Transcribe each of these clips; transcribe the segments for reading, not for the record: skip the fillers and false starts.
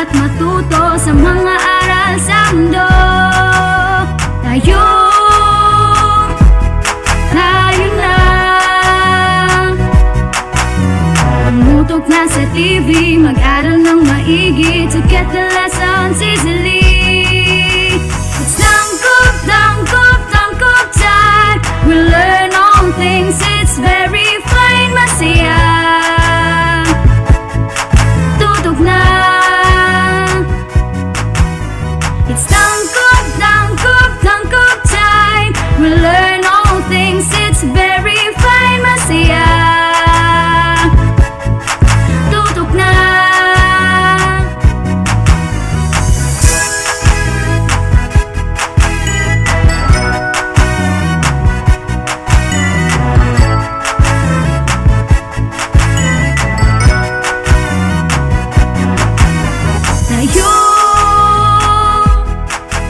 at matuto sa mga aral sa mundo. Tayo na. Tumutok na sa TV, mag-aral ng maigi to get the lessons easily. It's tangkop, tangkop, tangkop time. We learn all things, it's very fine, masaya. Tutok na. It's tangkop, tangkop, tangkop time. We learn all things, it's very fine, masaya. Tutok na.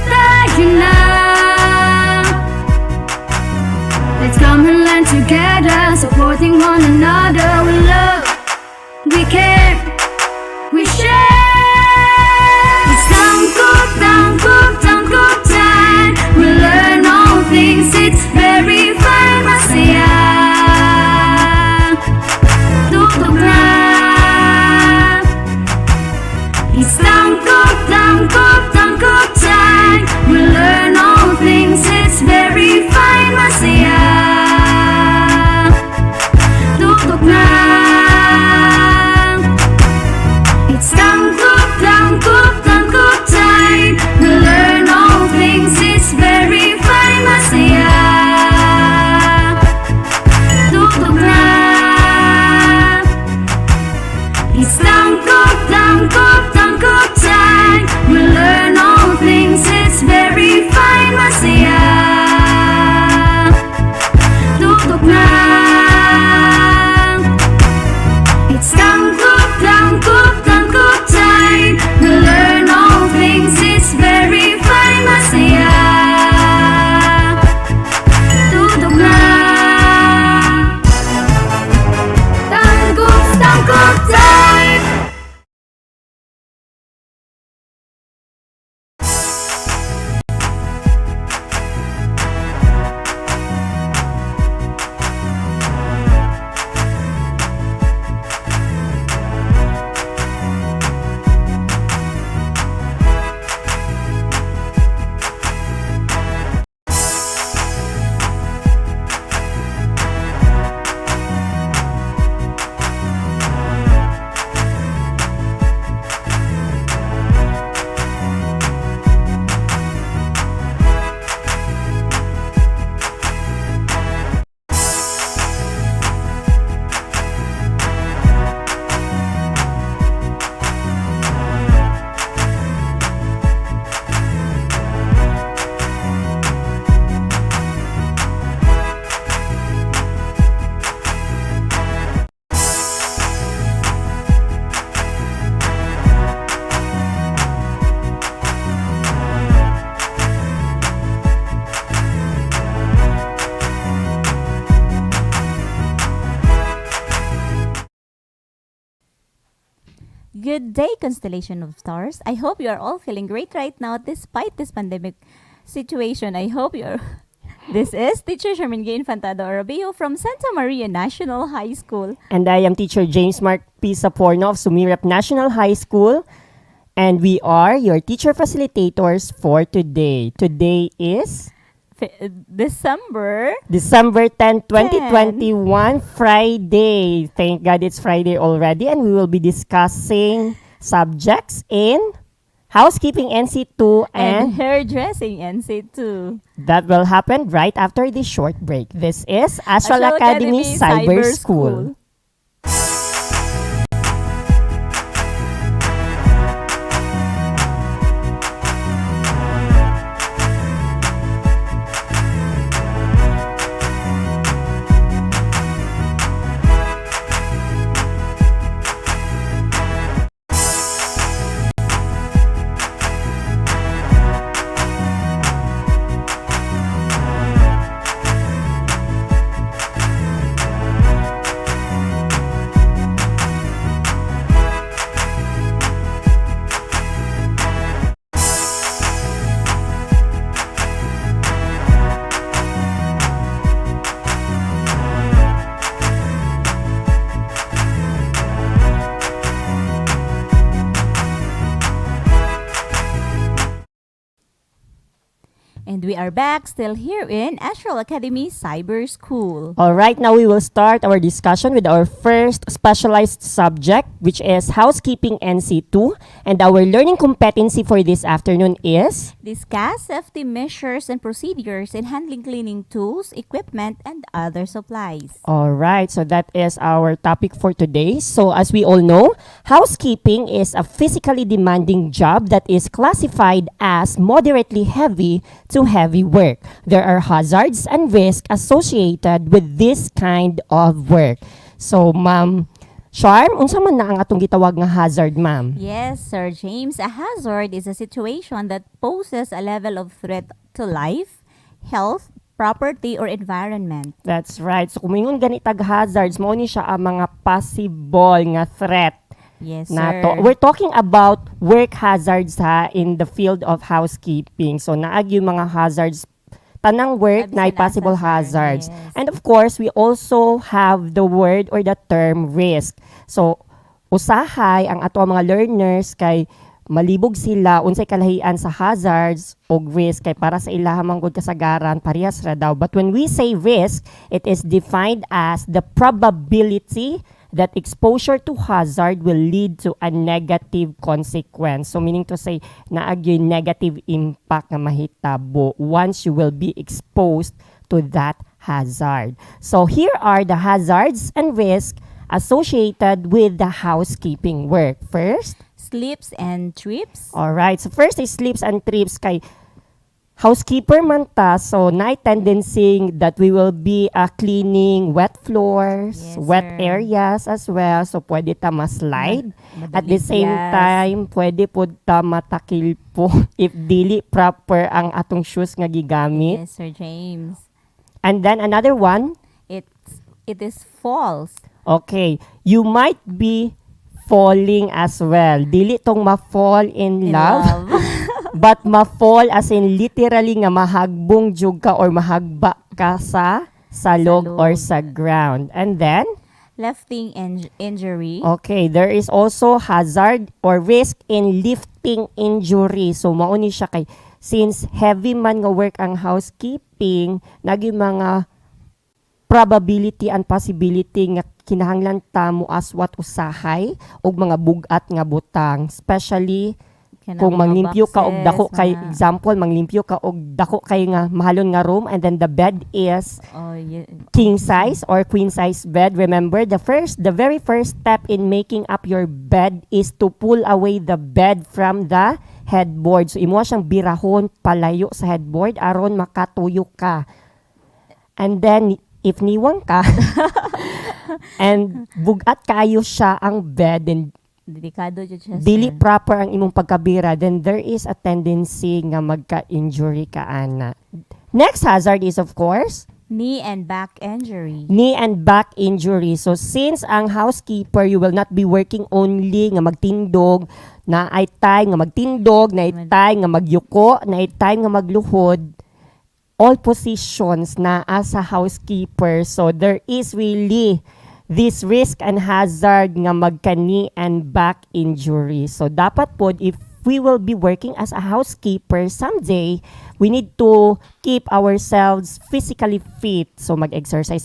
Tayo na. Let's come and learn together, supporting one another. We love, we care, we share. It's tangkop, tangkop, tangkop time. We learn all things, it's very fine, masaya. Tutok na. It's tangkop, tangkop, tangkop time. We learn all things, it's very fine, masaya. Tutok na. It's tangkop, tangkop, tangkop time. We learn all things, it's very fine, masaya. Tutok na. It's tangkop, tangkop, tangkop time. We learn all things, it's very fine, masaya. Tutok na. It's tangkop, tangkop, tangkop time. We learn all things, it's very fine, masaya. Tutok na. Tangkop, tangkop time. Good day, constellation of stars. I hope you are all feeling great right now despite this pandemic situation. I hope you're... This is Teacher Sherman Gay Infantado Arabio from Santa Maria National High School. And I am Teacher James Mark P. Saporno of Sumirap National High School. And we are your teacher facilitators for today. Today is... December 10, 2021, Friday. Thank God it's Friday already, and we will be discussing subjects in housekeeping NC2 and hairdressing NC2. That will happen right after this short break. This is Astral Academy Cyber School. And we are back still here in Astral Academy Cyber School. All right, now we will start our discussion with our first specialized subject, which is Housekeeping NC2. And our learning competency for this afternoon is Discuss safety measures and procedures in handling cleaning tools, equipment, and other supplies. all right, so that is our topic for today. So as we all know, housekeeping is a physically demanding job that is classified as moderately heavy to heavy work. There are hazards and risks associated with this kind of work. So, Ma'am Charm, unsa man na ang atong gitawag nga hazard, ma'am? Yes, Sir James, a hazard is a situation that poses a level of threat to life, health, property, or environment. That's right. So, kung mingon ganitag hazards, mao ni siya ang mga possible nga threat Yes, nato. sir. We're talking about work hazards ha in the field of housekeeping. So naag yung mga hazards tanang work na Sabi sa possible nasa, sir. hazards. Yes. And of course, we also have the word or the term risk. So usahay ang ato mga learners kay malibog sila unsay kalahian sa hazards o risk kay para sa ilaha manggod kasagaran parehas ra daw. But when we say risk, it is defined as the probability that exposure to hazard will lead to a negative consequence. So meaning to say, naag yung negative impact na mahitabo once you will be exposed to that hazard. So here are the hazards and risks associated with the housekeeping work. First, Slips and trips. alright, so first is slips and trips kay housekeeper man ta, so na tendency that we will be cleaning wet floors, Yes, wet sir. areas as well. So pwede ta ma-slide. At the Madali, same yes. time, pwede po ta matakil po if dili proper ang atong shoes nga gigamit. Yes, Sir James. And then another one, It is false. okay, you might be falling as well. Dili tong ma-fall in love. But ma-fall as in literally nga mahagbong jug ka or mahagba ka sa salog Salog. or sa ground. And then, Lifting injury. okay, there is also hazard or risk in lifting injury. So mauni siya kay since heavy man nga work ang housekeeping, nagi mga probability and possibility nga kinahanglan ta mo aswat usahay og mga bugat nga butang, especially Kanang kung mga manglimpyo ka og boxes dako kay na- example manglimpyo ka og dako kay nga mahalon nga room and then the bed is Oh, king size or queen size bed. Remember the very first step in making up your bed is to pull away the bed from the headboard. So imo siyang birahon palayo sa headboard aron makatuyo ka. And then if niwang ka and bugat kayo siya ang bed and delikado jud siya. dili sir. proper ang imong pagkabira, then there is a tendency nga magka-injury ka ana. Next hazard is of course, Knee and back injury. knee and back injury. So since ang housekeeper, you will not be working only nga magtindog, na ay time nga magtindog, na ay time nga magyuko, na ay time nga magluhod, all positions na as a housekeeper. So there is really this risk and hazard nga magka-knee and back injury. So dapat po if we will be working as a housekeeper someday, we need to keep ourselves physically fit. So mag-exercise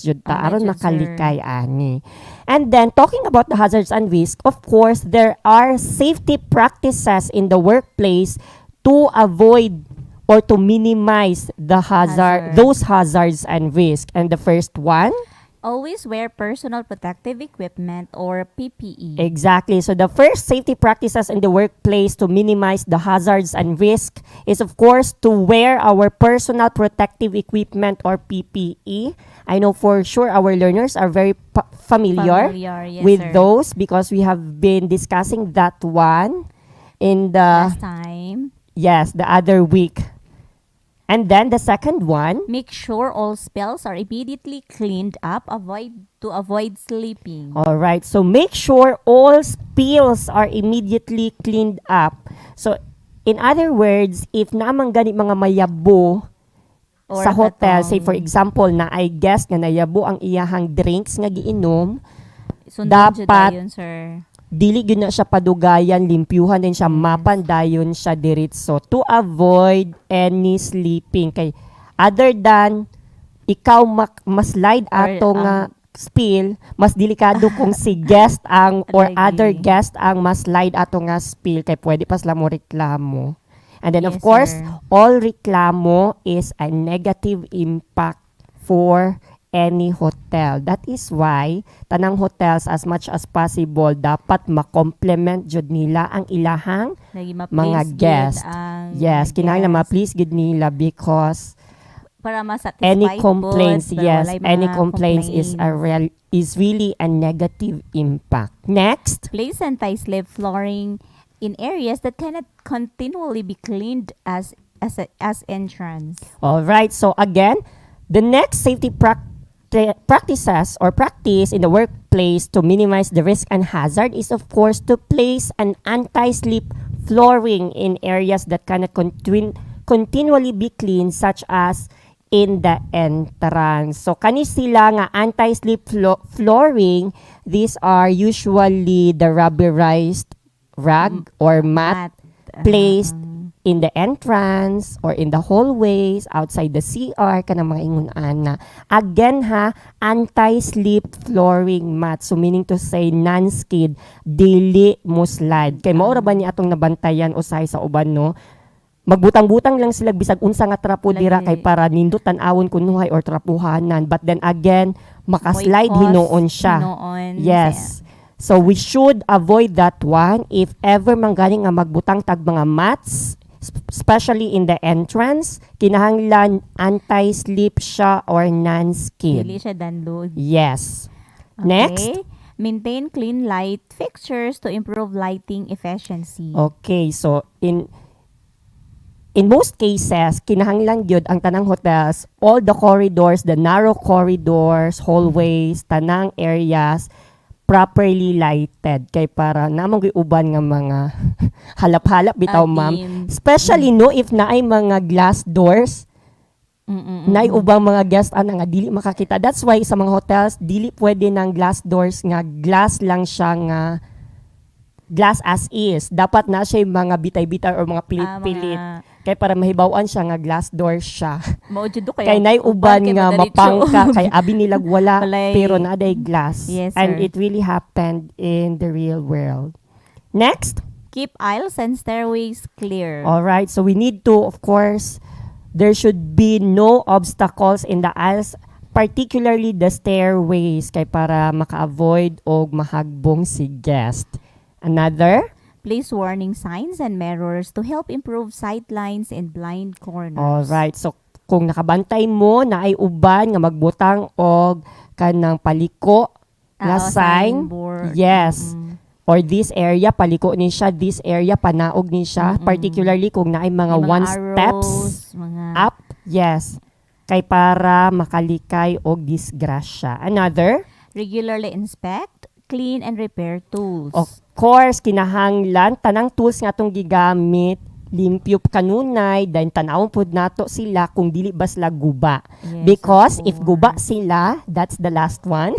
jud ta aron Jud, sir. makalikay ani. And then talking about the hazards and risk, of course, there are safety practices in the workplace to avoid or to minimize the Hazard. those hazards and risk. And the first one, Always wear personal protective equipment or PPE. exactly. So the first safety practices in the workplace to minimize the hazards and risk is of course to wear our personal protective equipment or PPE. I know for sure our learners are very familiar Yes, with sir. those because we have been discussing that one in the Last time. yes, the other week. And then the second one, Make sure all spills are immediately cleaned up to avoid sleeping. all right. So make sure all spills are immediately cleaned up. So in other words, if naman gani mga mayabo Or sa hotel, say katong- for example na I guess nga nayabo ang iyahang drinks nga giinom, Sundon jud dapat- dayon, sir. dili gyud na siya padugayan, limpyuhan din siya, mapandayon siya diretso to avoid any sleeping. Kay other than ikaw maslide ato nga spill, mas delikado kung si guest ang or Lagi. other guest ang maslide ato nga spill, kay pwede pa sila mo reklamo. And then of Yes, course, sir. all reklamo is a negative impact for any hotel. That is why tanang hotels as much as possible dapat ma-complement jud nila ang ilahang Lagi mga ma-please guest. gyud ang Yes, mga kinahanglan guest. ma-please gud nila because Para ma-satisfy any complaints, po, pero yes, walay any mga complaints is really a negative impact. Next, Place anti-slip flooring in areas that cannot continually be cleaned as entrance. all right. So again, the next safety practices or practice in the workplace to minimize the risk and hazard is of course to place an anti-slip flooring in areas that cannot continually be cleaned, such as in the entrance. So kani sila nga anti-slip flooring, these are usually the rubberized rag or mat placed in the entrance or in the hallways outside the CR kanang mga ingon ana. Again ha, anti-slip flooring mat. So meaning to say non-skid, dili mo slide. Kay mao ra ba ni atong nabantayan usay sa uban no? Magbutang-butang lang sila bisag unsa nga trapo dira kay para nindot tan-awon kunuhay or trapuhanan, but then again makaslide hinoon siya. Yes. So we should avoid that one. If ever man gani nga magbutang tag mga mats, especially in the entrance, kinahanglan anti-slip siya or non-skid. Dili siya danlog. Yes. Okay. Next. Maintain clean light fixtures to improve lighting efficiency. Okay, so in most cases, kinahanglan gyud ang tanang hotels, all the corridors, the narrow corridors, hallways, tanang areas, properly lighted. Kay para namang uban nga mga halap-halap bitaw, ma'am. Especially no, if naay mga glass doors, naay ubang mga guest ana nga dili makakita. That's why sa mga hotels, dili pwede ng glass doors nga glass lang siya nga glass as is. Dapat na siya yung mga bitay-bitay or mga pilit-pilit. Kay para mahibawan siya nga glass door siya. Kay nay uban nga mapangka kay abi nilag wala pero naday glass. Yes, and sir. it really happened in the real world. Next. Keep aisles and stairways clear. All right, so we need to, of course, there should be no obstacles in the aisles, particularly the stairways kay para maka-avoid og mahagbong si guest. Another. Place warning signs and mirrors to help improve sight lines and blind corners. Alright, so kung nakabantay mo na ay uban nga magbutang og kanang paliko nga sign, signboard. yes. Or this area, paliko ni siya, this area, panaog ni siya, particularly kung naay mga May one arrows, steps mga up, yes. Kay para makalikay og disgrasya. Another. regularly inspect, clean and repair tools. Of course, kinahanglan tanang tools nga atong gigamit limpyo kanunay then tanawon pud nato sila kung dili ba sila guba. Yes, Because of if guba course. sila, that's the last one.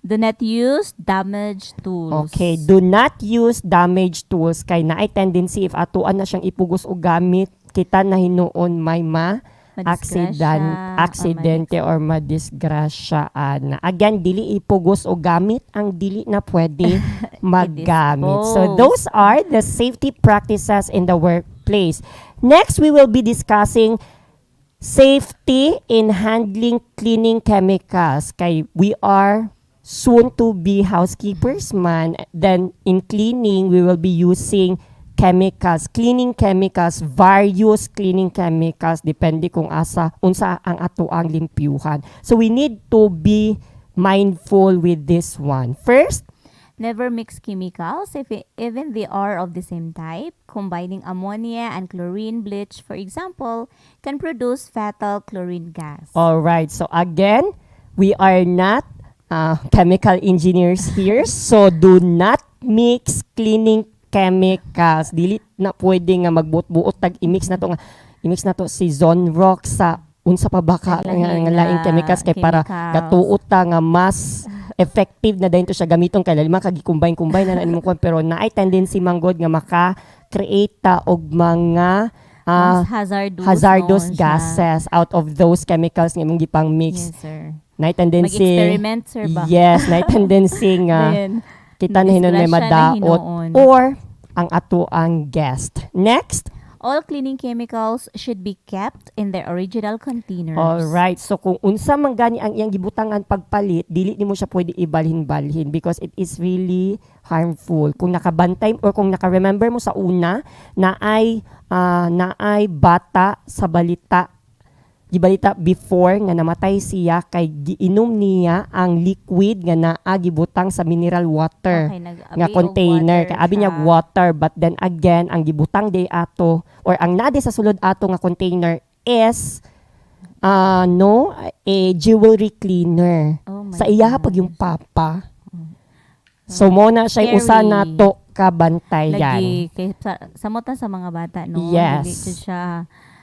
Do not use damaged tools. Okay, do not use damaged tools kay naay tendency if atuan na siyang ipugos og gamit, kita na hinuon may aksidente or madisgrasya na. Again, dili ipugos o gamit ang dili na pwede maggamit. So those are the safety practices in the workplace. Next, we will be discussing safety in handling cleaning chemicals. Kay we are soon to be housekeepers man. Then in cleaning, we will be using chemicals, cleaning chemicals, various cleaning chemicals, depende kung unsa ang ato ang limpyuhan. So we need to be mindful with this one. First, never mix chemicals even they are of the same type. Combining ammonia and chlorine bleach, for example, can produce fatal chlorine gas. all right. So again, we are not chemical engineers here. So do not mix cleaning chemicals. Dili na pwede nga magbuot-buot tag imix na to si Zonrock sa unsa pa baka nga laing chemicals kay para gatuot ta nga mas effective na dayon to siya gamiton kay lima kag combine na imong kwan pero naay tendency manggod nga maka-create ta og mga Mas hazardous noon siya. gases out of those chemicals nga imong gipang mix. Yes, sir. Naay tendency. Mag-experiment, sir, ba? Yes, naay tendency nga Then, kita na hinon may disgrasya na madaot hinoon. or ang ato ang guest. Next. all cleaning chemicals should be kept in their original containers. Alright. So kung unsa man gani ang iyang gibutangan pagpalit, dili nimo siya pwede ibalhin-balhin because it is really harmful. Kung nakabantay or kung naka-remember mo sa una na ay bata sa balita gibalita before nga namatay siya kay giinom niya ang liquid nga naa gibutang sa mineral water Okay, nga container kay abi niya siya. water, but then again ang gibutang day ato or ang nade sa sulod ato nga container is a jewelry cleaner. Oh my Sa iya gosh. pag yung papa. So mo na siya Scary. usa nato kabantayan. Lagi kay sa sa mga bata no. Yes. Dili jud siya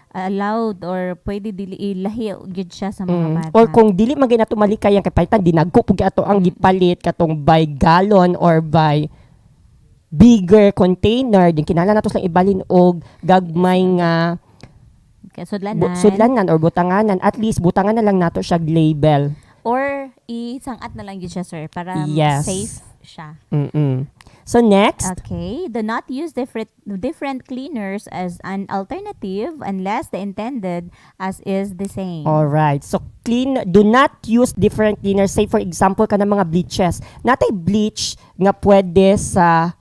allowed or pwede dili ilahi gyud siya sa mga bata. Or kung dili man gyud nato malikay ang kapalitan dinagko pug ato ang gipalit katong by gallon or by bigger container din kinahanglan nato lang ibalhin og gagmay nga Kay sudlanan. sudlanan or butanganan, at least butangan na lang nato siya label. Or isangat na lang gyud siya sir para Yes. safe siya. So next, Okay, do not use different cleaners as an alternative unless the intended as is the same. all right. So do not use different cleaners. Say for example kanang mga bleaches. Natay bleach nga pwede sa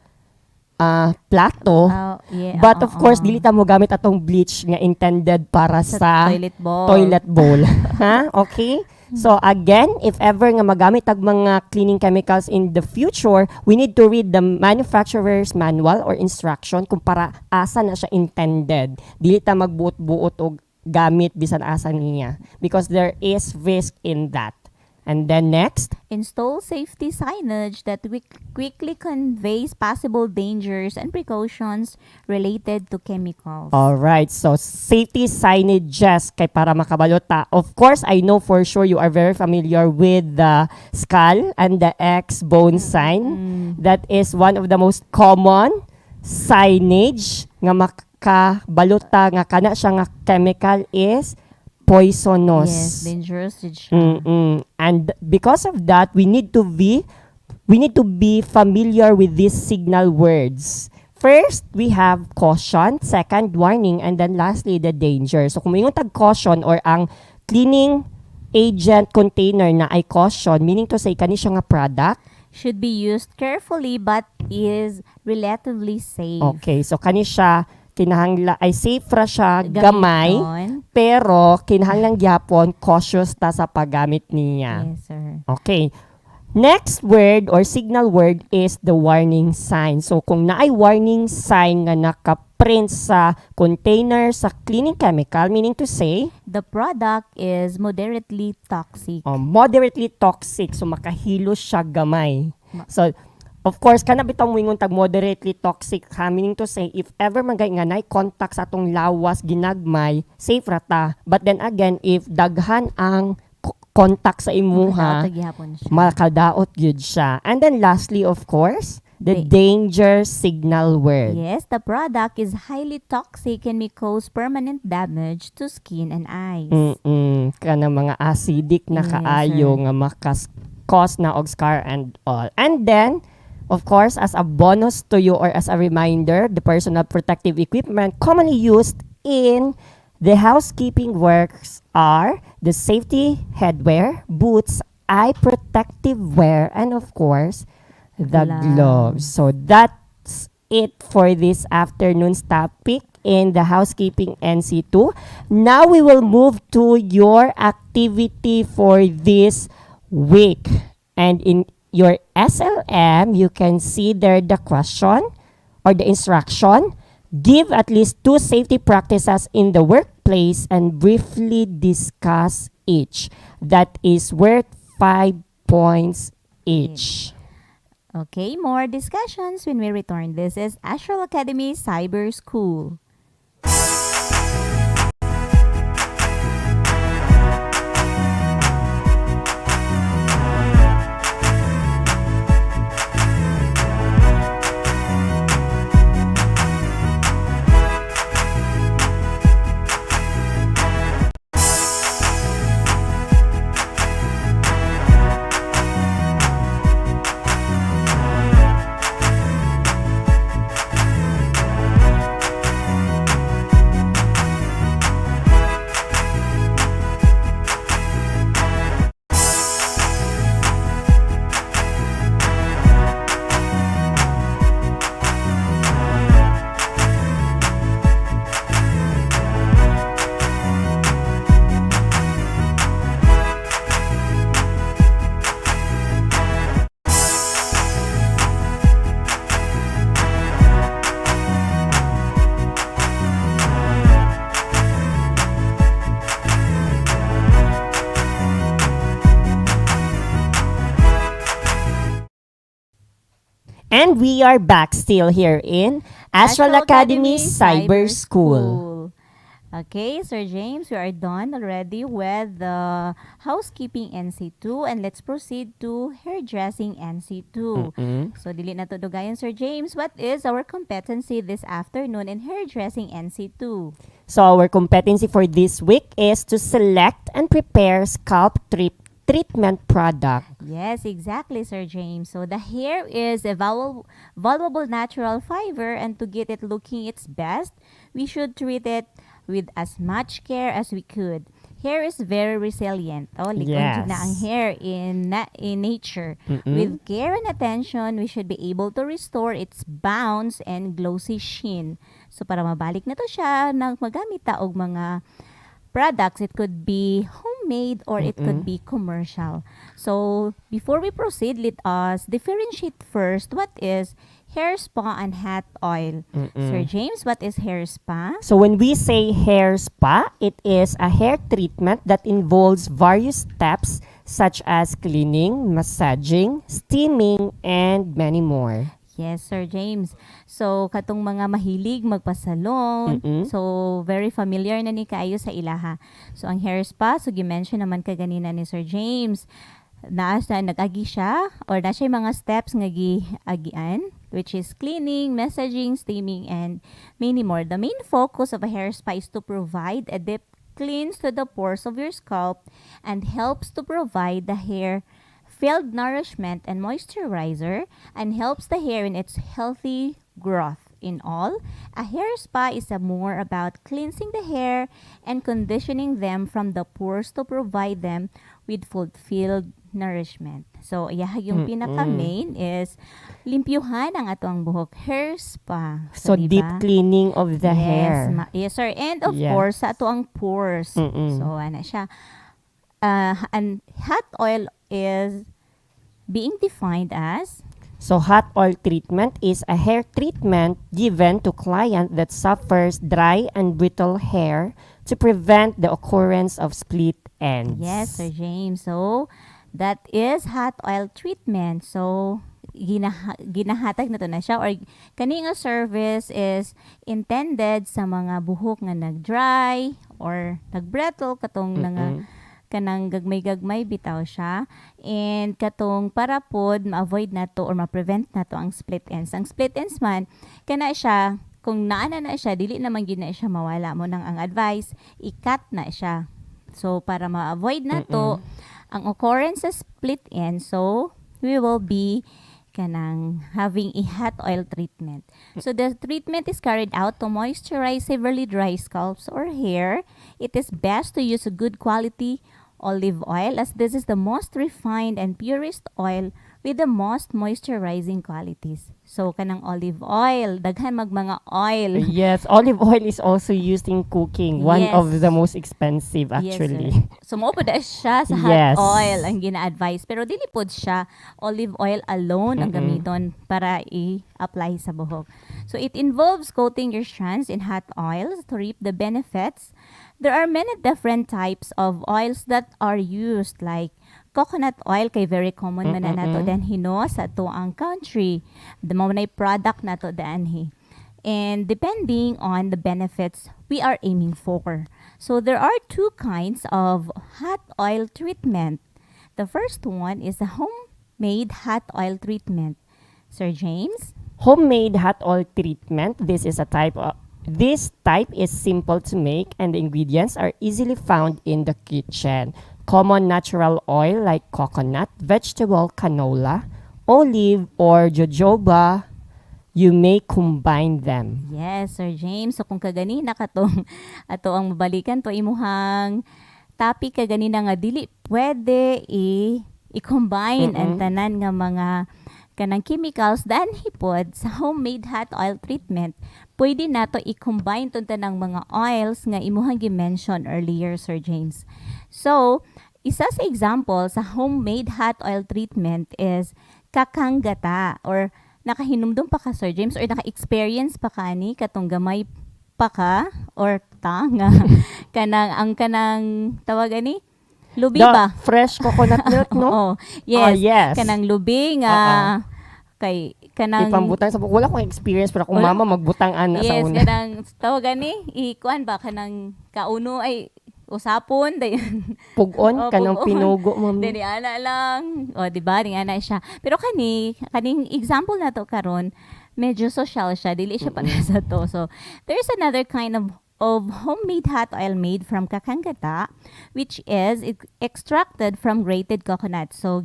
plato. Yeah, But of course, dili ta mo gamit atong bleach nga intended para sa toilet bowl. Ha? Okay? So again, if ever nga magamit tag mga cleaning chemicals in the future, we need to read the manufacturer's manual or instruction kung para asa na siya intended. Dili ta magbuot-buot og gamit bisan asa niya because there is risk in that. And then next, Install safety signage that quickly conveys possible dangers and precautions related to chemicals. all right. So safety signages kay para makabalota. Of course, I know for sure you are very familiar with the skull and the X bone sign. That is one of the most common signage nga makabalota nga kana siya nga chemical is poisonous. Yes, dangerous jud siya. And because of that, we need to be familiar with these signal words. First, we have caution, second, warning, and then lastly, the danger. So kung mayroong tag caution or ang cleaning agent container na ay caution, meaning to say kani siya nga product. Should be used carefully but is relatively safe. Okay, so kani siya kinahangla ay safe ra siya gamay, Gamiton. pero kinahanglang gyapon cautious ta sa paggamit niya. Yes, sir. Okay. Next word or signal word is the warning sign. So kung naay warning sign nga naka-print sa container sa cleaning chemical, meaning to say, The product is moderately toxic. moderately toxic. So makahilo siya gamay. So of course, kana bitong wingon tag moderately toxic ha, meaning to say if ever magay nga nay contact sa atong lawas ginagmay, safe ra ta. But then again, if daghan ang contact sa imuha, Gihapon siya. makadaot gyud siya. And then lastly, of course, the danger signal word. Yes, the product is highly toxic and may cause permanent damage to skin and eyes. Kana mga acidic na Yes, kaayo sir. nga makas-cause na og scar and all. And then, of course, as a bonus to you or as a reminder, the personal protective equipment commonly used in the housekeeping works are the safety headwear, boots, eye protective wear, and of course, the gloves. So that's it for this afternoon's topic in the housekeeping NC2. Now we will move to your activity for this week. And in your SLM, you can see there the question or the instruction. Give at least 2 safety practices in the workplace and briefly discuss each. That is worth 5 points each. Okay, more discussions when we return. This is Astral Academy Cyber School. And we are back still here in Astral Academy Cyber School. Okay, Sir James, we are done already with the housekeeping NC2 and let's proceed to hairdressing NC2. So, dili na to dugayan, Sir James. What is our competency this afternoon in hairdressing NC2? So our competency for this week is to select and prepare scalp treatment product. Yes, exactly, Sir James. So, the hair is a valuable natural fiber and to get it looking its best, we should treat it with as much care as we could. Hair is very resilient. Oh, likod na ang hair in nature. With care and attention, we should be able to restore its bounce and glossy sheen. So, para mabalik na to siya, magamit ta og mga products. It could be homemade or it could be commercial. So, before we proceed, let us differentiate first what is hair spa and hot oil. Sir James, what is hair spa? So when we say hair spa, it is a hair treatment that involves various steps such as cleaning, massaging, steaming, and many more. Yes, Sir James. So, katong mga mahilig magpasalon, so very familiar na ni kayo sa ilaha. So, ang hair spa, so gi-mention naman kaganina ni Sir James, nag-agi siya or na siya mga steps nga gi-agian, which is cleaning, massaging, steaming, and many more. The main focus of a hair spa is to provide a deep cleanse to the pores of your scalp and helps to provide the hair filled nourishment and moisturizer and helps the hair in its healthy growth. In all, a hair spa is more about cleansing the hair and conditioning them from the pores to provide them with fulfilled nourishment. So, yung pinaka-main is limpyuhan ang atong buhok. Hair spa. So diba? deep cleaning of the hair. Yes, sir. And of course, sa atong pores. So, ano siya. And hot oil is being defined as? So hot oil treatment is a hair treatment given to client that suffers dry and brittle hair to prevent the occurrence of split ends. Yes, Sir James. So, that is hot oil treatment. So, ginahatag na to na siya or kaning service is intended sa mga buhok nga nag-dry or nag-brittle katong nga kanang gagmay-gagmay bitaw siya and katong para pod ma-avoid nato or ma-prevent nato ang split ends. Ang split ends man kana siya kung naana na siya dili naman gyud na siya mawala mo nang ang advice i-cut na siya. So para ma-avoid nato ang occurrence sa split ends, so we will be kanang having a hot oil treatment. So the treatment is carried out to moisturize severely dry scalps or hair. It is best to use a good quality olive oil as this is the most refined and purest oil with the most moisturizing qualities. So kanang olive oil, daghan mga oil. Yes, olive oil is also used in cooking. One of the most expensive actually. Yes, so mo pud siya sa hot oil ang gina-advise pero dili pod siya olive oil alone ang gamiton para i-apply sa buhok. So it involves coating your strands in hot oils to reap the benefits. There are many different types of oils that are used like coconut oil kay very common man na nato dan hino sa ato ang country. The mo na product nato danhi. And depending on the benefits we are aiming for. So there are two kinds of hot oil treatment. The first one is a homemade hot oil treatment. Sir James? Homemade hot oil treatment. This type is simple to make and the ingredients are easily found in the kitchen. Common natural oil like coconut, vegetable canola, olive, or jojoba. You may combine them. Yes, Sir James. So kung kaganina katong ato ang mabalikan to imuhang topic kaganina nga dili pwede i-combine ang tanan nga mga kanang chemicals dan hipod sa homemade hot oil treatment. Pwede nato i-combine to tanang mga oils nga imuhang gi-mention earlier, Sir James. So, isa sa example sa homemade hot oil treatment is kakanggata or nakahinumdum pa ka, Sir James, or naka-experience pa ka ni katong gamay pa ka or tanga kanang tawag ani lubi ba? Fresh coconut milk, no? Oh, yes. Yes. Kanang lubi nga kay kanang Ipambutang sa wala akong experience pero kung Wala. mama magbutang ana sa yes, una. kanang tawagan ni ikuan ba kanang kauno ay usapon dayon. Pugon Oh, kanang pugon. pinugo ma'am. Dili ana lang. O di ba, ana siya. Pero kaning example na to karon, medyo social siya, dili siya para sa to. So, there's another kind of homemade hot oil made from kakangkata, which is extracted from grated coconut. So,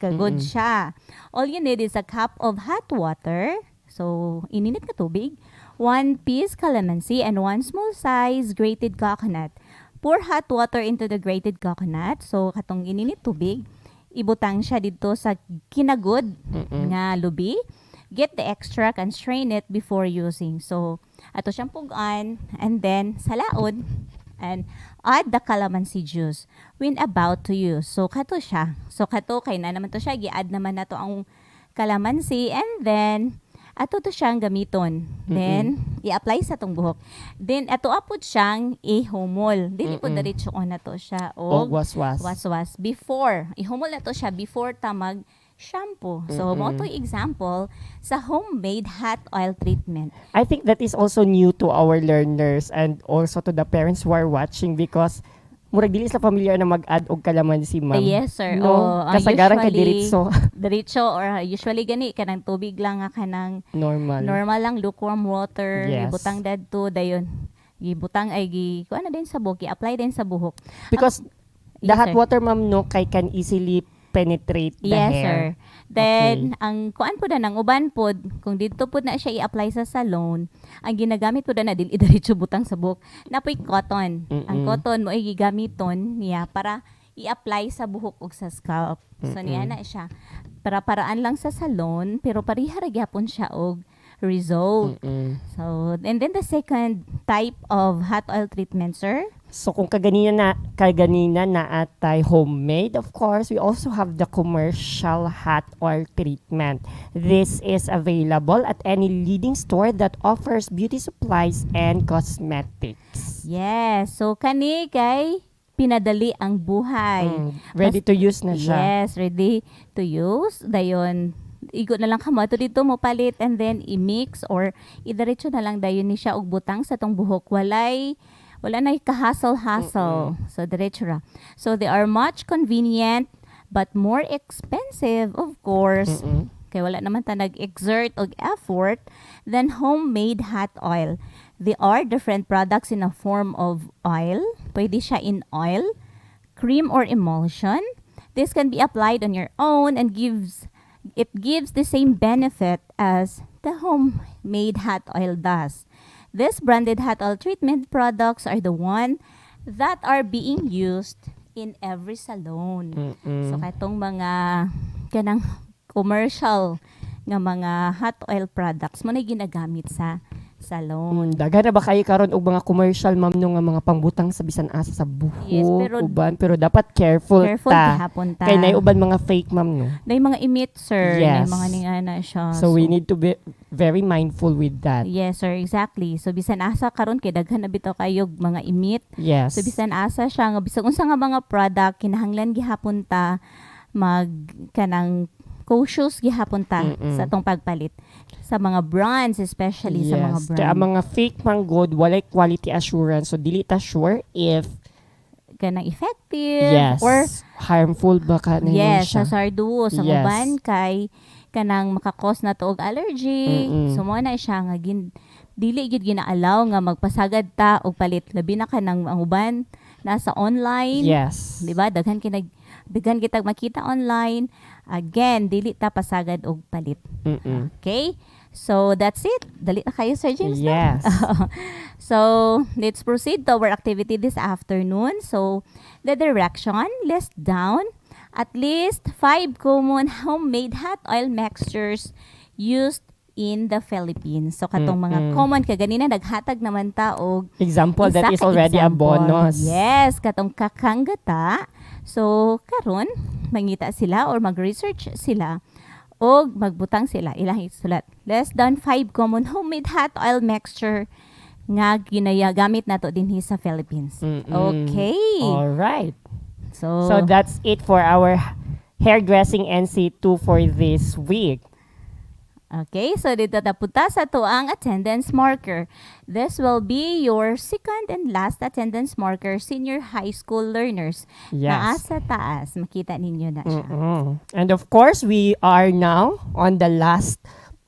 kagod siya. All you need is a cup of hot water. So, ininit na tubig, 1 piece calamansi, and 1 small size grated coconut. Pour hot water into the grated coconut. So, katong ininit tubig, ibutang siya dito sa kinagod nga lubi. Get the extract and strain it before using. So, ato siyang pugan, and then salaod, and add the calamansi juice when about to use. So, kato siya. So, kato, kay na naman to siya, gi-add naman na to ang calamansi, and then, ato to siyang gamiton. Then, i-apply sa tong buhok. Then, ato apod siyang ihumol. Dili po diretso na to siya. O waswas. Waswas. Before. Ihumol na to siya before ta mag-shampoo. So, mo to example sa homemade hot oil treatment. I think that is also new to our learners and also to the parents who are watching because murag dili sa familiar na mag-add og kalamansi ma'am. Yes, sir. No, kasagaran ka diretso. Diretso or usually gani kanang tubig lang nga kanang normal lang lukewarm water, Yes. ibutang dadto dayon. Gibutang ay kuan na din sa buhok, i-apply din sa buhok. Because the Yes, hot sir. water ma'am no kay can easily penetrate the Yes, hair. sir. Then, ang kuan po na, ng uban po, kung dito po na siya i-apply sa salon, ang ginagamit po na dili diretso butang sa buhok, napoy cotton. Ang cotton mo ay gigamiton niya para i-apply sa buhok o sa scalp. So, niya na siya. Para-paraan lang sa salon, pero pariha gyapon siya og result. So, and then the second type of hot oil treatment, sir? So kung kaganina na atay homemade, of course, we also have the commercial hot oil treatment. This is available at any leading store that offers beauty supplies and cosmetics. Yes. So, kani kay pinadali ang buhay. Ready to use na siya. Yes, ready to use. Dayon, igo na lang kamato dito mo palit and then i-mix or idiretso na lang dayon ni siya og butang sa tong buhok. Wala na ka-hassle-hassle. So, diretso ra. So, they are much convenient but more expensive, of course. Kaya wala naman ta nag-exert og effort than homemade hot oil. They are different products in a form of oil. Pwede siya in oil, cream, or emulsion. This can be applied on your own and it gives the same benefit as the homemade hot oil does. These branded hot oil treatment products are the one that are being used in every salon. So katong mga kanang commercial nga mga hot oil products mo na ginagamit sa salon. Daghan na ba kayo karon og mga commercial ma'am no nga mga pangbutang sa bisan asa sa buhok, Yes, pero uban pero dapat careful ta. gihapon ta. Kay nay uban mga fake ma'am no. Nay mga emit, sir. Yes. Nay mga ningana siya. So we need to be very mindful with that. Yes, sir, exactly. So bisan asa karon kay daghan na bitaw kayo mga emit. Yes. So bisan asa siya nga bisan unsa nga mga product kinahanglan gihapon ta mag kanang cautious gihapon ta sa tong pagpalit sa mga brands, especially sa mga brands. Kaya ang mga fake manggod walay quality assurance, so dili ta sure if kanang effective yes or harmful ba ka na yes, siya. hazardous sa Yes. uban kay kanang makakos na to og allergy. So mo na siya nga dili gid ginaalaw nga magpasagad ta og palit labi na kanang ang uban nasa online. Yes. Di ba? Daghan kitag makita online. Again, dili ta pasagad og palit. Okay? So, that's it. Dali na kayo, Sir James. no? Yes. So, let's proceed to our activity this afternoon. So, the direction, list down at least 5 common homemade hot oil mixtures used in the Philippines. So, katong mga common, kaganina, naghatag naman ta og Example isa that is ka already a example. bonus. Yes, katong kakanggata. So, karon mangita sila or mag-research sila o magbutang sila. Ilang isulat. Less than 5 common homemade hot oil mixture nga ginagamit nato dinhi sa Philippines. Okay. All right. So, So that's it for our hairdressing NC2 for this week. Okay, so dito na punta sa tuang attendance marker. This will be your second and last attendance marker, senior high school learners. Naa Yes. sa taas, makita ninyo na siya. And of course, we are now on the last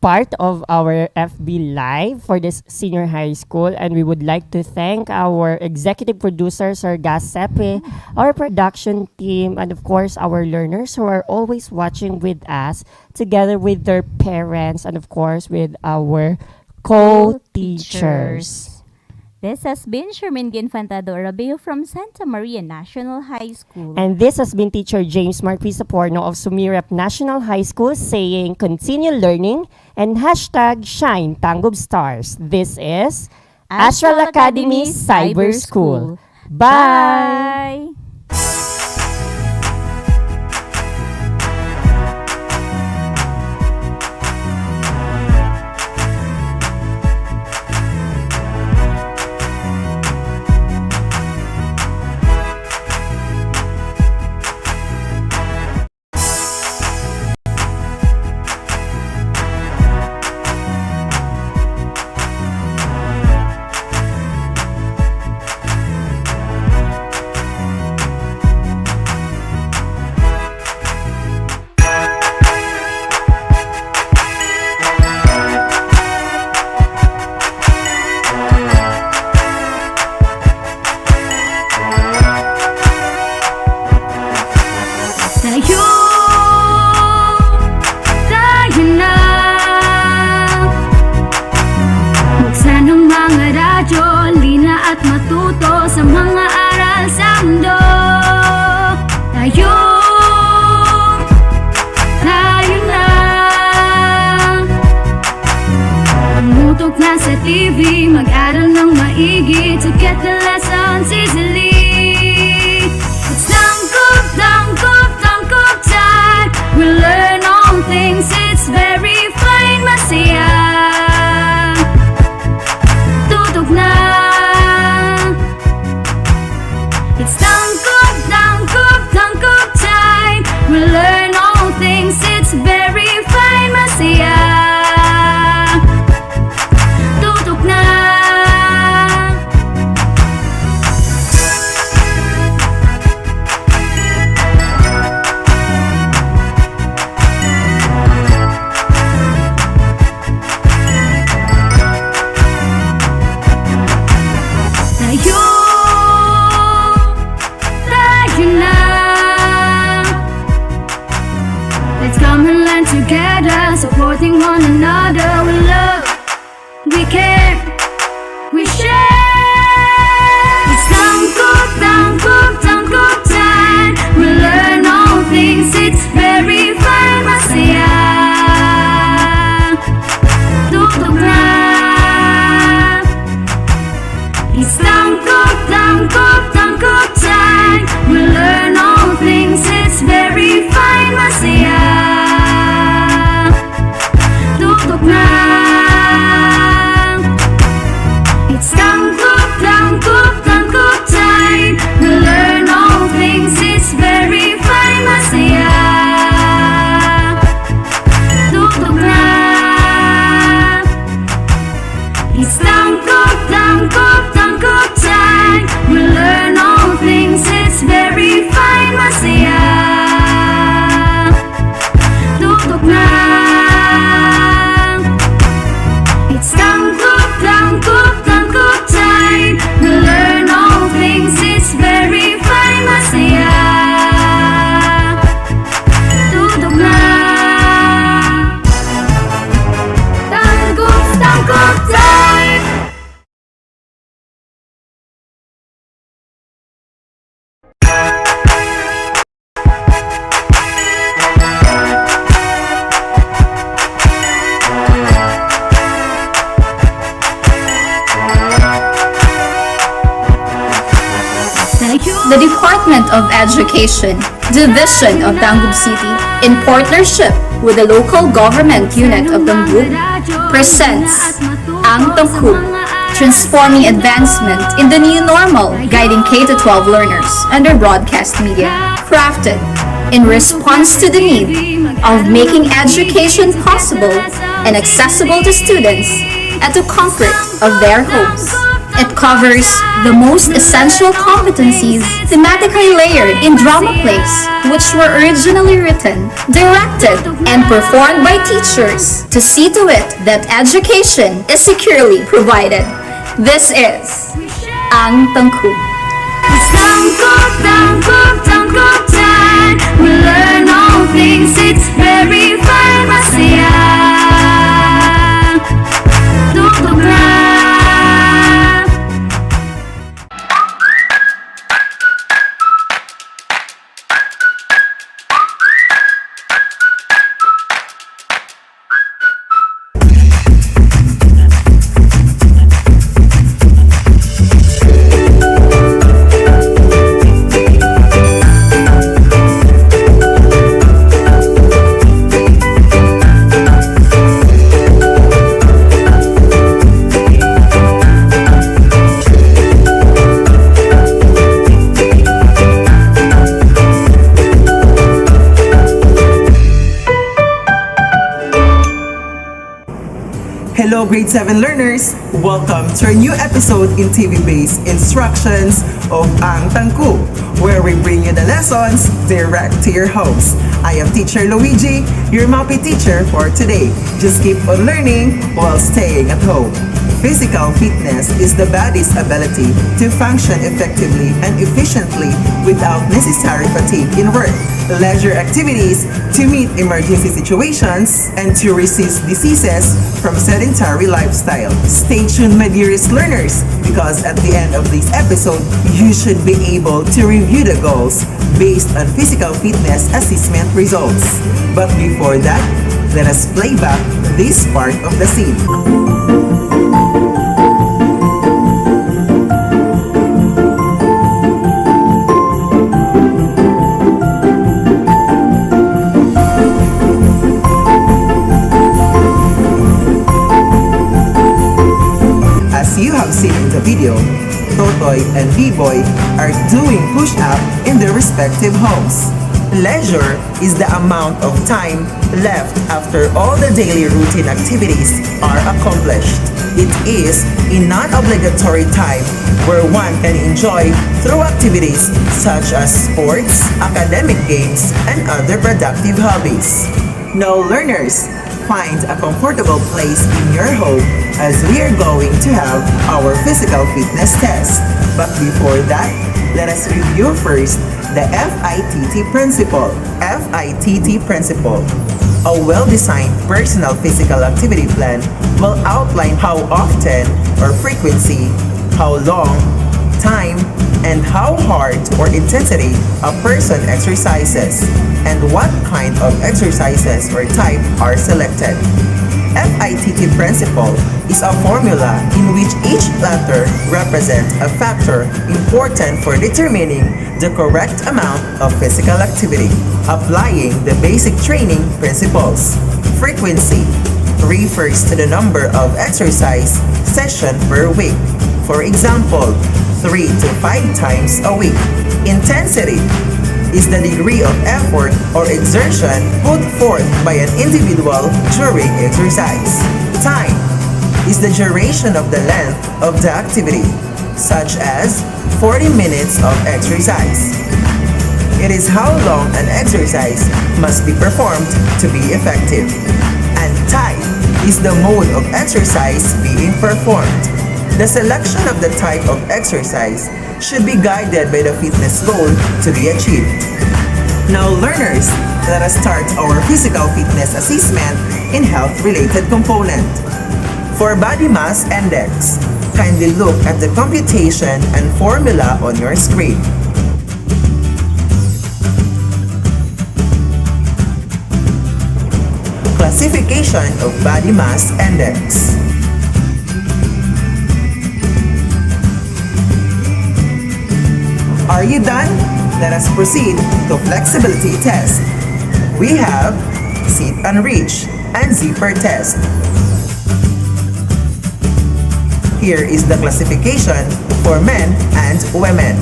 part of our FB Live for this senior high school, and we would like to thank our executive producer, Sir Gas Sepe, our production team, and of course, our learners who are always watching with us, together with their parents, and of course, with our co-teachers. This has been Shermin Infantado Rabeo from Santa Maria National High School. And this has been Teacher James Mark Pisaporno of Sumirap National High School saying continue learning and hashtag shine Tanggub Stars. This is Astral Academy Cyber School. Bye! Tayo, tayo na. Buksan ang mga radyo, lina at matuto sa mga aral sa mundo. Tayo, tayo na. Tumutok na sa TV, mag-aral ng maigi to get the lessons easily. It's tangkop, tangkop, tangkop time. We learn all things, it's very fine, masaya. Tutok na. It's tangkop, tangkop, tangkop time. We learn all things, it's very fine, masaya. Tutok na. Tayo, tayo na. Let's come and learn together, supporting one another. We love, we care, we share. It's tangkop, tangkop, tangkop time. We learn all things, it's very fun, masaya. Tutok na. It's tangkop, tangkop, tangkop time. We learn all things, it's very fine, masaya. Tutok na. It's tangkop, tangkop, tangkop time. We learn all things, it's very fine, masaya. Tutok na. It's tangkop, tangkop, tangkop time. We learn all things, it's very fine, masaya. Tutok na. It's tangkop, tangkop, tangkop time. We learn all things, it's very fine, masaya. Tutok na. Tangkop, tangkop time. The Department of Education, Division of Tanggub City, in partnership with the local government unit of Tanggub, presents Ang Tangkub, Transforming Advancement in the New Normal, Guiding K-12 Learners under broadcast media, crafted in response to the need of making education possible and accessible to students at the comfort of their homes. It covers the most essential competencies thematically layered in drama plays, which were originally written, directed, and performed by teachers to see to it that education is securely provided. This is Ang Tangkub. It's tangkub time. We learn all things, it's very fun, masaya. Tangkub na. Hello grade 7 learners! Welcome to our new episode in TV-based instructions of Ang Tangkub, where we bring you the lessons direct to your homes. I am Teacher Luigi, your MAPI teacher for today. Just keep on learning while staying at home. Physical fitness is the body's ability to function effectively and efficiently without necessary fatigue in work, leisure activities, to meet emergency situations, and to resist diseases from sedentary lifestyle. Stay tuned, my dearest learners, because at the end of this episode, you should be able to review the goals based on physical fitness assessment results. But before that, let us play back this part of the scene. As you have seen in the video, Totoy and B-Boy are doing push-up in their respective homes. Leisure is the amount of time left after all the daily routine activities are accomplished. It is a non-obligatory time where one can enjoy through activities such as sports, academic games, and other productive hobbies. Now learners, find a comfortable place in your home as we are going to have our physical fitness test. But before that, let us review first the FITT principle. FITT principle. A well-designed personal physical activity plan will outline how often or frequency, how long, time, and how hard or intensity a person exercises, and what kind of exercises or type are selected. FITT principle is a formula in which each letter represents a factor important for determining the correct amount of physical activity. Applying the basic training principles. Frequency refers to the number of exercise sessions per week. For example, 3 to 5 times a week. Intensity is the degree of effort or exertion put forth by an individual during exercise. Time is the duration of the length of the activity, such as 40 minutes of exercise. It is how long an exercise must be performed to be effective. And type is the mode of exercise being performed. The selection of the type of exercise should be guided by the fitness goal to be achieved. Now learners, let us start our physical fitness assessment in health-related component. For body mass index, kindly look at the computation and formula on your screen. Classification of body mass index. Are you done? Let us proceed to flexibility test. We have sit and reach and zipper test. Here is the classification for men and women.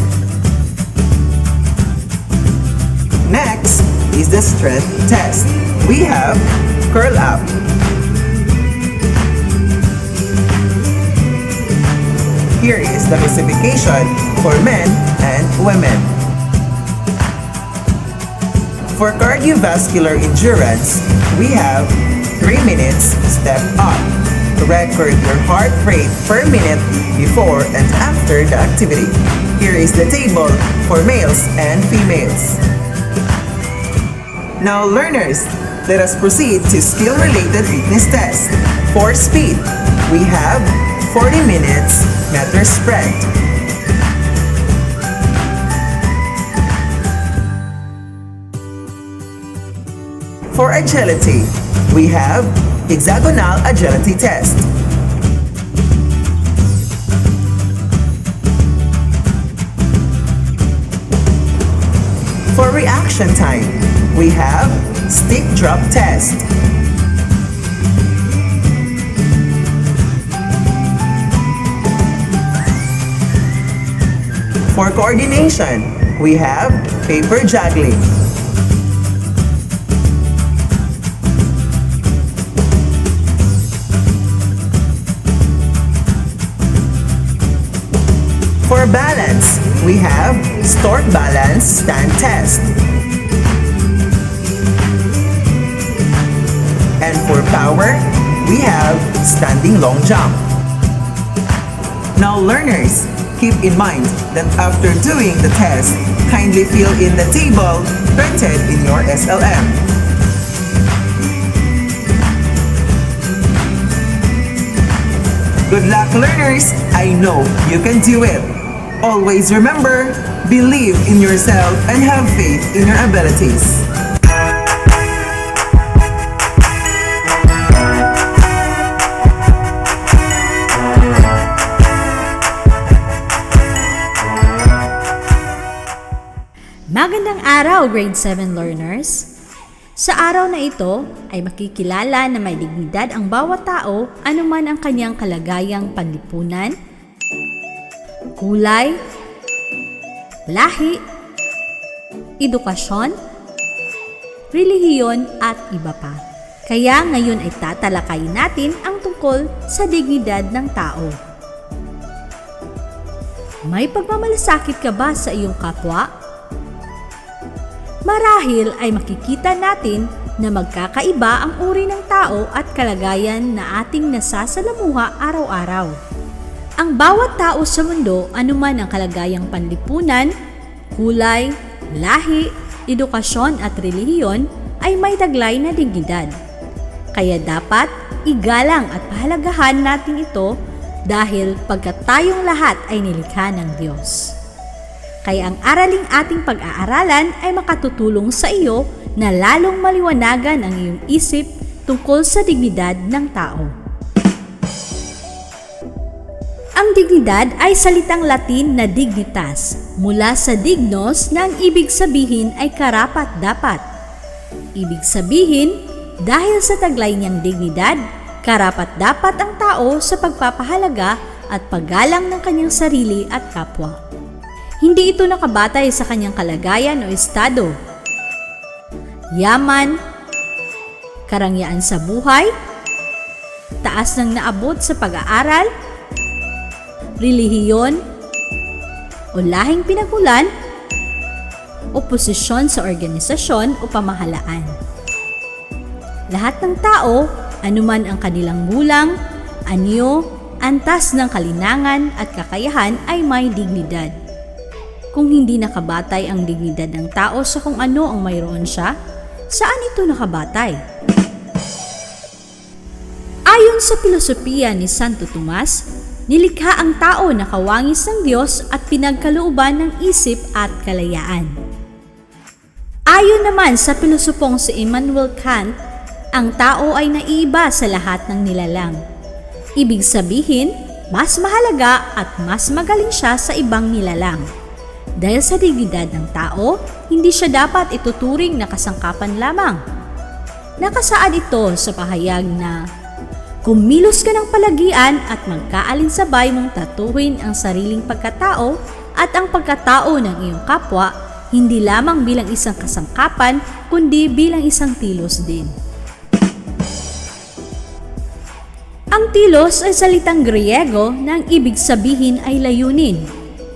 Next, is the strength test. We have curl up. Here is the classification for men and women. For cardiovascular endurance, we have 3 minutes step up. Record your heart rate per minute before and after the activity. Here is the table for males and females. Now learners, let us proceed to skill-related fitness test. For speed, we have 40 minutes meter sprint. For agility, we have hexagonal agility test. For reaction time, we have stick drop test. For coordination, we have paper juggling. For balance, we have stork balance stand test. And for power, we have standing long jump. Now learners, keep in mind that after doing the test, kindly fill in the table printed in your SLM. Good luck learners! I know you can do it! Always remember, believe in yourself and have faith in your abilities. Magandang araw, Grade 7 learners! Sa araw na ito ay makikilala na may dignidad ang bawat tao anuman ang kanyang kalagayang panlipunan, kulay, lahi, edukasyon, relihiyon at iba pa. Kaya ngayon ay tatalakayin natin ang tungkol sa dignidad ng tao. May pagmamalasakit ka ba sa iyong kapwa? Marahil ay makikita natin na magkakaiba ang uri ng tao at kalagayan na ating nasasalamuha araw-araw. Ang bawat tao sa mundo, anuman ang kalagayang panlipunan, kulay, lahi, edukasyon at relihiyon ay may taglay na dignidad. Kaya dapat igalang at pahalagahan natin ito dahil pagkat tayong lahat ay nilikha ng Diyos. Kaya ang araling ating pag-aaralan ay makatutulong sa iyo na lalong maliwanagan ang iyong isip tungkol sa dignidad ng tao. Ang dignidad ay salitang Latin na dignitas, mula sa dignos na ang ibig sabihin ay karapat-dapat. Ibig sabihin, dahil sa taglay niyang dignidad, karapat-dapat ang tao sa pagpapahalaga at paggalang ng kanyang sarili at kapwa. Hindi ito nakabatay sa kanyang kalagayan o estado, yaman, karangyaan sa buhay, taas ng naabot sa pag-aaral, relihiyon, o lahing pinagmulan, o posisyon sa organisasyon o pamahalaan. Lahat ng tao, anuman ang kanilang gulang, anyo, antas ng kalinangan at kakayahan ay may dignidad. Kung hindi nakabatay ang dignidad ng tao sa kung ano ang mayroon siya, saan ito nakabatay? Ayon sa filosofiya ni Santo Tomas, nilikha ang tao na kawangis ng Diyos at pinagkalooban ng isip at kalayaan. Ayon naman sa pilosopong si Immanuel Kant, ang tao ay naiiba sa lahat ng nilalang. Ibig sabihin, mas mahalaga at mas magaling siya sa ibang nilalang. Dahil sa dignidad ng tao, hindi siya dapat ituturing na kasangkapan lamang. Nakasaad ito sa pahayag na, kumilos ka ng palagian at magkaalinsabay mong tatuhin ang sariling pagkatao at ang pagkatao ng iyong kapwa, hindi lamang bilang isang kasangkapan, kundi bilang isang tilos din. Ang tilos ay salitang Griego na ang ibig sabihin ay layunin.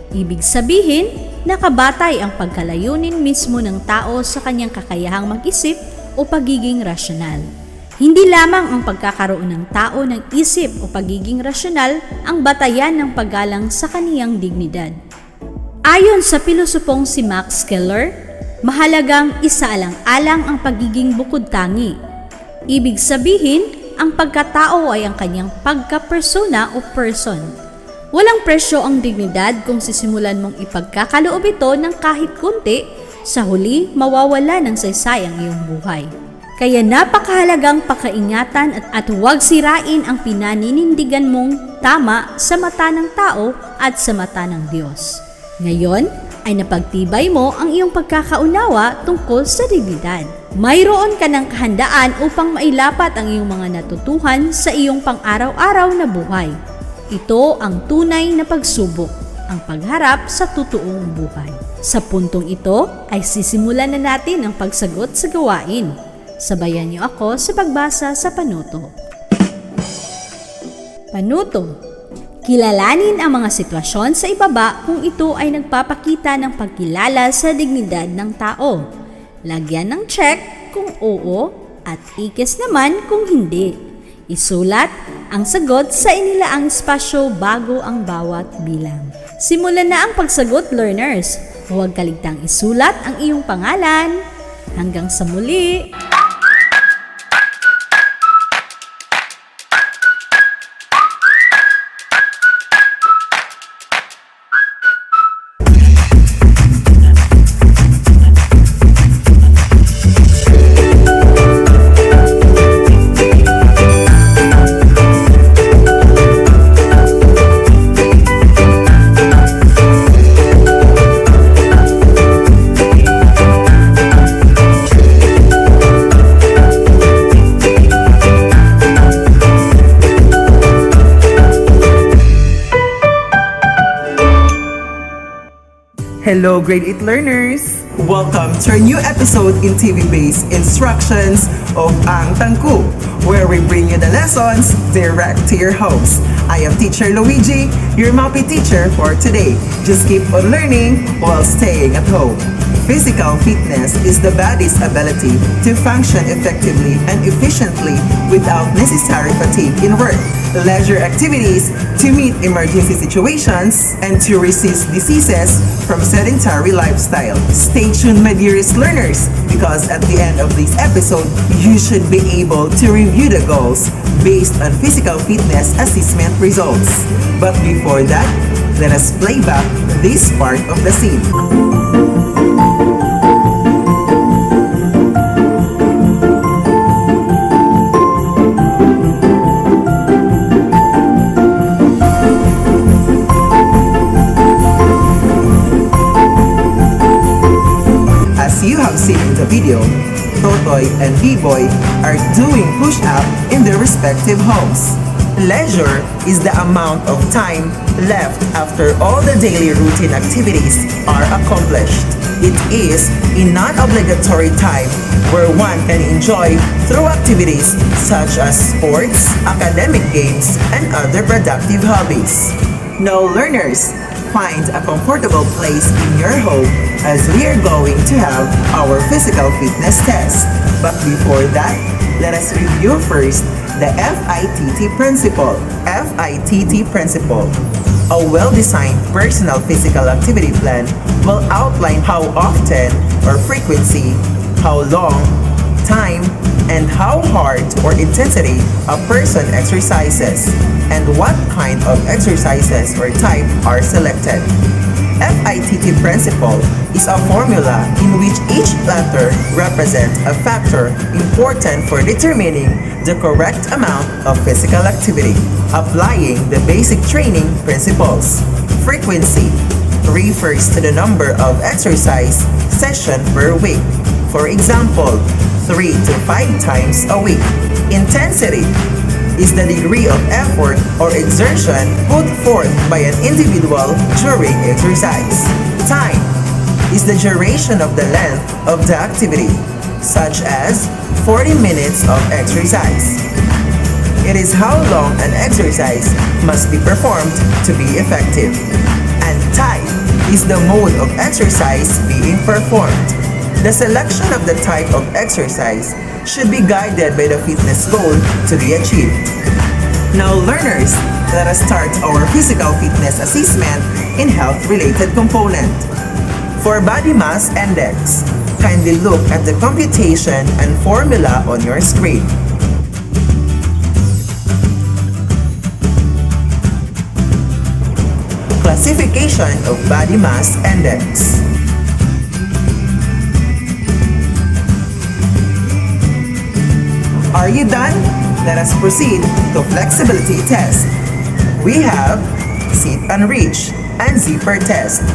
Ibig sabihin, nakabatay ang pagkalayunin mismo ng tao sa kanyang kakayahang mag-isip o pagiging rasyonal. Hindi lamang ang pagkakaroon ng tao ng isip o pagiging rasyonal ang batayan ng paggalang sa kaniyang dignidad. Ayon sa pilosopong si Max Keller, mahalagang isaalang-alang ang pagiging bukod-tangi. Ibig sabihin, ang pagkatao ay ang kanyang pagka-persona o person. Walang presyo ang dignidad kung sisimulan mong ipagkakaloob ito ng kahit kunti, sa huli mawawala ng saysay ang iyong buhay. Kaya napakahalagang pakaingatan at huwag sirain ang pinaninindigan mong tama sa mata ng tao at sa mata ng Diyos. Ngayon ay napagtibay mo ang iyong pagkakaunawa tungkol sa dignidad. Mayroon ka ng kahandaan upang mailapat ang iyong mga natutuhan sa iyong pang-araw-araw na buhay. Ito ang tunay na pagsubok, ang pagharap sa totoong buhay. Sa puntong ito ay sisimulan na natin ang pagsagot sa gawain. Sabayan niyo ako sa pagbasa sa panuto. Panuto. Kilalanin ang mga sitwasyon sa ibaba kung ito ay nagpapakita ng pagkilala sa dignidad ng tao. Lagyan ng check kung oo at ikis naman kung hindi. Isulat ang sagot sa inilaang espasyo bago ang bawat bilang. Simulan na ang pagsagot, learners. Huwag kaligtang isulat ang iyong pangalan. Hanggang sa muli! Hello, grade 8 learners! Welcome to our new episode in TV-based instructions of Ang Tangku, where we bring you the lessons direct to your homes. I am Teacher Luigi, your MAPI teacher for today. Just keep on learning while staying at home. Physical fitness is the body's ability to function effectively and efficiently without necessary fatigue in work, leisure activities, to meet emergency situations, and to resist diseases from sedentary lifestyle. Stay tuned, my dearest learners, because at the end of this episode, you should be able to review the goals based on physical fitness assessment results. But before that, let us play back this part of the scene. As you have seen in the video, Totoy and B-Boy are doing push-up in their respective homes. Leisure is the amount of time left after all the daily routine activities are accomplished. It is a non-obligatory time where one can enjoy through activities such as sports, academic games, and other productive hobbies. Now, learners, find a comfortable place in your home as we are going to have our physical fitness test. But before that, let us review first the FITT principle. FITT principle. A well-designed personal physical activity plan will outline how often or frequency, how long, time, and how hard or intensity a person exercises, and what kind of exercises or type are selected. FITT principle is a formula in which each letter represents a factor important for determining the correct amount of physical activity. Applying the basic training principles. Frequency refers to the number of exercise sessions per week. For example, 3 to 5 times a week. Intensity is the degree of effort or exertion put forth by an individual during exercise. Time is the duration of the length of the activity, such as 40 minutes of exercise. It is how long an exercise must be performed to be effective. And type is the mode of exercise being performed. The selection of the type of exercise should be guided by the fitness goal to be achieved. Now learners, let us start our physical fitness assessment in health-related component. For body mass index, kindly look at the computation and formula on your screen. Classification of body mass index. Are you done? Let us proceed to flexibility test. We have sit and reach and zipper test.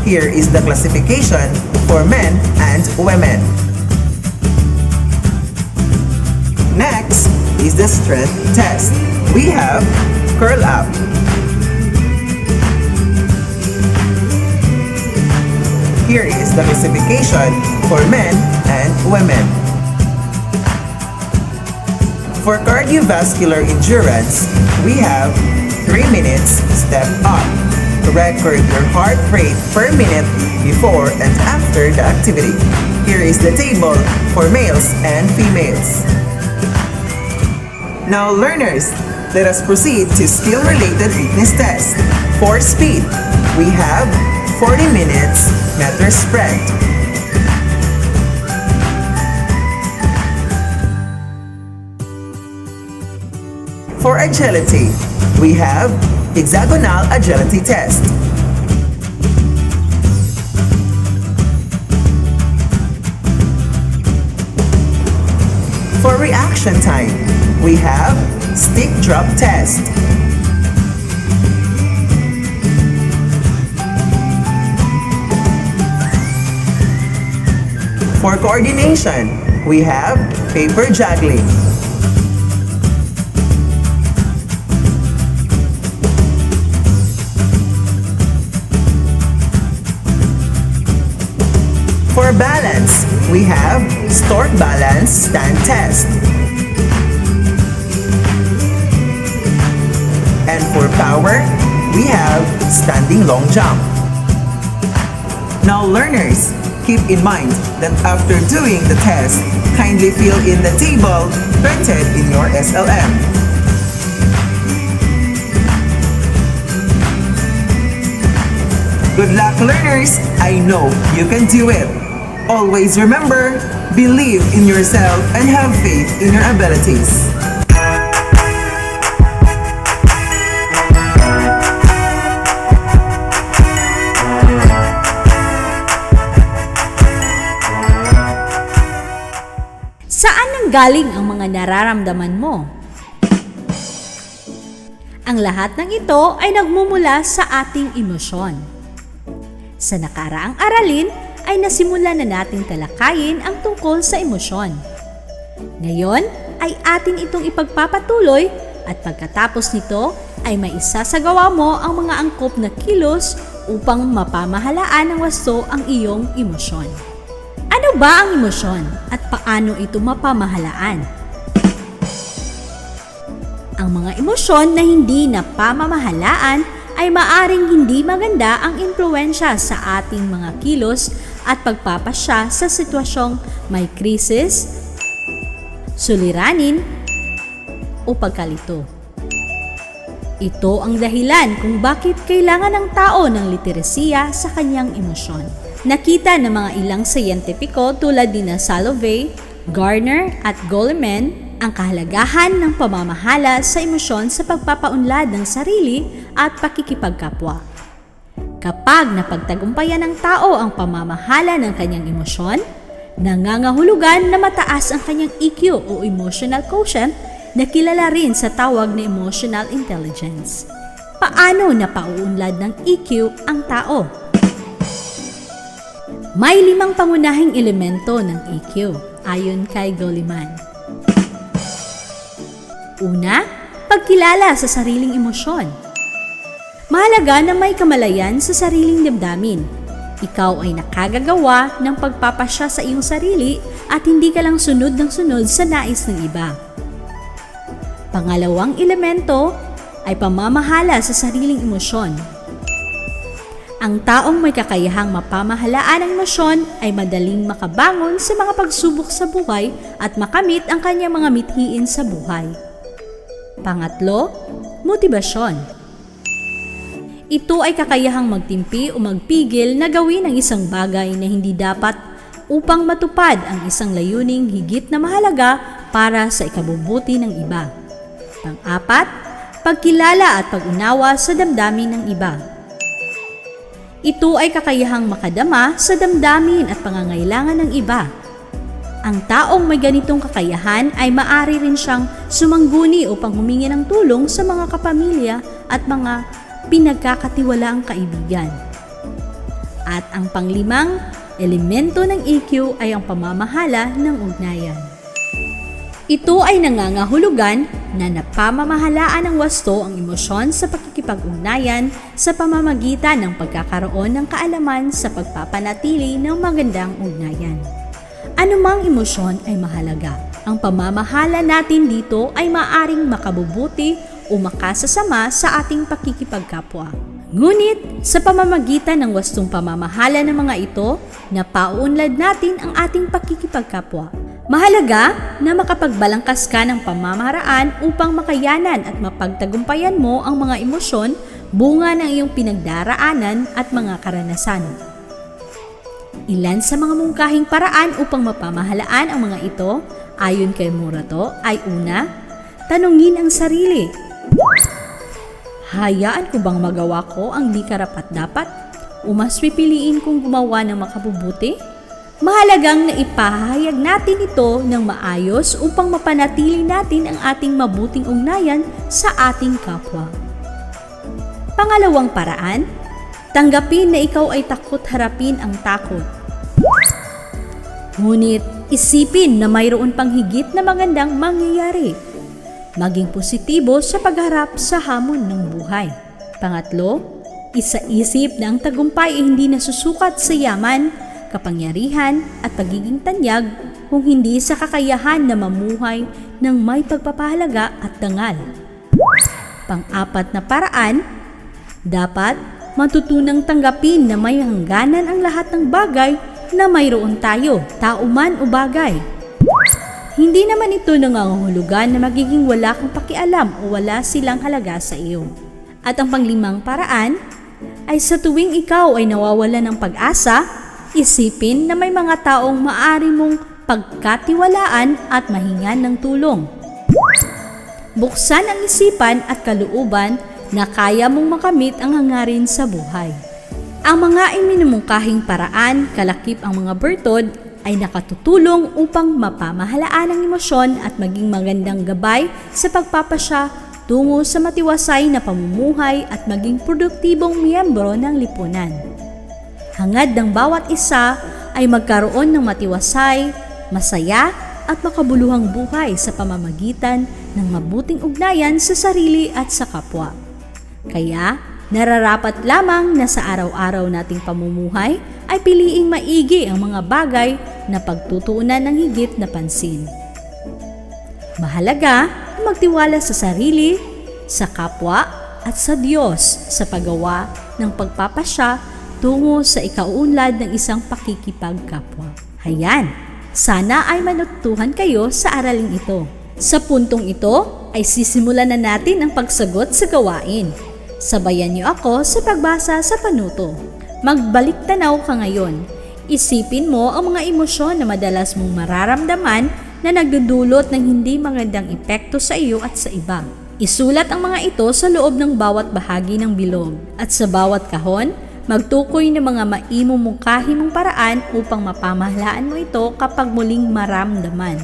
Here is the classification for men and women. Next is the strength test. We have curl up. Here is the classification for men and women. For cardiovascular endurance, we have 3 minutes step up. Record your heart rate per minute before and after the activity. Here is the table for males and females. Now learners, let us proceed to skill-related fitness test. For speed, we have 40 minutes meter spread. For agility, we have hexagonal agility test. For reaction time, we have stick drop test. For coordination, we have paper juggling. For balance, we have stork balance stand test. And for power, we have standing long jump. Now learners, keep in mind that after doing the test, kindly fill in the table printed in your SLM. Good luck learners! I know you can do it! Always remember, believe in yourself and have faith in your abilities. Saan nanggaling ang mga nararamdaman mo? Ang lahat ng ito ay nagmumula sa ating emosyon. Sa nakaraang aralin, ay nasimulan na nating talakayin ang tungkol sa emosyon. Ngayon ay atin itong ipagpapatuloy at pagkatapos nito ay maisasagawa mo ang mga angkop na kilos upang mapamahalaan ng wasto ang iyong emosyon. Ano ba ang emosyon at paano ito mapamahalaan? Ang mga emosyon na hindi napamamahalaan ay maaring hindi maganda ang impluwensya sa ating mga kilos at pagpapasya sa sitwasyong may krisis, suliranin, o pagkalito. Ito ang dahilan kung bakit kailangan ng tao ng literasiya sa kanyang emosyon. Nakita ng mga ilang siyentipiko tulad ni Salovey, Garner at Goleman ang kahalagahan ng pamamahala sa emosyon sa pagpapaunlad ng sarili at pakikipagkapwa. Kapag napagtagumpayan ng tao ang pamamahala ng kanyang emosyon, nangangahulugan na mataas ang kanyang EQ o emotional quotient na kilala rin sa tawag na emotional intelligence. Paano napauunlad ng EQ ang tao? May 5 pangunahing elemento ng EQ ayon kay Goleman. Una, pagkilala sa sariling emosyon. Mahalaga na may kamalayan sa sariling damdamin. Ikaw ay nakagagawa ng pagpapasya sa iyong sarili at hindi ka lang sunod ng sunod sa nais ng iba. Pangalawang elemento ay pamamahala sa sariling emosyon. Ang taong may kakayahang mapamahalaan ang emosyon ay madaling makabangon sa mga pagsubok sa buhay at makamit ang kanyang mga mithiin sa buhay. Pangatlo, motibasyon. Ito ay kakayahang magtimpi o magpigil na gawin ang isang bagay na hindi dapat upang matupad ang isang layuning higit na mahalaga para sa ikabubuti ng iba. Pang-apat, pagkilala at pag-unawa sa damdamin ng iba. Ito ay kakayahang makadama sa damdamin at pangangailangan ng iba. Ang taong may ganitong kakayahan ay maaari rin siyang sumangguni upang humingi ng tulong sa mga kapamilya at mga pinagkakatiwalaang kaibigan. At ang panglimang elemento ng EQ ay ang pamamahala ng ugnayan. Ito ay nangangahulugan na napamamahalaan ng wasto ang emosyon sa pakikipag-ugnayan sa pamamagitan ng pagkakaroon ng kaalaman sa pagpapanatili ng magandang ugnayan. Anumang emosyon ay mahalaga. Ang pamamahala natin dito ay maaaring makabubuti o makasasama sa ating pakikipagkapwa. Ngunit sa pamamagitan ng wastong pamamahala ng mga ito, napauunlad natin ang ating pakikipagkapwa. Mahalaga na makapagbalangkas ka ng pamamaraan upang makayanan at mapagtagumpayan mo ang mga emosyon, bunga ng iyong pinagdaraanan at mga karanasan. Ilan sa mga mungkahing paraan upang mapamahalaan ang mga ito, ayon kay Murato, ay una, tanungin ang sarili. Hayaan ko bang magawa ko ang di karapat-dapat? O mas pipiliin kong gumawa ng makabubuti? Mahalagang na ipahayag natin ito ng maayos upang mapanatili natin ang ating mabuting ugnayan sa ating kapwa. Pangalawang paraan, tanggapin na ikaw ay takot harapin ang takot. Ngunit isipin na mayroon pang higit na magandang mangyayari. Maging positibo sa pagharap sa hamon ng buhay. Pangatlo, isaisip na ang tagumpay ay hindi nasusukat sa yaman, kapangyarihan at pagiging tanyag kung hindi sa kakayahan na mamuhay ng may pagpapahalaga at dangal. Pang-apat na paraan, dapat matutunang tanggapin na may hangganan ang lahat ng bagay na mayroon tayo, tao man o bagay. Hindi naman ito nangangahulugan na magiging wala kang pakialam o wala silang halaga sa iyo. At ang panglimang paraan ay sa tuwing ikaw ay nawawala ng pag-asa, isipin na may mga taong maaari mong pagkatiwalaan at mahingan ng tulong. Buksan ang isipan at kalooban na kaya mong makamit ang hangarin sa buhay. Ang mga iminumungkahing paraan, kalakip ang mga bertod, ay nakatutulong upang mapamahalaan ang emosyon at maging magandang gabay sa pagpapasya tungo sa matiwasay na pamumuhay at maging produktibong miyembro ng lipunan. Hangad ng bawat isa ay magkaroon ng matiwasay, masaya at makabuluhang buhay sa pamamagitan ng mabuting ugnayan sa sarili at sa kapwa. Kaya, nararapat lamang na sa araw-araw nating pamumuhay ay piliing maigi ang mga bagay na pagtutuunan ng higit na pansin. Mahalaga na magtiwala sa sarili, sa kapwa at sa Diyos sa paggawa ng pagpapasya tungo sa ikauunlad ng isang pakikipagkapwa. Hayan, sana ay manutuhan kayo sa araling ito. Sa puntong ito ay sisimulan na natin ang pagsagot sa gawain. Sabayan niyo ako sa pagbasa sa panuto. Magbalik tanaw ka ngayon. Isipin mo ang mga emosyon na madalas mong mararamdaman na nagdudulot ng hindi magandang epekto sa iyo at sa iba. Isulat ang mga ito sa loob ng bawat bahagi ng bilog. At sa bawat kahon, magtukoy ng mga maimumungkahi mong paraan upang mapamahalaan mo ito kapag muling maramdaman.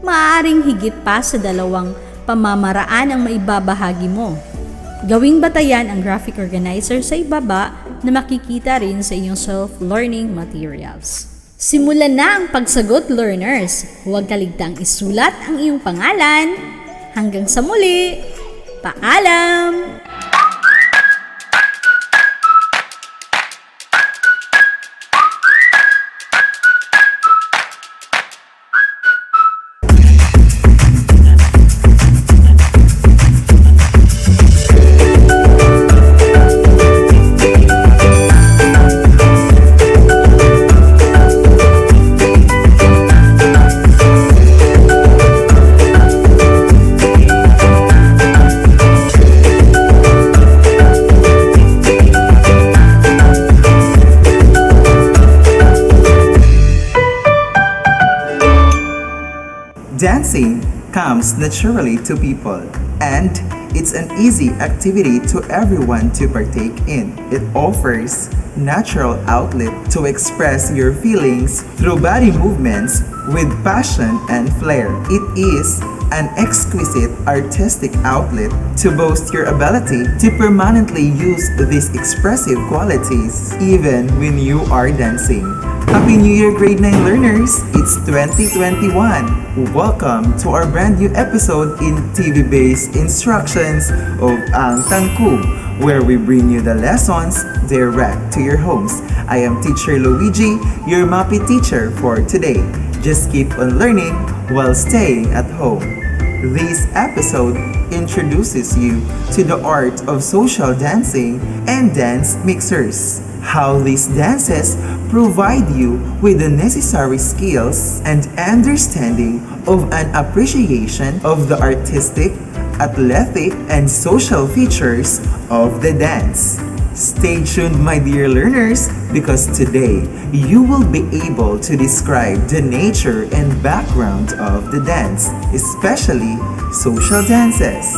Maaaring higit pa sa 2 pamamaraan ang maibabahagi mo. Gawing batayan ang graphic organizer sa ibaba na makikita rin sa inyong self-learning materials. Simulan na ang pagsagot, learners. Huwag kaligtang isulat ang iyong pangalan. Hanggang sa muli, paalam! dancing comes naturally to people, and it's an easy activity to everyone to partake in. It offers natural outlet to express your feelings through body movements with passion and flair. It is an exquisite artistic outlet to boast your ability to permanently use these expressive qualities even when you are dancing. Happy New Year, grade 9 learners! It's 2021! Welcome to our brand new episode in TV-based instructions of Ang Tangkub, where we bring you the lessons direct to your homes. I am Teacher Luigi, your MAPI teacher for today. Just keep on learning while staying at home. This episode introduces you to the art of social dancing and dance mixers. How these dances provide you with the necessary skills and understanding of an appreciation of the artistic, athletic, and social features of the dance. Stay tuned, my dear learners, because today you will be able to describe the nature and background of the dance, especially social dances.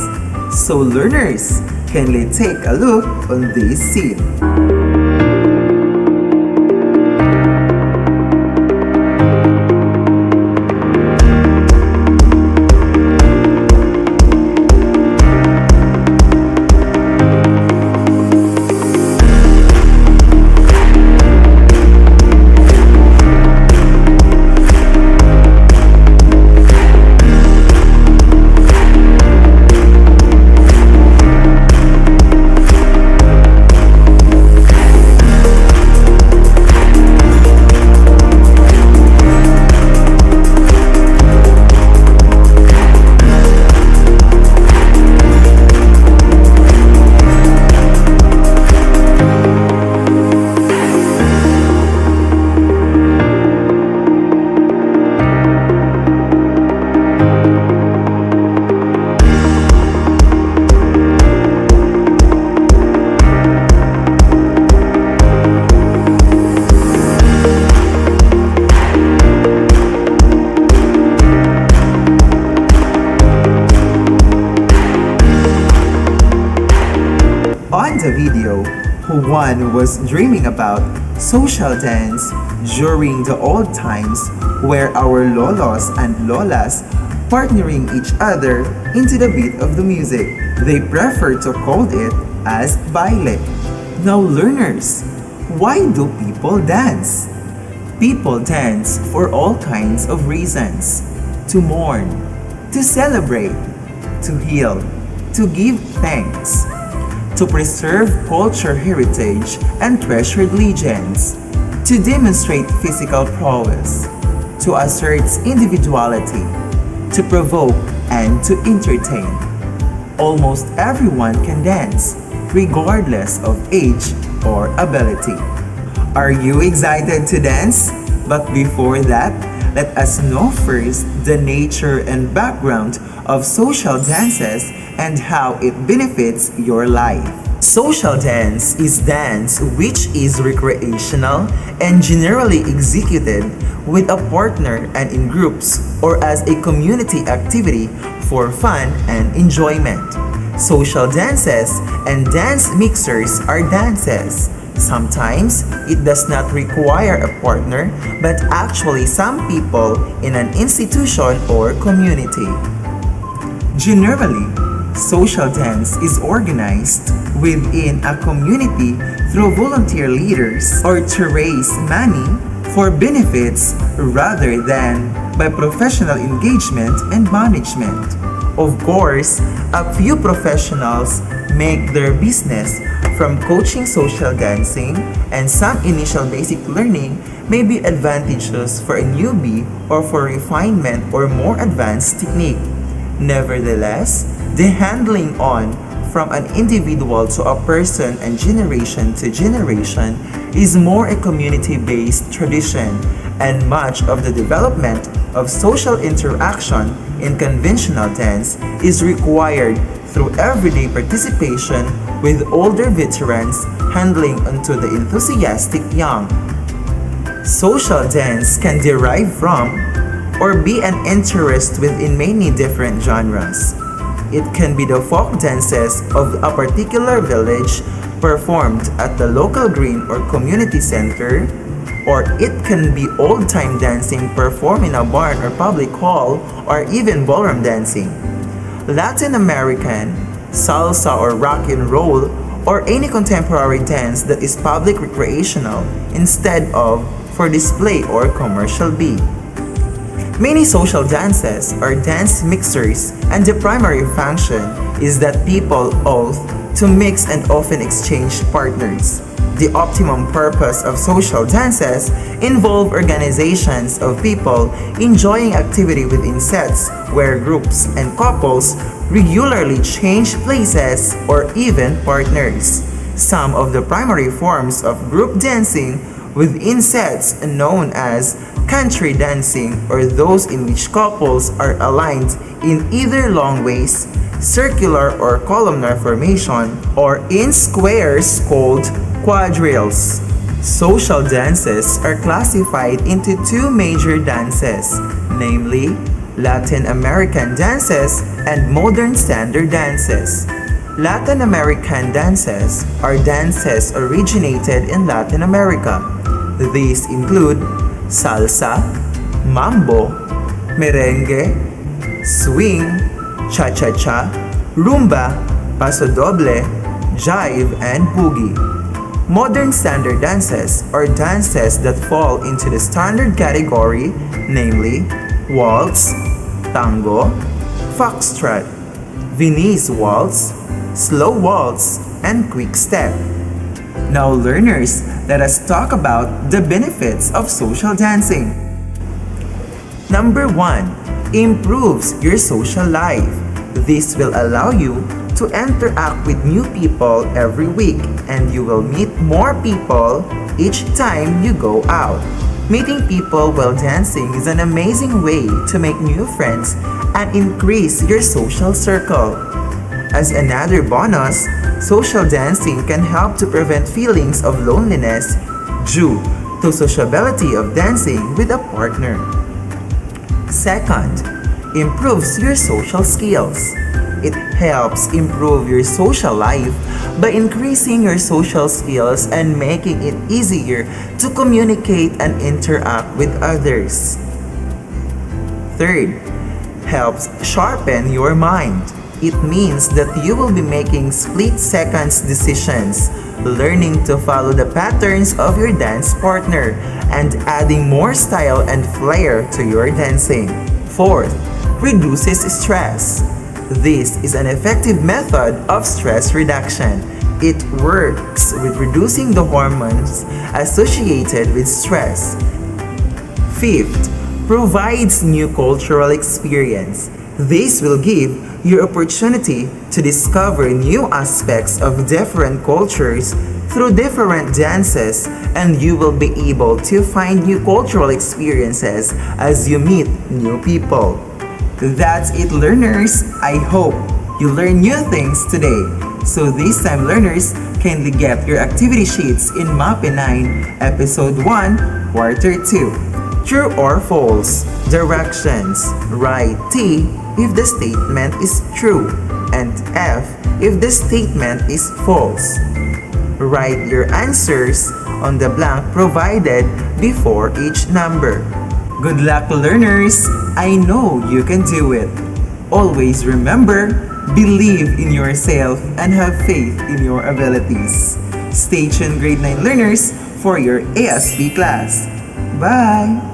So learners, kindly take a look on this scene. On the video, one was dreaming about social dance during the old times where our lolos and lolas partnering each other into the beat of the music. They prefer to call it as baile. Now learners, why do people dance? People dance for all kinds of reasons. To mourn, to celebrate, to heal, to give thanks, to preserve culture heritage and treasured legends, to demonstrate physical prowess, to assert individuality, to provoke and to entertain. Almost everyone can dance, regardless of age or ability. Are you excited to dance? But before that, let us know first the nature and background of social dances and how it benefits your life. Social dance is dance which is recreational and generally executed with a partner and in groups or as a community activity for fun and enjoyment. Social dances and dance mixers are dances. Sometimes it does not require a partner, but actually some people in an institution or community. Generally, social dance is organized within a community through volunteer leaders or to raise money for benefits rather than by professional engagement and management. Of course, a few professionals make their business from coaching social dancing, and some initial basic learning may be advantageous for a newbie or for refinement or more advanced technique. Nevertheless, the handling on from an individual to a person and generation to generation is more a community-based tradition, and much of the development of social interaction in conventional dance is required through everyday participation with older veterans handling onto the enthusiastic young. Social dance can derive from or be an interest within many different genres. It can be the folk dances of a particular village performed at the local green or community center, or it can be old-time dancing performed in a barn or public hall, or even ballroom dancing. Latin American, salsa or rock and roll, or any contemporary dance that is public recreational instead of for display or commercial B. Many social dances are dance mixers, and the primary function is that people oath to mix and often exchange partners. The optimum purpose of social dances involve organizations of people enjoying activity within sets where groups and couples regularly change places or even partners. Some of the primary forms of group dancing within sets known as country dancing, or those in which couples are aligned in either long ways, circular or columnar formation, or in squares called quadrilles. Social dances are classified into two major dances, namely Latin American dances and modern standard dances. Latin American dances are dances originated in Latin America. These include salsa, mambo, merengue, swing, cha-cha-cha, rumba, pasodoble, jive, and boogie. Modern standard dances are dances that fall into the standard category, namely waltz, tango, foxtrot, Viennese waltz, slow waltz, and quick step. Now learners, let us talk about the benefits of social dancing. Number 1, improves your social life. This will allow you to interact with new people every week, and you will meet more people each time you go out. Meeting people while dancing is an amazing way to make new friends and increase your social circle. As another bonus, social dancing can help to prevent feelings of loneliness due to sociability of dancing with a partner. Second, improves your social skills. It helps improve your social life by increasing your social skills and making it easier to communicate and interact with others. Third, helps sharpen your mind. It means that you will be making split-second decisions, learning to follow the patterns of your dance partner, and adding more style and flair to your dancing. Fourth, reduces stress. This is an effective method of stress reduction. It works with reducing the hormones associated with stress. Fifth, provides new cultural experience. This will give you opportunity to discover new aspects of different cultures through different dances, and you will be able to find new cultural experiences as you meet new people. That's it, learners. I hope you learn new things today. So this time, learners, kindly get your activity sheets in MAPE 9, Episode 1, Quarter 2. True or false? Directions. Write T if the statement is true, and F if the statement is false. Write your answers on the blank provided before each number. Good luck, learners! I know you can do it. Always remember, believe in yourself and have faith in your abilities. Stay tuned, grade 9 learners, for your ASP class. Bye!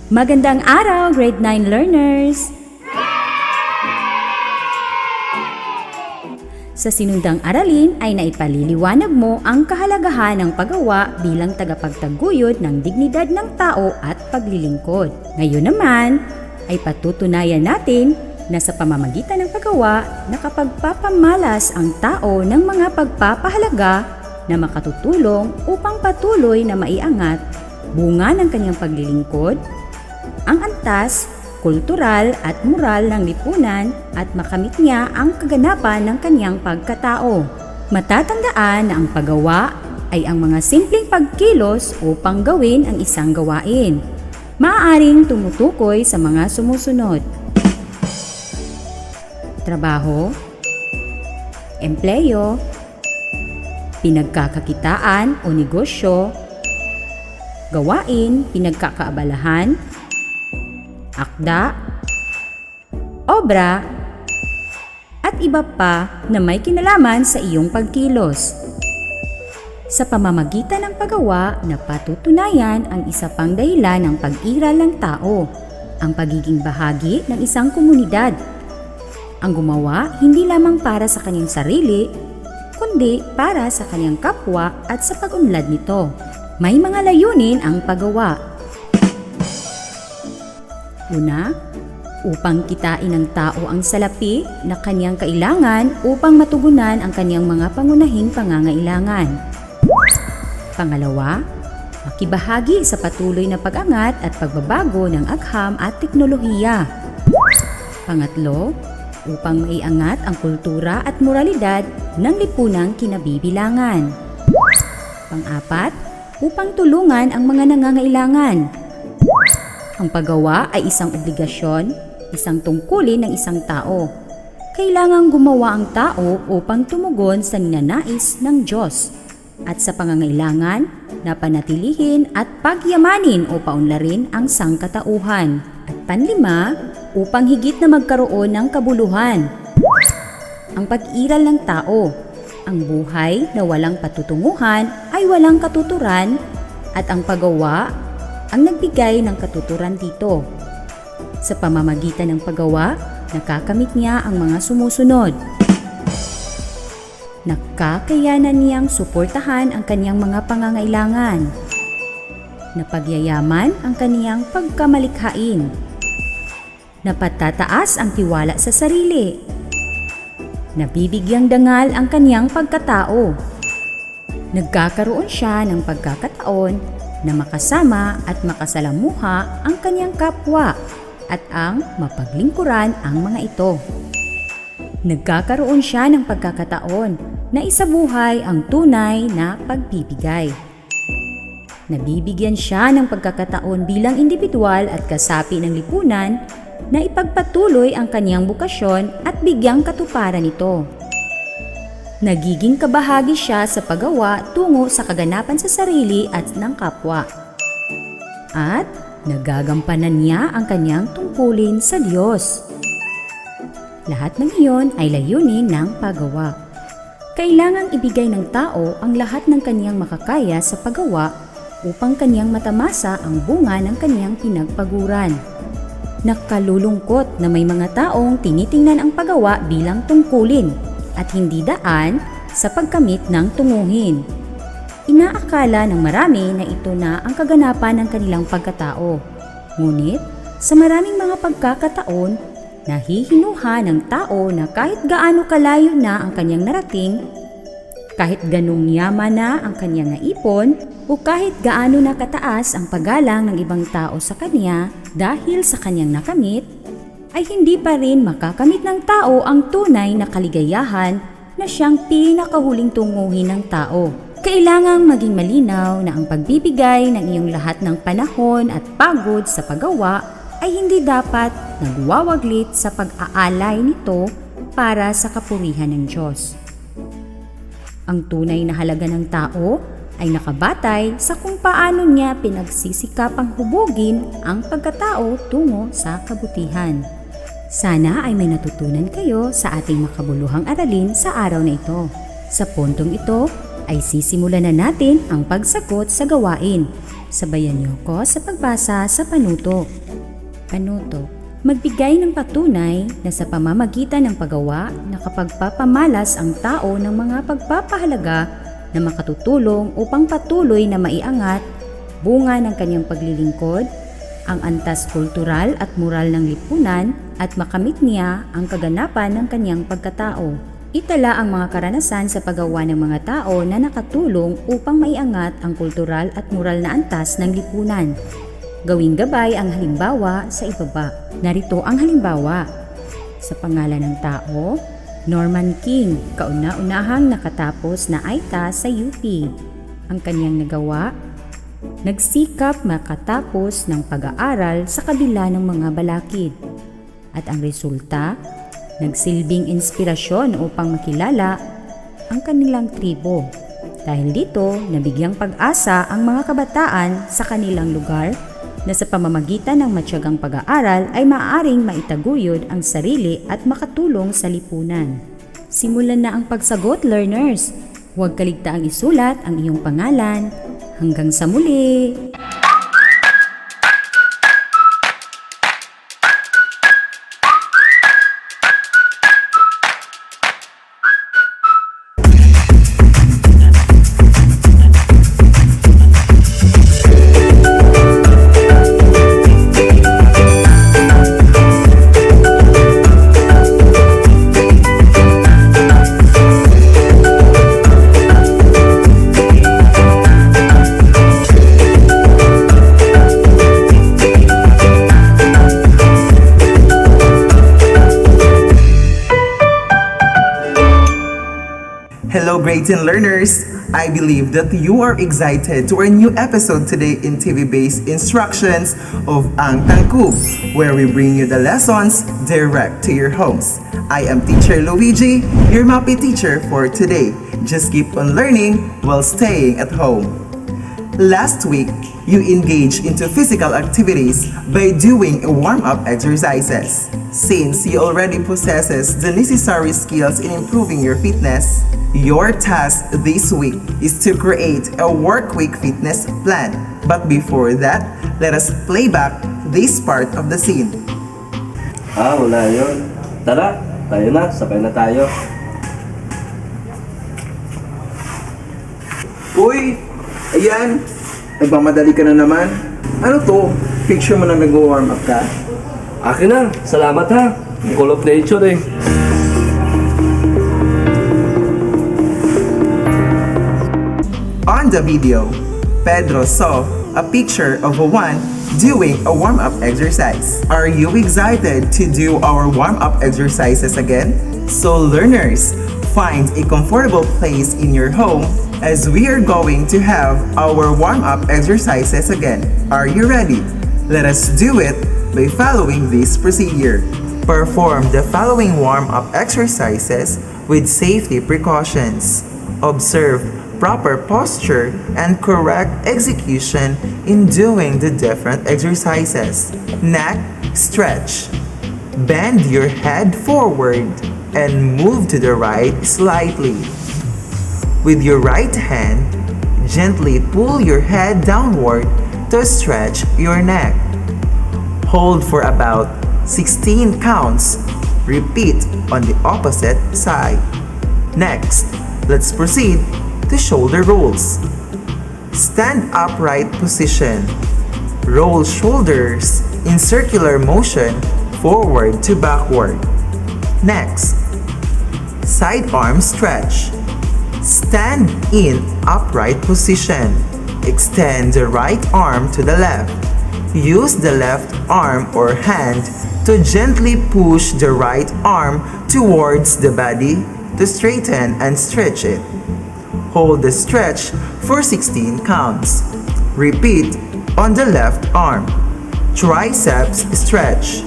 Magandang araw, grade 9 learners! Sa sinundang aralin ay naipaliliwanag mo ang kahalagahan ng paggawa bilang tagapagtaguyod ng dignidad ng tao at paglilingkod. Ngayon naman ay patutunayan natin na sa pamamagitan ng paggawa, nakapagpapamalas ang tao ng mga pagpapahalaga na makatutulong upang patuloy na maiangat bunga ng kanyang paglilingkod, ang antas kultural at moral ng lipunan at makamit niya ang kaganapan ng kanyang pagkatao. Matatandaan na ang paggawa ay ang mga simpleng pagkilos upang gawin ang isang gawain. Maaaring tumutukoy sa mga sumusunod: trabaho, empleyo, pinagkakakitaan o negosyo, gawain, pinagkakaabalahan, akda, obra, at iba pa na may kinalaman sa iyong pagkilos. Sa pamamagitan ng paggawa, napatutunayan ang isa pang dahilan ng pag-iral ng tao, ang pagiging bahagi ng isang komunidad. Ang gumawa hindi lamang para sa kanyang sarili, kundi para sa kanyang kapwa at sa pag-unlad nito. May mga layunin ang paggawa. Una, upang kitain ng tao ang salapi na kanyang kailangan upang matugunan ang kanyang mga pangunahing pangangailangan. Pangalawa, makibahagi sa patuloy na pag-angat at pagbabago ng agham at teknolohiya. Pangatlo, upang maiangat ang kultura at moralidad ng lipunang kinabibilangan. Pang-apat, upang tulungan ang mga nangangailangan. Ang paggawa ay isang obligasyon, isang tungkulin ng isang tao. Kailangang gumawa ang tao upang tumugon sa ninanais ng Diyos at sa pangangailangan na panatilihin at pagyamanin o paunlarin ang sangkatauhan. At panlima, upang higit na magkaroon ng kabuluhan. Ang pag-iral ng tao, ang buhay na walang patutunguhan ay walang katuturan at ang paggawa ang nagbigay ng katuturan dito. Sa pamamagitan ng paggawa, nakakamit niya ang mga sumusunod. Nakakayanan niyang suportahan ang kanyang mga pangangailangan. Napagyayaman ang kaniyang pagkamalikhain. Napatataas ang tiwala sa sarili. Nabibigyang dangal ang kaniyang pagkatao. Nagkakaroon siya ng pagkakataon na makasama at makasalamuha ang kaniyang kapwa at ang mapaglingkuran ang mga ito. Nagkakaroon siya ng pagkakataon na isabuhay ang tunay na pagbibigay. Nabibigyan siya ng pagkakataon bilang individual at kasapi ng lipunan na ipagpatuloy ang kaniyang bukasyon at bigyang katuparan ito. Nagiging kabahagi siya sa paggawa tungo sa kaganapan sa sarili at ng kapwa. At nagagampanan niya ang kanyang tungkulin sa Diyos. Lahat ng iyon ay layunin ng paggawa. Kailangang ibigay ng tao ang lahat ng kanyang makakaya sa paggawa upang kanyang matamasa ang bunga ng kanyang pinagpaguran. Nakalulungkot na may mga taong tinitingnan ang paggawa bilang tungkulin at hindi daan sa pagkamit ng tunguhin. Inaakala ng marami na ito na ang kaganapan ng kanilang pagkatao. Ngunit, sa maraming mga pagkakataon, nahihinuha ng tao na kahit gaano kalayo na ang kanyang narating, kahit ganong yaman na ang kanyang naipon, o kahit gaano na kataas ang paggalang ng ibang tao sa kanya dahil sa kanyang nakamit, ay hindi pa rin makakamit ng tao ang tunay na kaligayahan na siyang pinakahuling tunguhin ng tao. Kailangang maging malinaw na ang pagbibigay ng iyong lahat ng panahon at pagod sa paggawa ay hindi dapat nagwawaglit sa pag-aalay nito para sa kapurihan ng Diyos. Ang tunay na halaga ng tao ay nakabatay sa kung paano niya pinagsisikapang hubugin ang pagkatao tungo sa kabutihan. Sana ay may natutunan kayo sa ating makabuluhang aralin sa araw na ito. Sa puntong ito ay sisimulan na natin ang pagsagot sa gawain. Sabayan niyo ko sa pagbasa sa panuto. Panuto. Magbigay ng patunay na sa pamamagitan ng paggawa na kapagpapamalas ang tao ng mga pagpapahalaga na makatutulong upang patuloy na maiangat bunga ng kanyang paglilingkod, ang antas kultural at moral ng lipunan at makamit niya ang kaganapan ng kanyang pagkatao. Itala ang mga karanasan sa paggawa ng mga tao na nakatulong upang maiangat ang kultural at moral na antas ng lipunan. Gawing gabay ang halimbawa sa ibaba. Narito ang halimbawa. Sa pangalan ng tao, Norman King, kauna-unahang nakatapos na ITA sa UP. Ang kanyang nagawa, nagsikap makatapos ng pag-aaral sa kabila ng mga balakid. At ang resulta, nagsilbing inspirasyon upang makilala ang kanilang tribo. Dahil dito, nabigyang pag-asa ang mga kabataan sa kanilang lugar na sa pamamagitan ng matyagang pag-aaral ay maaaring maitaguyod ang sarili at makatulong sa lipunan. Simulan na ang pagsagot, learners! Huwag kaligtaang isulat ang iyong pangalan. Hanggang sa muli! Hello grade 10 learners! I believe that you are excited to our new episode today in TV-based instructions of Ang Tangkub, where we bring you the lessons direct to your homes. I am Teacher Luigi, your MAPI teacher for today. Just keep on learning while staying at home. Last week, you engaged into physical activities by doing warm-up exercises. Since you already possesses the necessary skills in improving your fitness, your task this week is to create a work week fitness plan. But before that, let us play back this part of the scene. Wala yun. Tara, tayo na. Sabay na tayo. Uy! Ayan! Nagmamadali ka na naman. Ano to? Picture mo na nag-warm up ka? Akin na. Salamat ha. Call of nature eh. On the video, Pedro saw a picture of a one doing a warm-up exercise. Are you excited to do our warm-up exercises again? So learners, find a comfortable place in your home as we are going to have our warm-up exercises again. Are you ready? Let us do it by following this procedure. Perform the following warm-up exercises with safety precautions. Observe proper posture and correct execution in doing the different exercises. Neck stretch. Bend your head forward and move to the right slightly. With your right hand, gently pull your head downward to stretch your neck. Hold for about 16 counts. Repeat on the opposite side. Next, let's proceed to shoulder rolls. Stand upright position. Roll shoulders in circular motion forward to backward. Next, side arm stretch. Stand in upright position. Extend the right arm to the left. Use the left arm or hand to gently push the right arm towards the body to straighten and stretch it. Hold the stretch for 16 counts. Repeat on the left arm. Triceps stretch.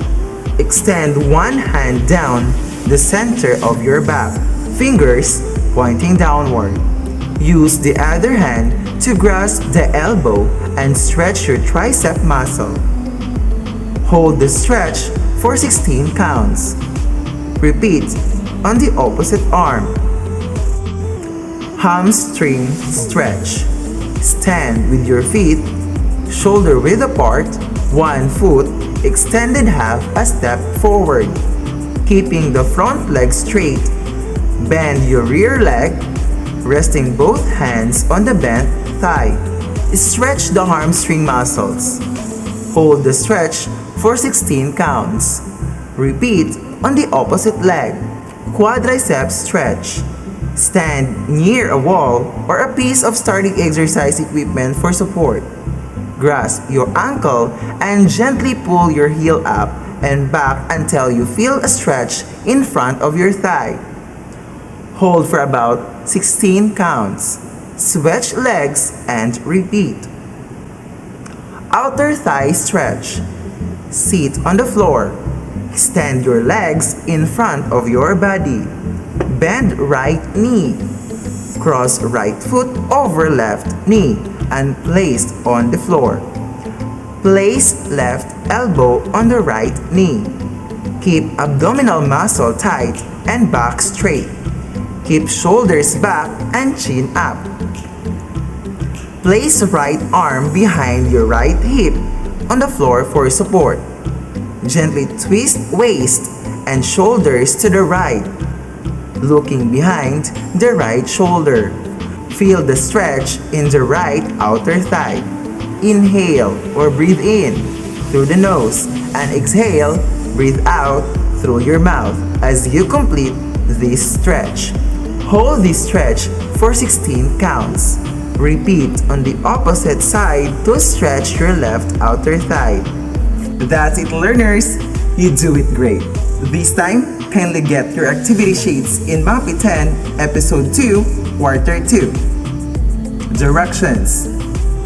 Extend one hand down the center of your back, fingers pointing downward. Use the other hand to grasp the elbow and stretch your tricep muscle. Hold the stretch for 16 counts. Repeat on the opposite arm. Hamstring stretch. Stand with your feet shoulder width apart, one foot extended half a step forward, keeping the front leg straight. Bend your rear leg, resting both hands on the bent thigh. Stretch the hamstring muscles. Hold the stretch for 16 counts. Repeat on the opposite leg. Quadriceps stretch. Stand near a wall or a piece of starting exercise equipment for support. Grasp your ankle and gently pull your heel up and back until you feel a stretch in front of your thigh. Hold for about 16 counts. Switch legs and repeat. Outer thigh stretch. Sit on the floor. Extend your legs in front of your body. Bend right knee. Cross right foot over left knee and place on the floor. Place left elbow on the right knee. Keep abdominal muscle tight and back straight. Keep shoulders back and chin up. Place right arm behind your right hip on the floor for support. Gently twist waist and shoulders to the right, looking behind the right shoulder. Feel the stretch in the right outer thigh. Inhale or breathe in through the nose and exhale, breathe out through your mouth as you complete this stretch. Hold this stretch for 16 counts. Repeat on the opposite side to stretch your left outer thigh. That's it, learners! You do it great! This time, kindly get your activity sheets in MAPI 10, Episode 2, Quarter 2. Directions: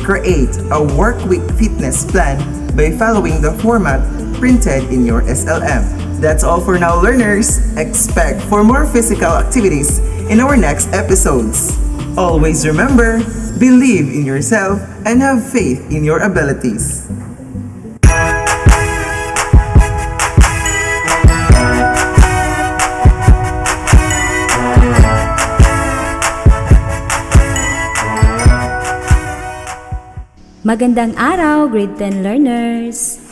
create a work week fitness plan by following the format printed in your SLM. That's all for now, learners! Expect for more physical activities in our next episodes. Always remember, believe in yourself and have faith in your abilities. Magandang araw, Grade 10 learners!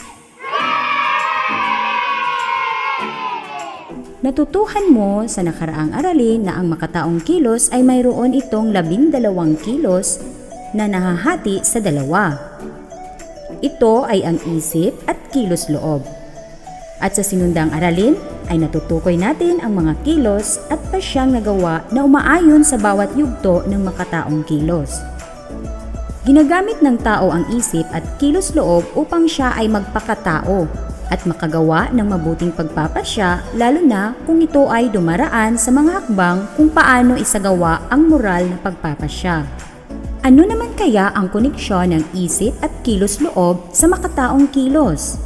Natutuhan mo sa nakaraang aralin na ang makataong kilos ay mayroon itong 12 kilos na nahahati sa dalawa. Ito ay ang isip at kilos loob. At sa sinundang aralin ay natutukoy natin ang mga kilos at pasyang nagawa na umaayon sa bawat yugto ng makataong kilos. Ginagamit ng tao ang isip at kilos loob upang siya ay magpakatao at makagawa ng mabuting pagpapasya, lalo na kung ito ay dumaraan sa mga hakbang kung paano isagawa ang moral na pagpapasya. Ano naman kaya ang koneksyon ng isip at kilos loob sa makataong kilos?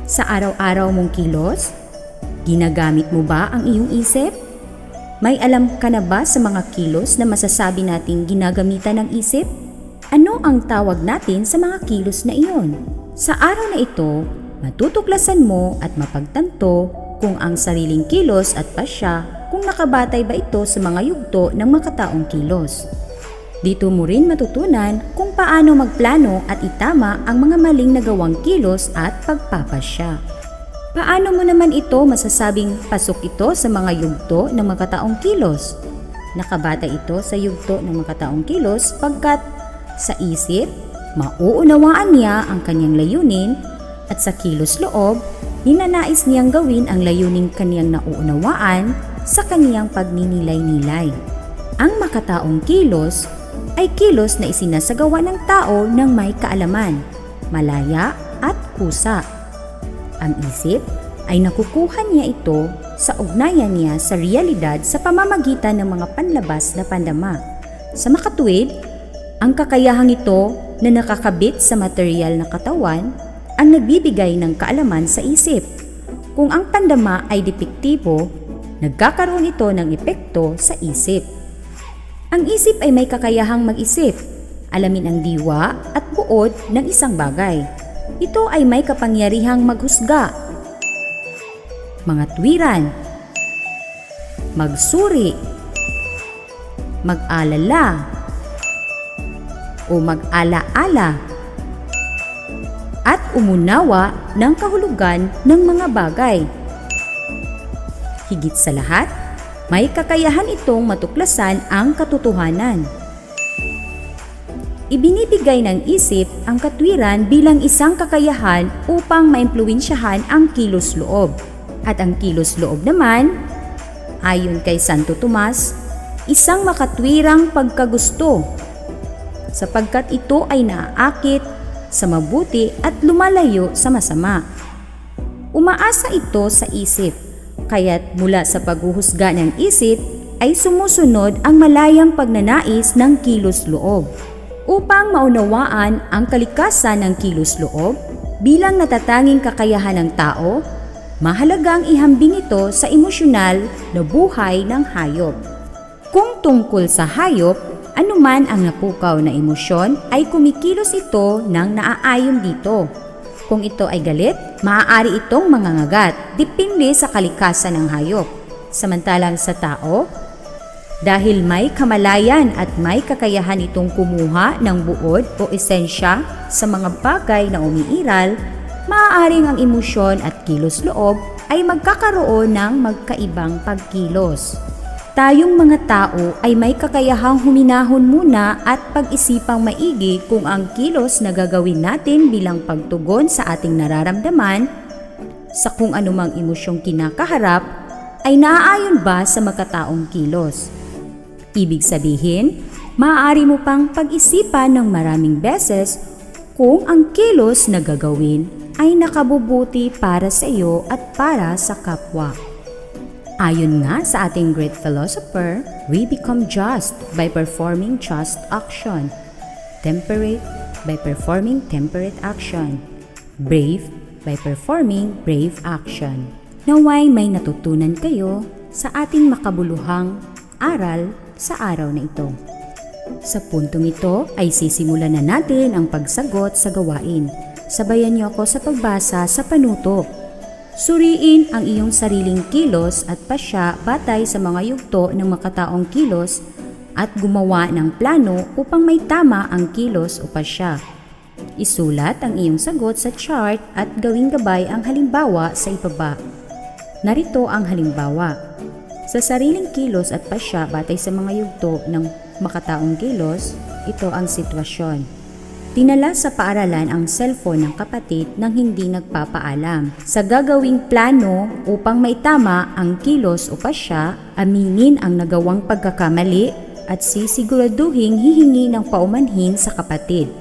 Sa araw-araw mong kilos, ginagamit mo ba ang iyong isip? May alam ka na ba sa mga kilos na masasabi nating ginagamitan ng isip? Ano ang tawag natin sa mga kilos na iyon? Sa araw na ito, matutuklasan mo at mapagtanto kung ang sariling kilos at pasya kung nakabatay ba ito sa mga yugto ng makataong kilos. Dito mo rin matutunan kung paano magplano at itama ang mga maling nagawang kilos at pagpapasya. Paano mo naman ito masasabing pasok ito sa mga yugto ng makataong kilos? Nakabatay ito sa yugto ng makataong kilos pagkat sa isip, mauunawaan niya ang kanyang layunin at sa kilos loob, ninanais niyang gawin ang layuning kanyang nauunawaan sa kaniyang pagninilay-nilay. Ang makataong kilos ay kilos na isinasagawa ng tao ng may kaalaman, malaya at kusa. Ang isip ay nakukuha niya ito sa ugnayan niya sa realidad sa pamamagitan ng mga panlabas na pandama. Sa makatuwid, ang kakayahang ito na nakakabit sa material na katawan ang nagbibigay ng kaalaman sa isip. Kung ang pandama ay depektibo, nagkakaroon ito ng epekto sa isip. Ang isip ay may kakayahang mag-isip, alamin ang diwa at buod ng isang bagay. Ito ay may kapangyarihang maghusga, mga tuwiran, magsuri, mag-alala, o mag-ala-ala at umunawa ng kahulugan ng mga bagay. Higit sa lahat, may kakayahan itong matuklasan ang katotohanan. Ibinibigay ng isip ang katwiran bilang isang kakayahan upang maimpluwensyahan ang kilos loob. At ang kilos loob naman, ayon kay Santo Tomas, isang makatwirang pagkagusto, sapagkat ito ay naaakit sa mabuti at lumalayo sa masama. Umaasa ito sa isip, kaya't mula sa paghuhusga ng isip ay sumusunod ang malayang pagnanais ng kilos loob. Upang maunawaan ang kalikasan ng kilos loob bilang natatanging kakayahan ng tao, mahalagang ihambing ito sa emosyonal na buhay ng hayop. Kung tungkol sa hayop, anuman ang napukaw na emosyon ay kumikilos ito ng naaayon dito. Kung ito ay galit, maaari itong mangangagat, depende sa kalikasan ng hayop. Samantalang sa tao, dahil may kamalayan at may kakayahan itong kumuha ng buod o esensya sa mga bagay na umiiral, maaaring ang emosyon at kilos loob ay magkakaroon ng magkaibang pagkilos. Tayong mga tao ay may kakayahang huminahon muna at pag-isipang maigi kung ang kilos na gagawin natin bilang pagtugon sa ating nararamdaman sa kung anumang emosyong kinakaharap ay naaayon ba sa magkataong kilos. Ibig sabihin, maaari mo pang pag-isipan ng maraming beses kung ang kilos na gagawin ay nakabubuti para sa iyo at para sa kapwa. Ayon nga sa ating great philosopher, we become just by performing just action, temperate by performing temperate action, brave by performing brave action. Naway may natutunan kayo sa ating makabuluhang aral sa araw na ito. Sa puntong ito ay sisimulan na natin ang pagsagot sa gawain. Sabayan niyo ako sa pagbasa sa panuto. Suriin ang iyong sariling kilos at pasya batay sa mga yugto ng makataong kilos at gumawa ng plano upang may tama ang kilos o pasya. Isulat ang iyong sagot sa chart at gawing gabay ang halimbawa sa ibaba. Narito ang halimbawa. Sa sariling kilos at pasya batay sa mga yugto ng makataong kilos, ito ang sitwasyon. Dinala sa paaralan ang cellphone ng kapatid nang hindi nagpapaalam. Sa gagawing plano upang maitama ang kilos o pasya, aminin ang nagawang pagkakamali at sisiguraduhing hihingi ng paumanhin sa kapatid.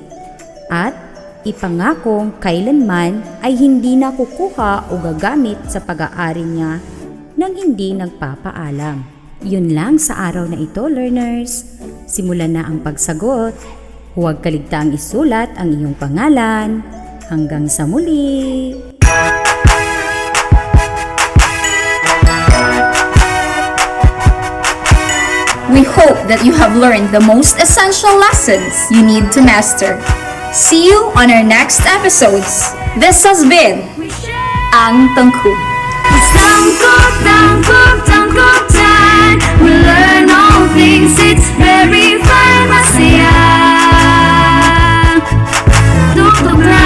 At ipangakong kailanman ay hindi na kukuha o gagamit sa pag-aari niya nang hindi nagpapaalam. Yun lang sa araw na ito, learners. Simulan na ang pagsagot. Huwag kaligtaang isulat ang iyong pangalan. Hanggang sa muli! We hope that you have learned the most essential lessons you need to master. See you on our next episodes. This has been We share. Ang Tangkub. It's tangkub time. We learn all things. It's very fun, masaya. Tutok na.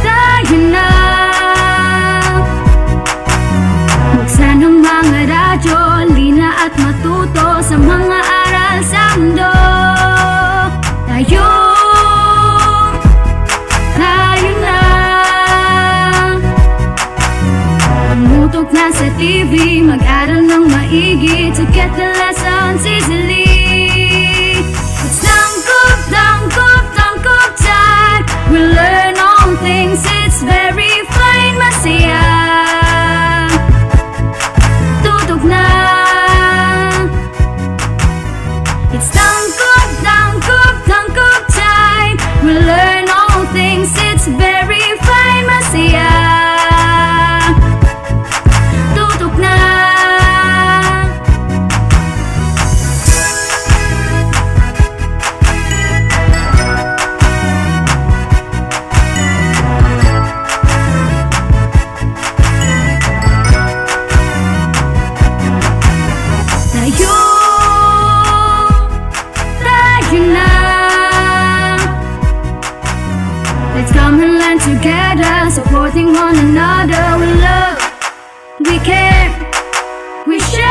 Tayo na. Buksan ang mga radyo, lina at matuto sa mga aral sa mundo. Tayo na. Tumutok na sa TV, mag-aral ng maigi to get the lessons easily. It's tangkub time. We learn all things, it's very fine, masaya. Tutok na. It's tangkub time. We learn all things, it's very fine, masaya. Tutok na. Tayo na. Let's come and learn together, supporting one another. We love, we care, we share.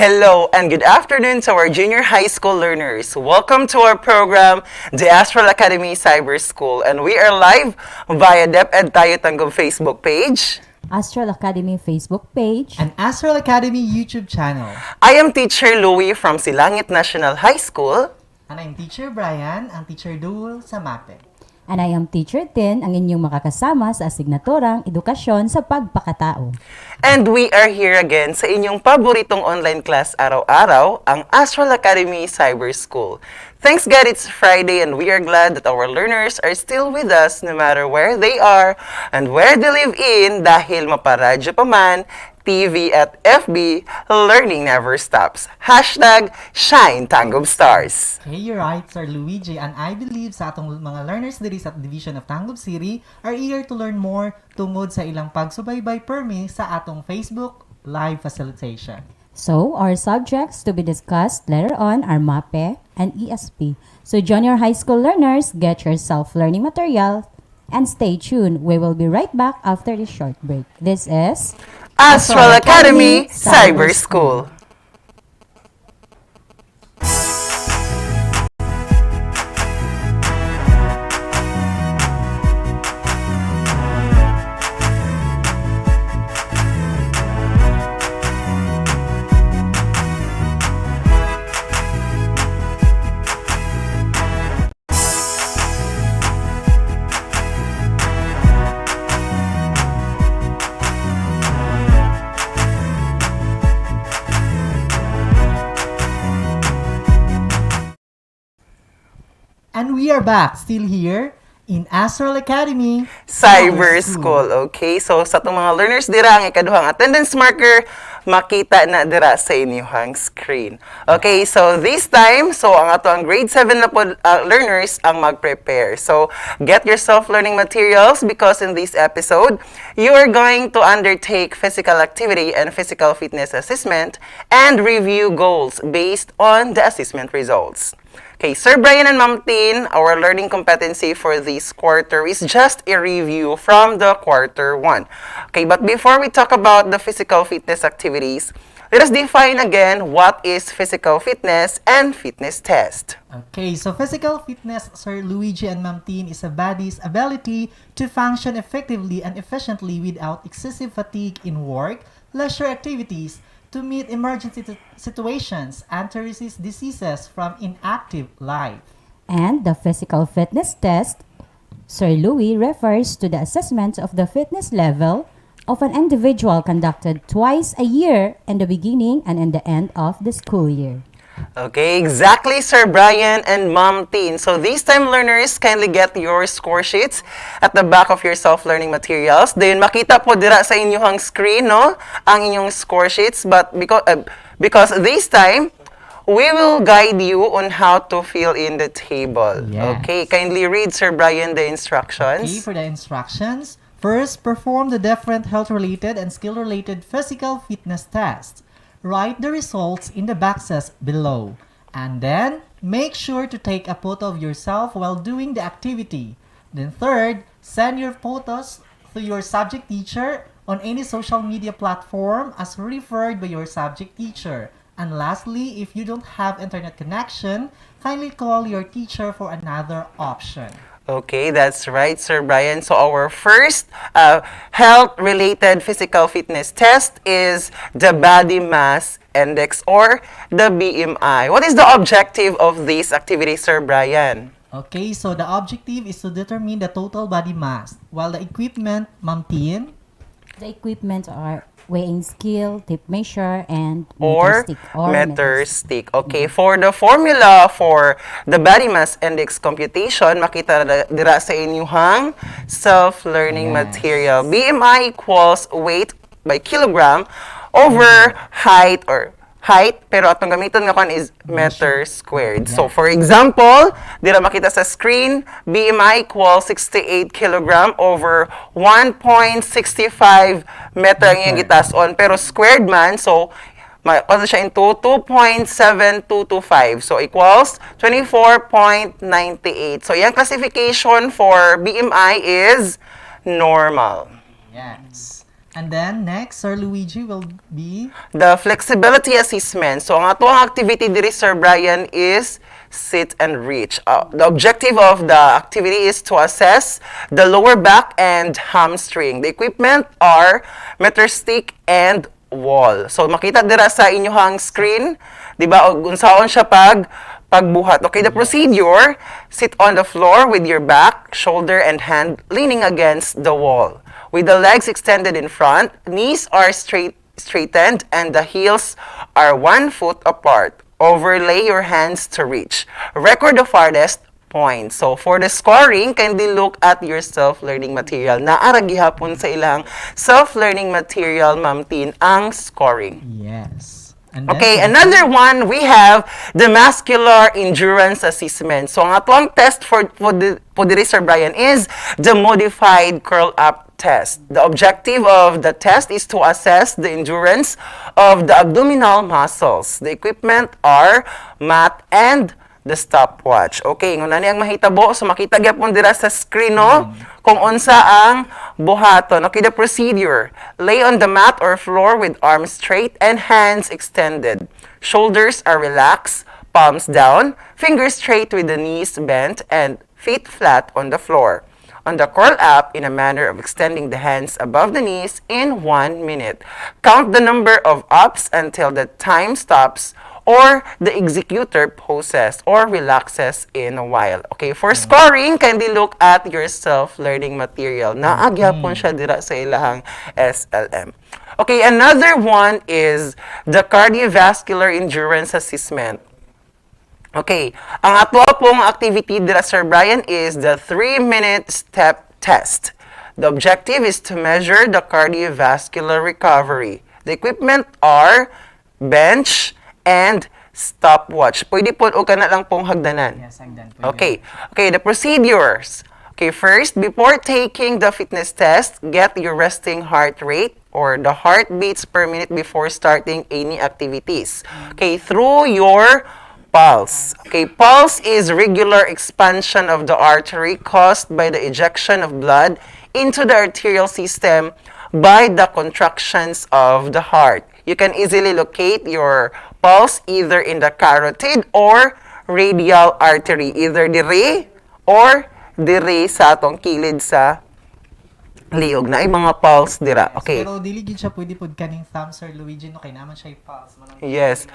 Hello and good afternoon to our junior high school learners. Welcome to our program, the Astral Academy Cyber School, and we are live via DepEd Tayo Tanggol Facebook page. Astral Academy Facebook page. An Astral Academy YouTube channel. I am Teacher Louie from Silangit National High School. And I'm Teacher Brian, ang Teacher Dual sa MAPE. And I am Teacher Tin, ang inyong makakasama sa asignaturang Edukasyon sa Pagpakatao. And we are here again sa inyong paboritong online class araw-araw, ang Astral Academy Cyber School. Thanks God it's Friday and we are glad that our learners are still with us no matter where they are and where they live in dahil maparadyo pa man, TV at FB, learning never stops. Hashtag Shine Tanggol Stars. Okay, you're right, Sir Luigi, and I believe sa atong mga learners diri sa Division of Tanggol City are eager to learn more tungod sa ilang pagsubaybay permi sa atong Facebook live facilitation. So, our subjects to be discussed later on are MAPE and ESP. So, junior high school learners, get your self-learning material and stay tuned. We will be right back after this short break. This is Astral Academy Cyber School. And we are back, still here in Astral Academy Cyber School. Okay, so sa itong mga learners dira, ang ikaduhang attendance marker, makita na dira sa inyong screen. Okay, so this time, so ang ato ang grade 7 na po learners ang mag-prepare. So, get your self-learning materials because in this episode, you are going to undertake physical activity and physical fitness assessment and review goals based on the assessment results. Okay, Sir Brian and Ma'am Tin, our learning competency for this quarter is just a review from the quarter 1. Okay, but before we talk about the physical fitness activities, let us define again what is physical fitness and fitness test. Okay, so physical fitness, Sir Luigi and Ma'am Tin, is a body's ability to function effectively and efficiently without excessive fatigue in work, leisure activities, to meet emergency situations and to resist diseases from inactive life. And the physical fitness test, Sir Louis, refers to the assessment of the fitness level of an individual conducted twice a year in the beginning and in the end of the school year. Okay, exactly, Sir Brian and Ma'am Tin. So these time learners, kindly get your score sheets at the back of your self-learning materials. Then makita po dira sa inyong screen, no, ang inyong score sheets. But because this time, we will guide you on how to fill in the table. Yes. Okay, kindly read, Sir Brian, the instructions. Okay, for the instructions, first, perform the different health-related and skill-related physical fitness tests. Write the results in the boxes below. And then, make sure to take a photo of yourself while doing the activity. Then third, send your photos to your subject teacher on any social media platform as referred by your subject teacher. And lastly, if you don't have internet connection, kindly call your teacher for another option. Okay, that's right, Sir Brian. So our first health-related physical fitness test is the body mass index or the BMI. What is the objective of this activity, Sir Brian? Okay, so the objective is to determine the total body mass, while the equipment, Ma'am Tin, The equipment are weighing scale, tape measure, and Or meter stick. meter stick. Okay, for the formula for the body mass index computation, makita na dira sa inyong self-learning material. BMI equals weight by kilogram over height, pero atong gamiton nga kon is meter squared. So for example, dira makita sa screen, BMI equals 68 kilogram over 1.65 meter ang iyang gitason, pero squared man, so ano siya into 2.7225. So equals 24.98. So yung classification for BMI is normal. yes. And then next, Sir Luigi will be The flexibility assessment. So, ang ato ang activity diri, Sir Brian, is sit and reach. The objective of the activity is to assess the lower back and hamstring. The equipment are meter stick and wall. So, makita dira sa inyohang screen, di ba, og unsaon siya pagbuhat. Okay, the procedure, sit on the floor with your back, shoulder, and hand leaning against the wall. With the legs extended in front, knees are straightened, and the heels are 1 foot apart. Overlay your hands to reach. Record the farthest point. So, for the scoring, kindly look at your self-learning material. Naara gihapon sa ilang self-learning material, Ma'am Tin, ang scoring. yes. And then Okay, for the another one, we have the muscular endurance assessment. So, ang atong test for diri, Sir Brian, is the modified curl-up test. The objective of the test is to assess the endurance of the abdominal muscles. The equipment are mat and the stopwatch. Okay, ngun ani ang mahitabo, so makita gyapon dira sa screen, no, kung unsa ang buhaton. Okay, the procedure. Lay on the mat or floor with arms straight and hands extended. Shoulders are relaxed, palms down, fingers straight with the knees bent, and feet flat on the floor. On the curl up in a manner of extending the hands above the knees in 1 minute. Count the number of ups until the time stops or the executor pauses or relaxes in a while. Okay, for scoring, kindly look at your self-learning material. Naagyapon siya dira sa ilahang SLM. Okay, another one is the cardiovascular endurance assessment. Okay, ang ato pong activity dira, Sir Brian, is the 3-minute step test. The objective is to measure the cardiovascular recovery. The equipment are bench and stopwatch. Pwede po o kana lang pong hagdanan. yes, hagdan po. Okay. Okay, the procedures. Okay, first, before taking the fitness test, get your resting heart rate or the heartbeats per minute before starting any activities. Okay, through your pulse. Okay, pulse is regular expansion of the artery caused by the ejection of blood into the arterial system by the contractions of the heart. You can easily locate your pulse either in the carotid or radial artery, either dire or dire sa atong kilid sa liog na ay mga pulse dira. Okay. Pero dili gid siya pwede pod kaning thumb, Sir Luigi, no, kay naman siya i-pulse. Yes.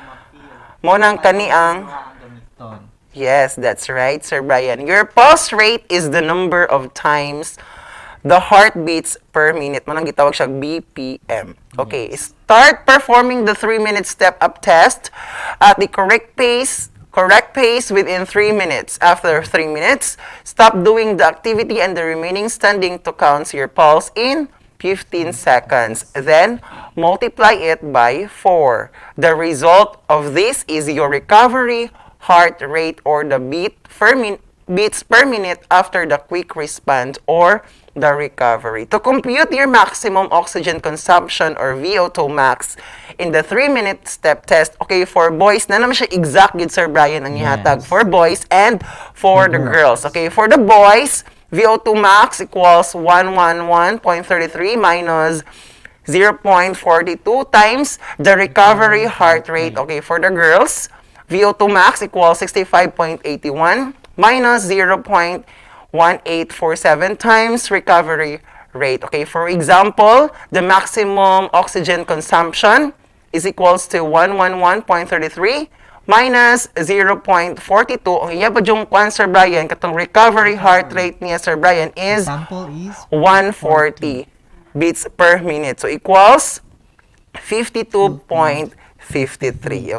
Mo nang kani ang gamiton. Yes, that's right, Sir Brian. Your pulse rate is the number of times the heartbeats per minute. Manang gitawag siya BPM. Okay, start performing the 3-minute step-up test at the correct pace within 3 minutes. After 3 minutes, stop doing the activity and the remaining standing to count your pulse in 15 seconds. Then, multiply it by 4. The result of this is your recovery heart rate or the beats per minute after the quick response or the recovery. To compute your maximum oxygen consumption or VO2 max in the 3-minute step test, okay, for boys, na naman siya exact good, Sir Brian, ang ihatag. For boys and for the girls. Okay, for the boys, VO2 max equals 111.33 minus 0.42 times the recovery heart rate. Okay, for the girls, VO2 max equals 65.81 minus 0.1847 times recovery rate. Okay, for example, the maximum oxygen consumption is equals to 111.33 minus 0.42. Ang iya pa yung kwan, Sir Brian, katong recovery heart rate niya, Sir Brian, is Example is 140 beats per minute. So, equals 52.53.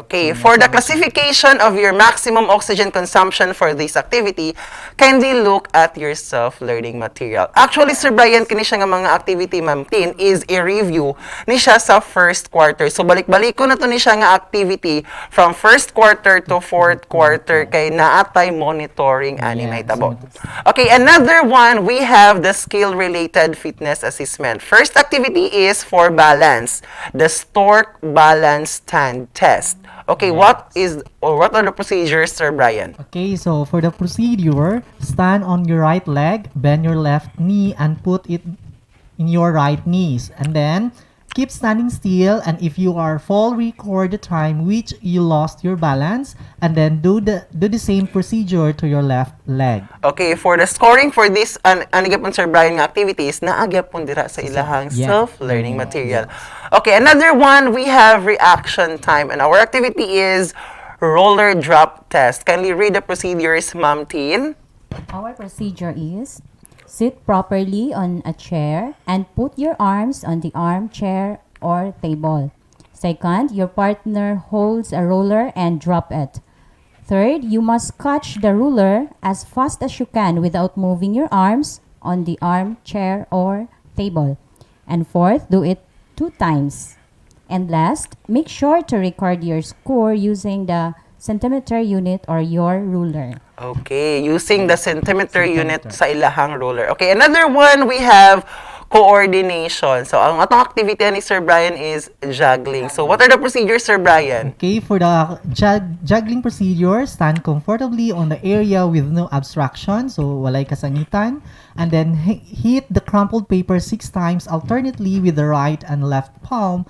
Okay, for the classification of your maximum oxygen consumption for this activity, kindly look at your self-learning material. Actually, Sir Brian, kini siya nga mga activity, Ma'am Tin, is i-review ni siya sa first quarter. So, balik-balik ko na to ni siya nga activity from first quarter to fourth quarter kay naatay monitoring ani may tabo. Okay, another one, we have the skill-related fitness assessment. First activity is for balance, the Stork balance stand test. Okay, what are the procedures, Sir Brian? Okay, so for the procedure, stand on your right leg, bend your left knee, and put it in your right knees. And then, keep standing still, and if you are fall, record the time which you lost your balance, and then do the same procedure to your left leg. Okay, for the scoring for this anigapon Sir Brian nga activities, naagyapon dira sa ilahang Yeah. self-learning material. Okay, another one, we have reaction time, and our activity is roller drop test. Kindly read the procedures, Ma'am Teen. Our procedure is sit properly on a chair and put your arms on the armchair or table. Second, your partner holds a roller and drop it. Third, you must catch the ruler as fast as you can without moving your arms on the armchair or table. And fourth, do it 2 times. And last, make sure to record your score using the centimeter unit or your ruler. Okay, using the centimeter unit sa ilahang roller. Okay, another one, we have coordination. So, ang atong activity ni Sir Brian is juggling. So, what are the procedures, Sir Brian? Okay, for the juggling procedure, stand comfortably on the area with no obstruction, so walay kasangitan, and then hit the crumpled paper 6 times alternately with the right and left palm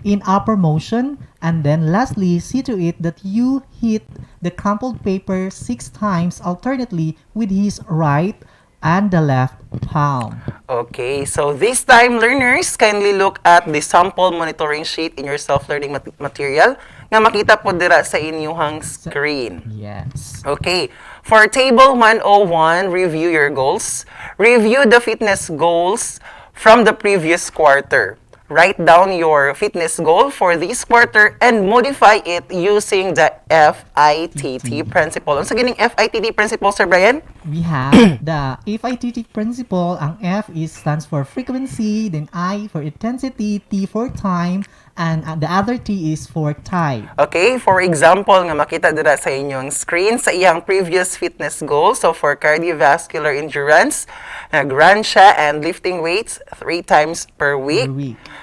in upper motion, and then lastly, see to it that you hit the crumpled paper 6 times alternately with his right and the left palm. Okay, so this time, learners, kindly look at the sample monitoring sheet in your self-learning material nga makita po dira sa inyong screen. Yes. Okay, for Table 101, review your goals. Review the fitness goals from the previous quarter. Write down your fitness goal for this quarter and modify it using the FITT principle. Ano sa gining FITT principle, Sir Brian? We have the FITT principle. Ang F stands for frequency, then I for intensity, T for time, and the other T is for type. Okay, for example, nga makita dira sa inyong screen sa iyang previous fitness goal. So for cardiovascular endurance, nag-run siya and lifting weights 3 times per week.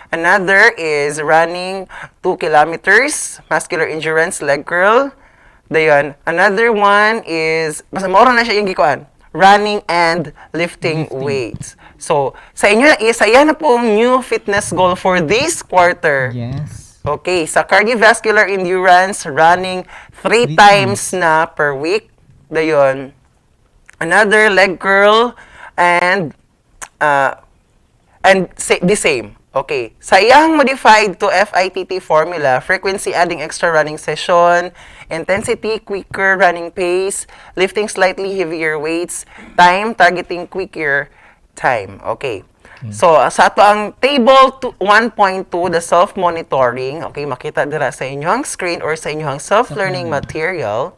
Another is running 2 kilometers, muscular endurance, leg curl. Dayon. Another one is, basta maura na siya yung gikuan, running and lifting weights. So, sa inyo, isa na pong new fitness goal for this quarter. Yes. Okay, sa cardiovascular endurance, running 3 times na per week. Dayon. Another leg curl and the same. Okay. Sa iyang modified to FITT formula, frequency adding extra running session, intensity quicker running pace, lifting slightly heavier weights, time targeting quicker time. Okay. So, sa ato ang table 1.2, the self-monitoring, okay, makita dira sa inyong screen or sa inyong self-learning material.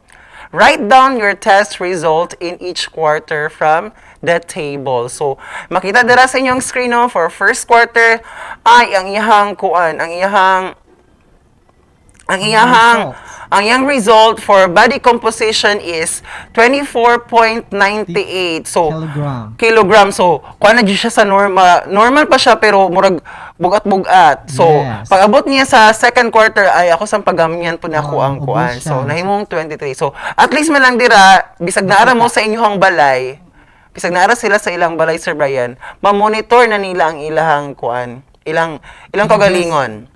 Write down your test result in each quarter from the table. So, makita dira sa inyong screen no, for first quarter ay ang iyang kuan, ang iyang result for body composition is 24.98. So, kilogram. So, kuan na siya sa normal. Normal pa siya pero murag bugat-bugat. So, pag-abot niya sa second quarter ay ako sa pagamihan po na ako ang kuan. So, nahimong 23. So, at least man lang dira bisag naara mo sa inyong balay. Bisag naara sila sa ilang balay, Sir Brian, ma-monitor na nila ang ilahang kuan, ilang kagalingon.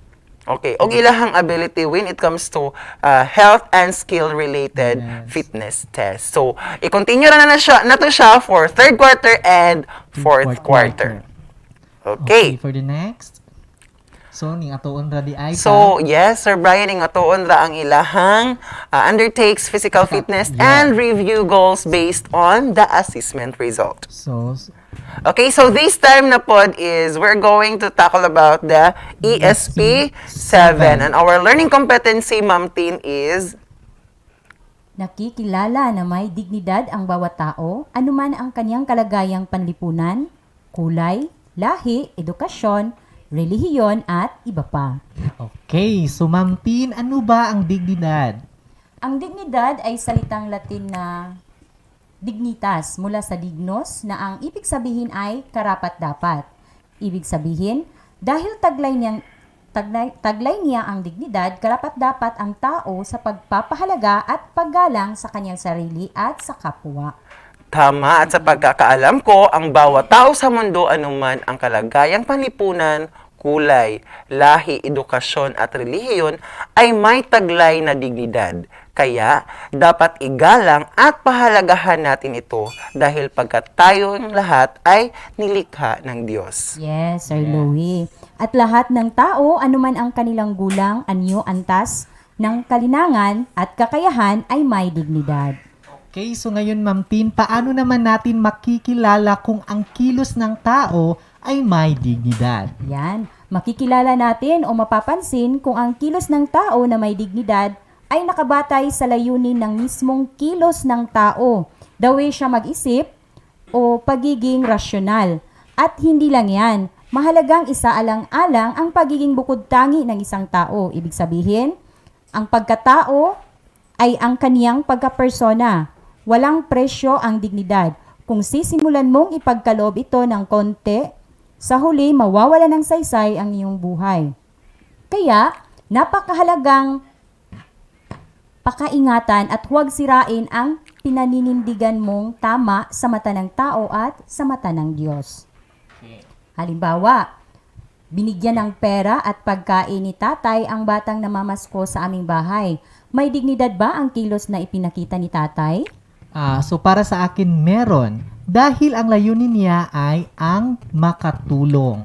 Okay, og ilahang ability when it comes to health and skill related fitness test. So, i-continue na to siya for third quarter and fourth quarter. Okay. For the next. So, ning atoon ra di ay. So, yes, Sir Brian, ning atoon ra ang ilahang undertakes physical fitness and review goals based on the assessment result. Okay, so this time na pod is we're going to tackle about the ESP-7. And our learning competency, Ma'am Tin, is nakikilala na may dignidad ang bawat tao, anuman ang kanyang kalagayang panlipunan, kulay, lahi, edukasyon, relihiyon, at iba pa. Okay, so Ma'am Tin, ano ba ang dignidad? Ang dignidad ay salitang Latin na dignitas mula sa dignos na ang ibig sabihin ay karapat-dapat. Ibig sabihin, dahil taglay niya ang dignidad, karapat-dapat ang tao sa pagpapahalaga at paggalang sa kanyang sarili at sa kapwa. Tama, at sa pagkakaalam ko, ang bawat tao sa mundo, anuman ang kalagayang panlipunan, kulay, lahi, edukasyon at relihiyon, ay may taglay na dignidad. Kaya, dapat igalang at pahalagahan natin ito dahil pagkat tayong lahat ay nilikha ng Diyos. Yes, Sir Louie. At lahat ng tao, anuman ang kanilang gulang, anyo, antas, ng kalinangan at kakayahan ay may dignidad. Okay, so ngayon Ma'am Tin, paano naman natin makikilala kung ang kilos ng tao ay may dignidad? Yan, makikilala natin o mapapansin kung ang kilos ng tao na may dignidad ay nakabatay sa layunin ng mismong kilos ng tao, the way siya mag-isip o pagiging rasyonal. At hindi lang yan, mahalagang isaalang-alang ang pagiging bukod-tangi ng isang tao. Ibig sabihin, ang pagkatao ay ang kaniyang pagkapersona. Walang presyo ang dignidad. Kung sisimulan mong ipagkaloob ito ng konti, sa huli mawawala ng saysay ang iyong buhay. Kaya, napakahalagang pakaingatan at huwag sirain ang pinaninindigan mong tama sa mata ng tao at sa mata ng Diyos. Halimbawa, binigyan ng pera at pagkain ni tatay ang batang namamasko sa aming bahay. May dignidad ba ang kilos na ipinakita ni tatay? So para sa akin meron dahil ang layunin niya ay ang makatulong.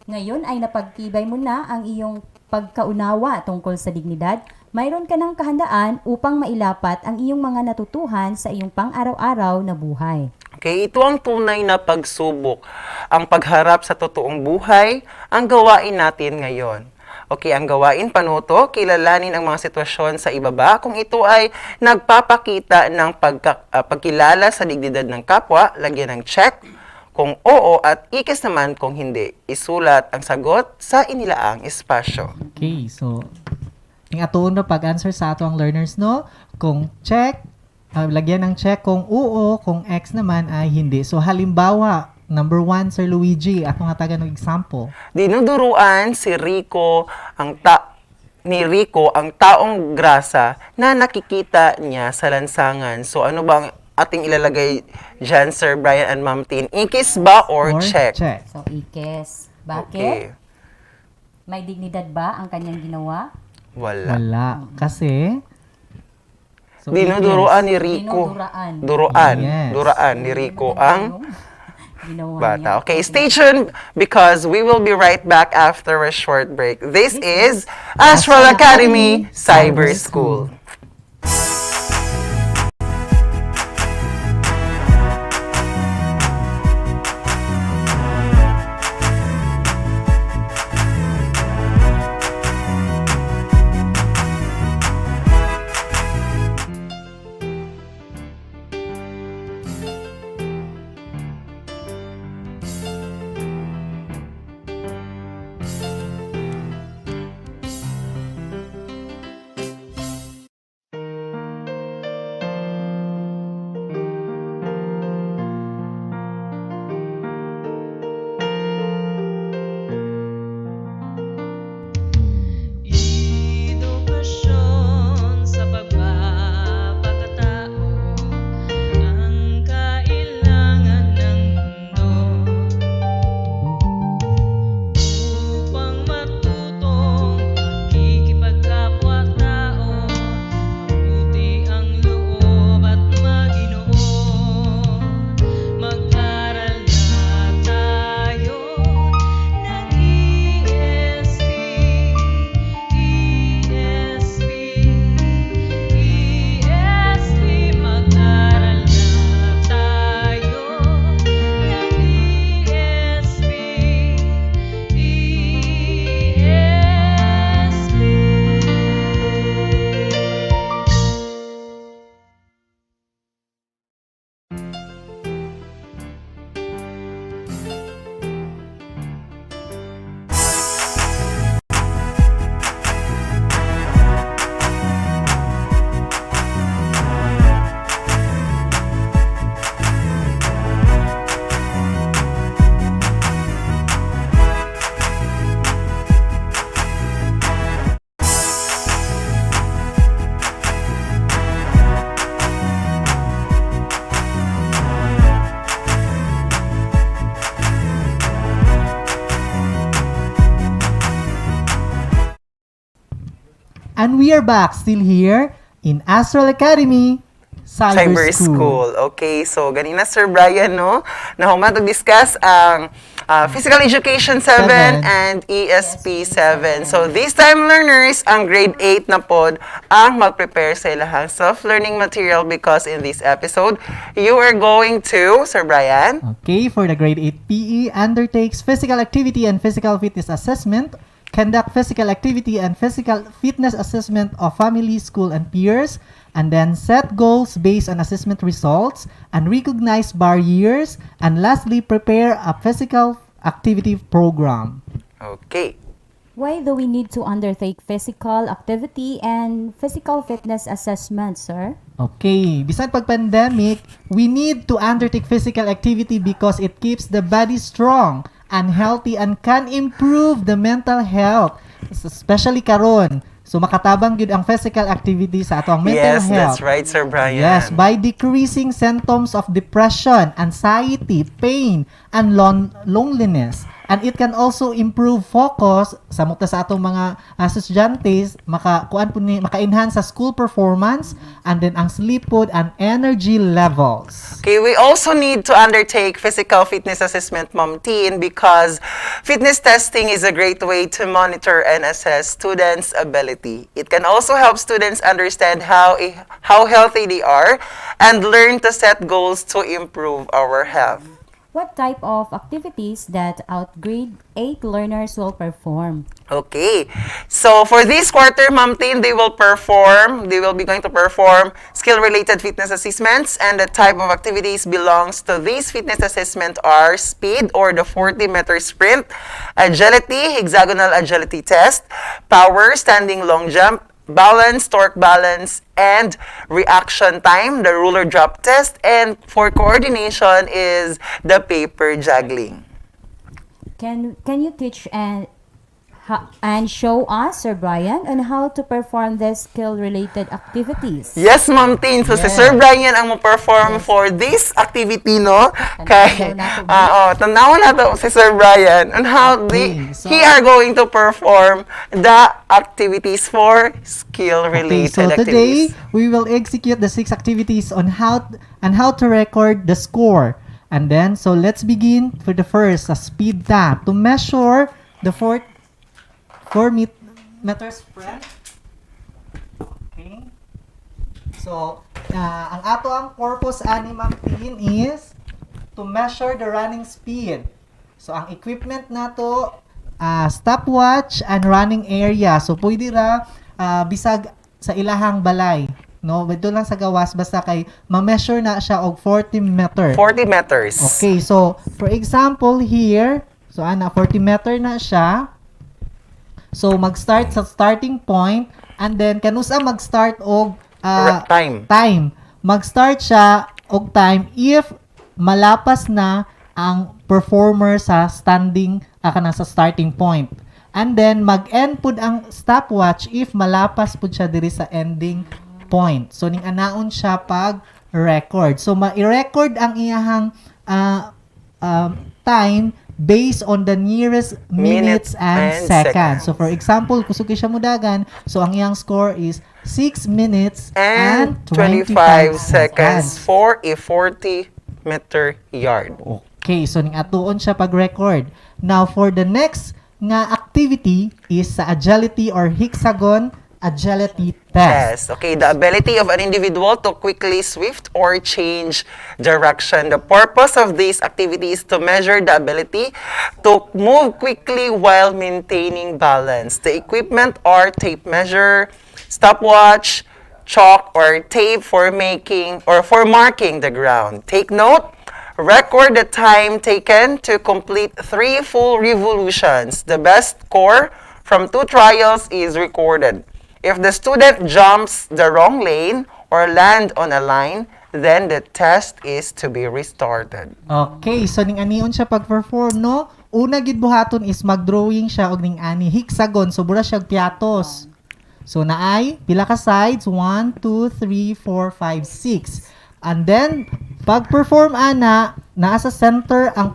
Ngayon ay napagtibay mo na ang iyong pagkaunawa tungkol sa dignidad. Mayroon ka ng kahandaan upang mailapat ang iyong mga natutuhan sa iyong pang-araw-araw na buhay. Okay, ito ang tunay na pagsubok. Ang pagharap sa totoong buhay, ang gawain natin ngayon. Okay, ang gawain panuto, kilalanin ang mga sitwasyon sa ibaba. Kung ito ay nagpapakita ng pagkilala sa dignidad ng kapwa, lagyan ng check. Kung oo at ikis naman kung hindi, isulat ang sagot sa inilaang espasyo. Okay, so ang atuon na pag-answer sa ato ang learners, no? Kung check, lagyan ng check. Kung oo, kung X naman ay hindi. So halimbawa, number 1, Sir Luigi, ako nga taga ng example. Dinuduruan si Rico ni Rico ang taong grasa na nakikita niya sa lansangan. So ano bang ating ilalagay dyan, Sir Brian and Ma'am Tin? Ikis ba or check? So, ikes. Bakit? Okay. May dignidad ba ang kanyang ginawa? Wala. Kasi Dinuduruan ni Rico. Dinuduraan. Yes. Duraan ni Rico ang Ginawa bata. niya. Okay, stay tuned because we will be right back after a short break. This is Astral Academy Cyber School. And we are back still here in Astral Academy Cyber School. Okay, so ganina Sir Brian, no? Na discuss ang Physical Education 7 and ESP 7. So this time learners, ang grade 8 na pod ang mag-prepare sa ilahang self-learning material because in this episode, you are going to, Sir Brian? Okay, for the grade 8 PE, undertakes physical activity and physical fitness assessment, conduct physical activity and physical fitness assessment of family, school, and peers, and then set goals based on assessment results and recognize barriers, and lastly, prepare a physical activity program. Okay. Why do we need to undertake physical activity and physical fitness assessment, sir? Okay, bisan pag pandemic, we need to undertake physical activity because it keeps the body strong and healthy and can improve the mental health, especially karon. So makatabang gyud ang physical activity sa atong mental Yes, health. that's right, Sir Brian. Yes, by decreasing symptoms of depression, anxiety, pain, and loneliness. And it can also improve focus sa muta sa atong mga estudyantes, maka-enhance sa school performance, and then ang sleep pod and energy levels. Okay, we also need to undertake physical fitness assessment, Ma'am Teen, because fitness testing is a great way to monitor and assess students' ability. It can also help students understand how healthy they are and learn to set goals to improve our health. What type of activities that grade 8 learners will perform? Okay. So for this quarter, Ma'am Teen, they will be going to perform skill-related fitness assessments, and the type of activities belongs to these fitness assessment are speed or the 40-meter sprint, agility, hexagonal agility test, power, standing long jump, balance, torque balance, and reaction time, the ruler drop test, and for coordination is the paper juggling. Can you teach and show us, Sir Brian, on how to perform these skill-related activities? Yes, Ma'am Teen. So, si Sir Brian ang mo-perform for this activity, no? Kay, tanaw na to si Sir Brian on how he are going to perform the activities for skill-related so activities. today, we will execute the 6 activities on how to record the score. And then, so let's begin for the first, speed tap, to measure the 4 meters sprint. Okay. So, ang purpose ani Ma'am Teen is to measure the running speed. So, ang equipment nato, stopwatch and running area. So, pwede ra bisag sa ilahang balay. No, dito lang sa gawas basta kay ma-measure na siya og 40 meter. 40 meters. Okay, so for example here, so 40 meter na siya. So mag-start sa starting point, and then kanusa mag-start og time. Mag-start siya og time if malapas na ang performer sa standing sa starting point. And then mag-end pud ang stopwatch if malapas pud siya diri sa ending point. So ning anaon siya pag record. So ma-record ang iyahang time based on the nearest minutes and seconds. So for example, kusog siya mudagan, so ang iyang score is 6 minutes and 25 seconds for a 40-meter yard. Okay, so ning atuon siya pag-record. Now for the next nga activity is sa agility or hexagon agility test. Okay, the ability of an individual to quickly shift or change direction. The purpose of these activities is to measure the ability to move quickly while maintaining balance. The equipment are tape measure, stopwatch, chalk or tape for marking the ground. Take note, record the time taken to complete 3 full revolutions. The best score from 2 trials is recorded. If the student jumps the wrong lane or land on a line, then the test is to be restarted. Okay, so ning anion siya pag-perform, no? Una gid buhaton is mag-drawing siya og ning ani hexagon, so bura siya piatos. So naay pila ka sides? 1 2 3 4 5 6. And then pag-perform naa sa center ang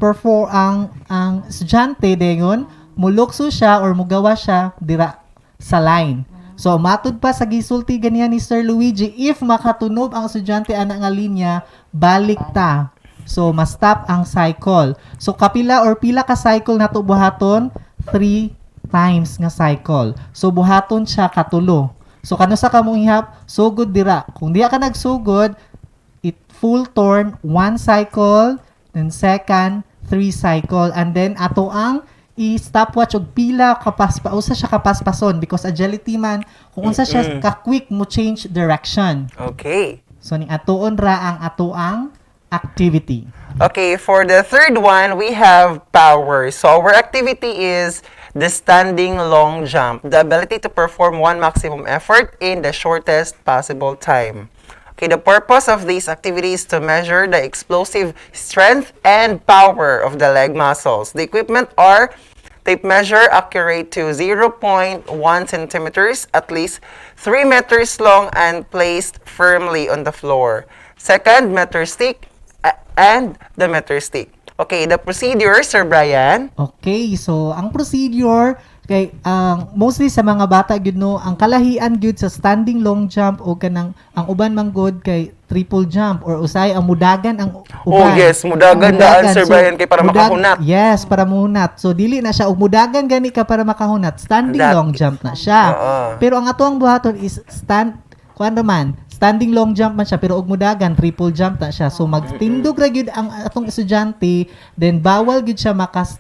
estudyante dayon mulukso siya or mugawa siya dira sa line. So matud pa sa gisulti ganiya ni Sir Luigi, if makatunob ang estudyante ana nga linya, balik ta. So ma-stop ang cycle. So kapila or pila ka cycle nato buhaton? 3 times nga cycle. So buhaton siya katulo. So kano sa kamong ihap? Sugod dira. Kung diya ka nagsugod, it full turn 1 cycle, then second 3 cycle, and then ato ang i-stopwatch og pila usa siya kapaspason because agility man kung unsa siya ka quick mo change direction. Okay. So ning atuon ra ang atoang activity. Okay, for the third one, we have power. So our activity is the standing long jump, the ability to perform one maximum effort in the shortest possible time. Okay, the purpose of these activities is to measure the explosive strength and power of the leg muscles. The equipment are tape measure accurate to 0.1 centimeters, at least 3 meters long, and placed firmly on the floor. Second, meter stick and the meter stick. Okay, the procedure, Sir Brian. Okay, so ang procedure kay mostly sa mga bata gyud no, ang kalahian gyud sa standing long jump o kanang ang uban man gud kay triple jump or usay ang mudagan ang uban. Oh yes, mudagan daan, Sir Brian, kay para makahunat. Yes, para mahunat. So dili na siya og mudagan gani ka para makahunat. Standing long jump na siya. Pero ang atuang buhaton is kuan naman, standing long jump man siya pero og mudagan triple jump ta siya. So magtindog ra gyud ang atong estudyante, then bawal gyud siya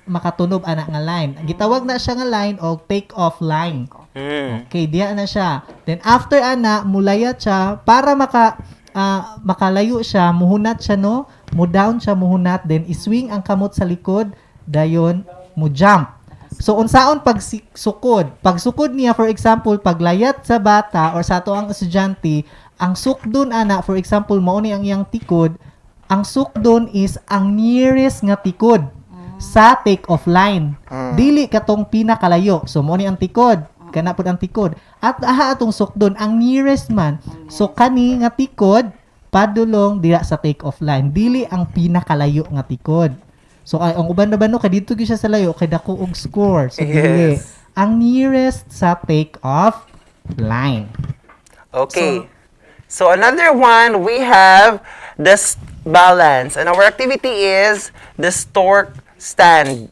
makatunob ana nga line. Gitawag na siya nga line og take off line. Okay, diya na siya. Then after ana mulayat siya para makalayo siya, muhunat siya no, mo down siya muhunat, then iswing ang kamot sa likod, dayon mo jump. So unsaon pagsukod? Pagsukod niya, for example, paglayat sa bata or sa ato ang estudyante, ang sukdon ana, for example, mao ni ang iyang tikod, ang sukdon is ang nearest nga tikod sa take off line. Dili katong pinakalayo. So mao ni ang tikod, kana pud ang tikod. At atong sukdon ang nearest man. So kani nga tikod padulong dira sa take off line. Dili ang pinakalayo nga tikod. So ang uban na bano kay dito gyud siya sa layo kay dako og score. So dili ang nearest sa take off line. Okay. So another one, we have the balance. And our activity is the stork stand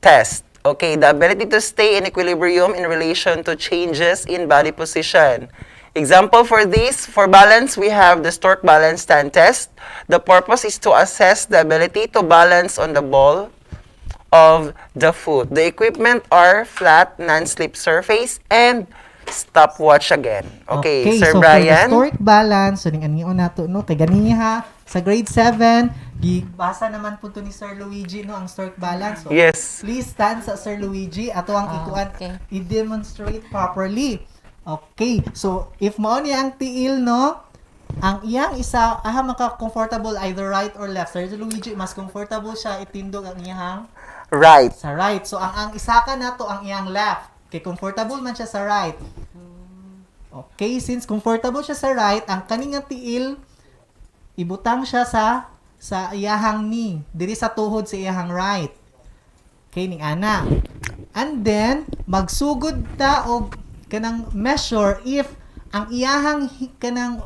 test. Okay, the ability to stay in equilibrium in relation to changes in body position. Example for this, for balance, we have the stork balance stand test. The purpose is to assess the ability to balance on the ball of the foot. The equipment are flat, non-slip surface, and stopwatch again. Okay, Sir so Brian. for the stork balance, so ning anion nato no, kay gani ha sa grade 7, gibasa naman po to ni Sir Luigi no ang stork balance. So, Yes. please stand sa Sir Luigi ato ang ikuan i-demonstrate properly. Okay, so if mao niya ang tiil no, ang iyang isa maka-comfortable either right or left. Sir Luigi, mas comfortable siya itindog ang iyang Right. sa right. So ang isa ka nato ang iyang left. Kay comfortable man siya sa right. Okay, since comfortable siya sa right, ang kaning nga tiil ibutang siya sa iyahang knee, diri sa tuhod sa iyahang right. Okay, ning ana. And then magsugod ta og kanang measure if ang iyahang kanang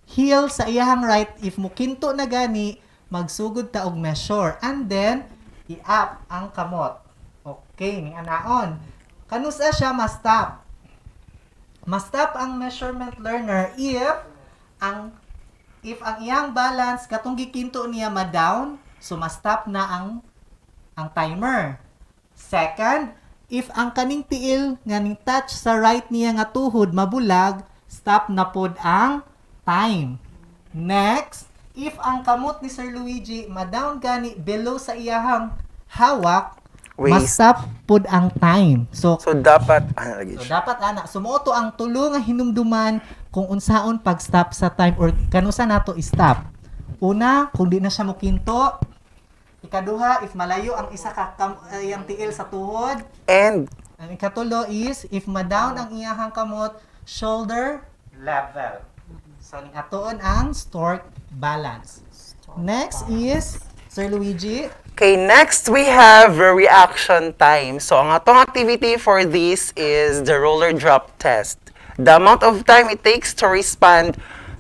heel sa iyahang right, if mukinto na gani, magsugod ta og measure and then i-up ang kamot. Okay, ning anaon. Kanusa siya ma-stop? Ma-stop ang measurement learner if ang iyang balance katong gikinto niya ma-down, so ma-stop na ang timer. Second, if ang kaning tiil nga ning touch sa right niya nga tuhod mabulag, stop na pod ang time. Next, if ang kamot ni Sir Luigi ma-down gani below sa iyahang hawak, ma-stop pod ang time. So dapat ana sumuoto ang tulo nga hinumduman kung unsaon pag-stop sa time or kanusa nato i-stop. Una, kung di na siya mokinto. Ikaduha, if malayo ang isa ka iyang tiil sa tuhod. And Ang ikatulo is if ma-down ang iyahang kamot, shoulder level. So ning atoon ang stork balance. Next is Sir Luigi. okay, next we have reaction time. So ang atong activity for this is the roller drop test. the amount of time it takes to respond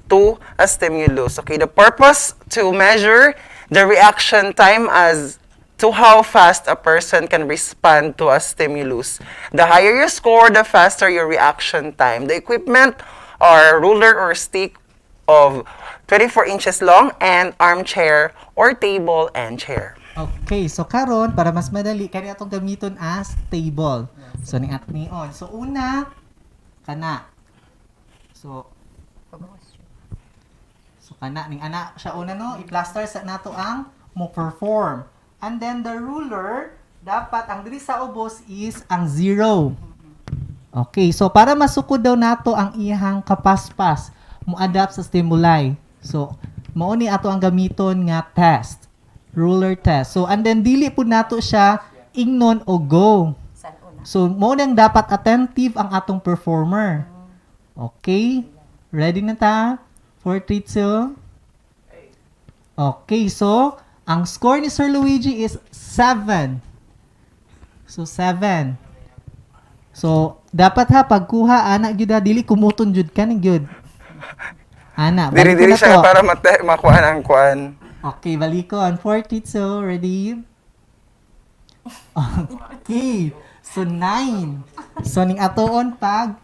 to a stimulus. Okay, the purpose to measure the reaction time as to how fast a person can respond to a stimulus. The higher your score, the faster your reaction time. The equipment are ruler or stick of 24 inches long and armchair or table and chair. Okay, so karon para mas madali kani atong gamiton as table. So ning at nion. So una kana. So kana ning ana siya una no, i-plaster sa nato ang mo perform. And then the ruler dapat ang diri sa ubos is ang 0. Okay, so para masukod daw nato ang iyang kapaspas, mo adapt sa stimuli. So mao ni ato ang gamiton nga test. Ruler test. So, and then, dili po nato siya ingnon o go. So, mo nang dapat attentive ang atong performer. Okay? Ready na ta? 4, 3, 2. Okay, so, ang score ni Sir Luigi is 7. So, 7. So, dapat ha, pagkuha, anak gyud dili kumuton jud ka ni gyud. Ana, Diri-diri siya para makuha ang kuan. Okay, balikon. 42, ready? Okay. So, 9. So, ning atoon pag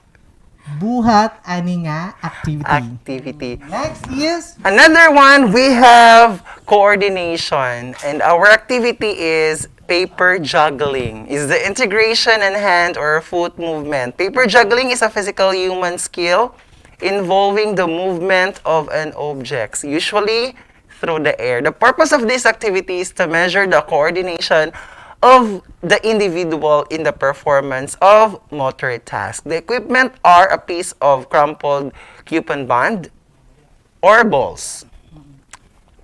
buhat ani nga activity. Next is Another one, we have coordination. And our activity is paper juggling. Is the integration and hand or foot movement. Paper juggling is a physical human skill involving the movement of an object, usually through the air. The purpose of this activity is to measure the coordination of the individual in the performance of motor tasks. The equipment are a piece of crumpled coupon bond or balls.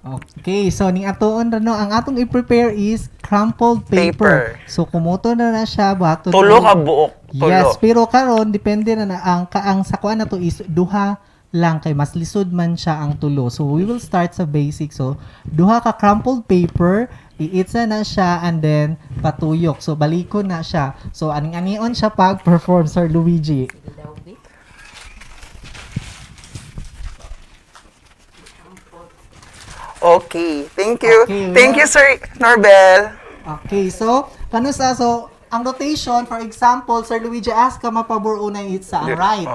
okay, so ning atoon no, ang atong i-prepare is crumpled paper. So kumuto na siya bato. Tulo ka buok. Tulo. Yes, pero karon depende na ang sa kuan na to is duha lang kay mas lisod man siya ang tulo. So we will start sa basic. So duha ka crumpled paper, iitsa na siya and then patuyok. So balikon na siya. So aning-anion siya pag perform Sir Luigi. Okay, thank you. Okay, Thank you, Sir Norbel. Okay, so ang rotation, for example, Sir Luigi ask ka mapabor unay itsa ang right.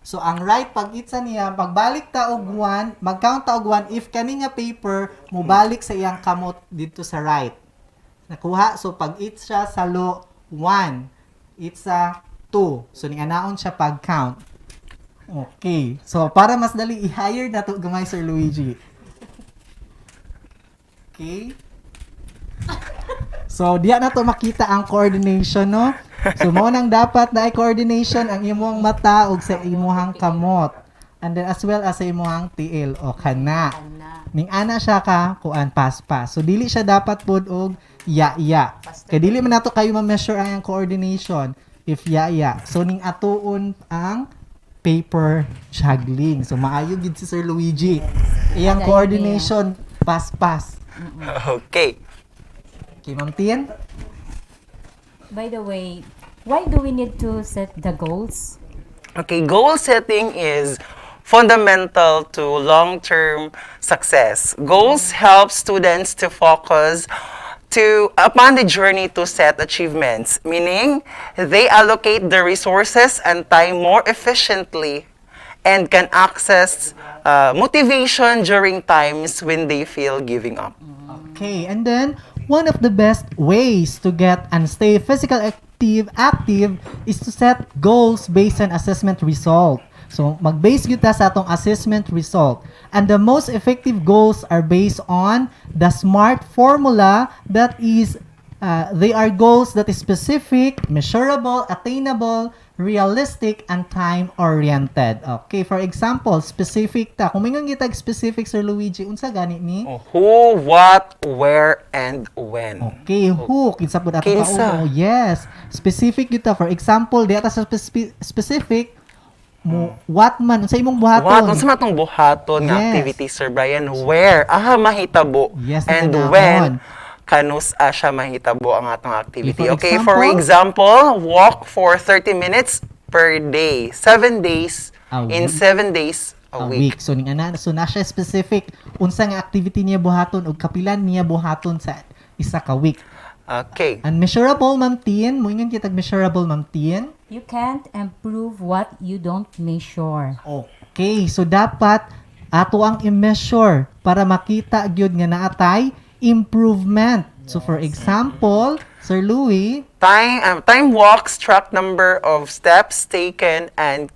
So, ang right, pag itsa niya, pagbalik ta og 1, mag-count ta og 1, if kani nga paper, mubalik sa iyang kamot dito sa right. Nakuha? So, pag itsa sa lo, 1. Itsa 2. So, anaon siya pag-count. Okay. So, para mas dali, i-hire na to gamay Sir Luigi. Okay. So, diya na to makita ang coordination, no? So, mo nang dapat na coordination ang imong mata ug sa imong kamot. And then as well as sa imong tiil o kana. Ning ana siya ka kuan pas-pas. So, dili siya dapat pod og ya-ya. Kay dili man nato kayo ma-measure ang coordination if ya-ya. So, ning atuon ang paper juggling. So, maayo gid si Sir Luigi. Iyang coordination pas-pas. Okay. Okay, Ma'am Tien? By the way, why do we need to set the goals? Okay, goal setting is fundamental to long-term success. Goals help students to focus upon the journey to set achievements, meaning they allocate the resources and time more efficiently and can access motivation during times when they feel giving up. Okay, and then one of the best ways to get and stay physical active is to set goals based on assessment result. So, mag-base kita sa atong assessment result. And the most effective goals are based on the SMART formula that is, they are goals that is specific, measurable, attainable, realistic, and time-oriented. Okay, for example, specific ta. Kung may ngitag specific, Sir Luigi, unsa gani ni? Who, what, where, and when. Okay, who? Kinsa po nato Kinsa? pa? Yes. Specific yun ta. For example, di ata sa specific, what man, unsa imong buhaton? What? Unsa man tong buhaton nga Yes. activity, Sir Brian? Where? Mahitabo. Yes, And natanahon. when? Kanus siya mahitabo ang atong activity. For Okay, for example? example, walk for 30 minutes per day. 7 days in week. 7 days a week. So ning ana, so na siya specific unsa nga activity niya buhaton ug kapilan niya buhaton sa isa ka week. Okay. And measurable, Ma'am Tien, moingon kitag measurable, Ma'am Tien. You can't improve what you don't measure. Okay, so dapat ato ang i-measure para makita gyud nga naatay improvement. So for example, Sir Louis, Time walks, track number of steps taken, and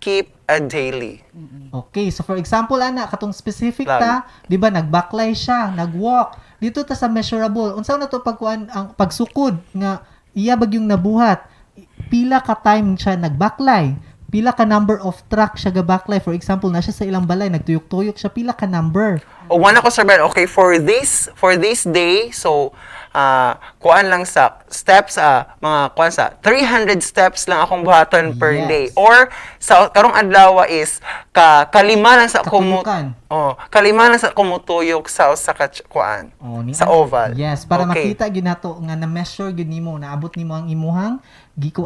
keep a daily. okay, so for example ana katong specific ta, di ba nagbaklay siya, nagwalk. Dito ta sa measurable. Unsa na to pagkuan ang pagsukod nga iya bagyong nabuhat. Pila ka time siya nagbaklay. Pila ka number of track siya ga-baklay. For example, na siya sa ilang balay, nagtuyok-tuyok siya, pila ka number. O one ako sir, okay, for this day, so kuan lang sa steps mga kuan sa 300 steps lang akong buhaton per Yes. day, or sa karong adlaw is kalima lang sa Katuyukan. kalima lang sa kumutuyok sa usa ka kuan sa oval. Yes, para Okay. makita gyud nato nga na-measure gyud nimo, naabot nimo ang imuhang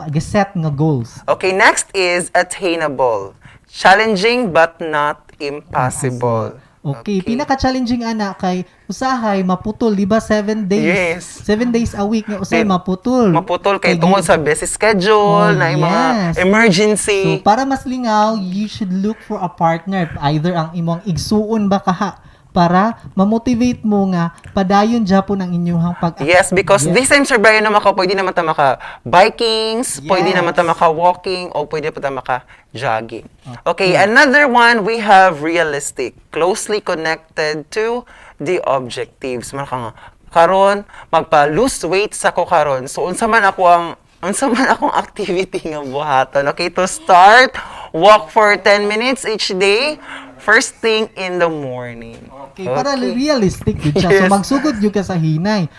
giset nga goals. Okay, next is attainable. Challenging but not impossible. Okay, pinaka-challenging ana kay usahay maputol, di ba 7 days? Yes. 7 days a week nga usahay Then, maputol. Maputol kay tungod sa busy schedule, na yung mga yes. emergency. So para mas lingaw, you should look for a partner, either ang imong igsuon ba kaha para ma-motivate mo nga padayon japon ang inyong Yes, because this time, Sir Brian, naman pwede naman ta maka-bikings, pwede Yes. naman ta maka-walking, o pwede pa ta maka-jogging. Okay, another one, we have realistic, closely connected to the objectives. Mga karon, magpa-lose weight sa ko karon. So, unsa man akong activity nga buhaton. Okay, to start, walk for 10 minutes each day, first thing in the morning. Okay, para realistic yun siya. So Yes. magsugod yun ka sa hinay.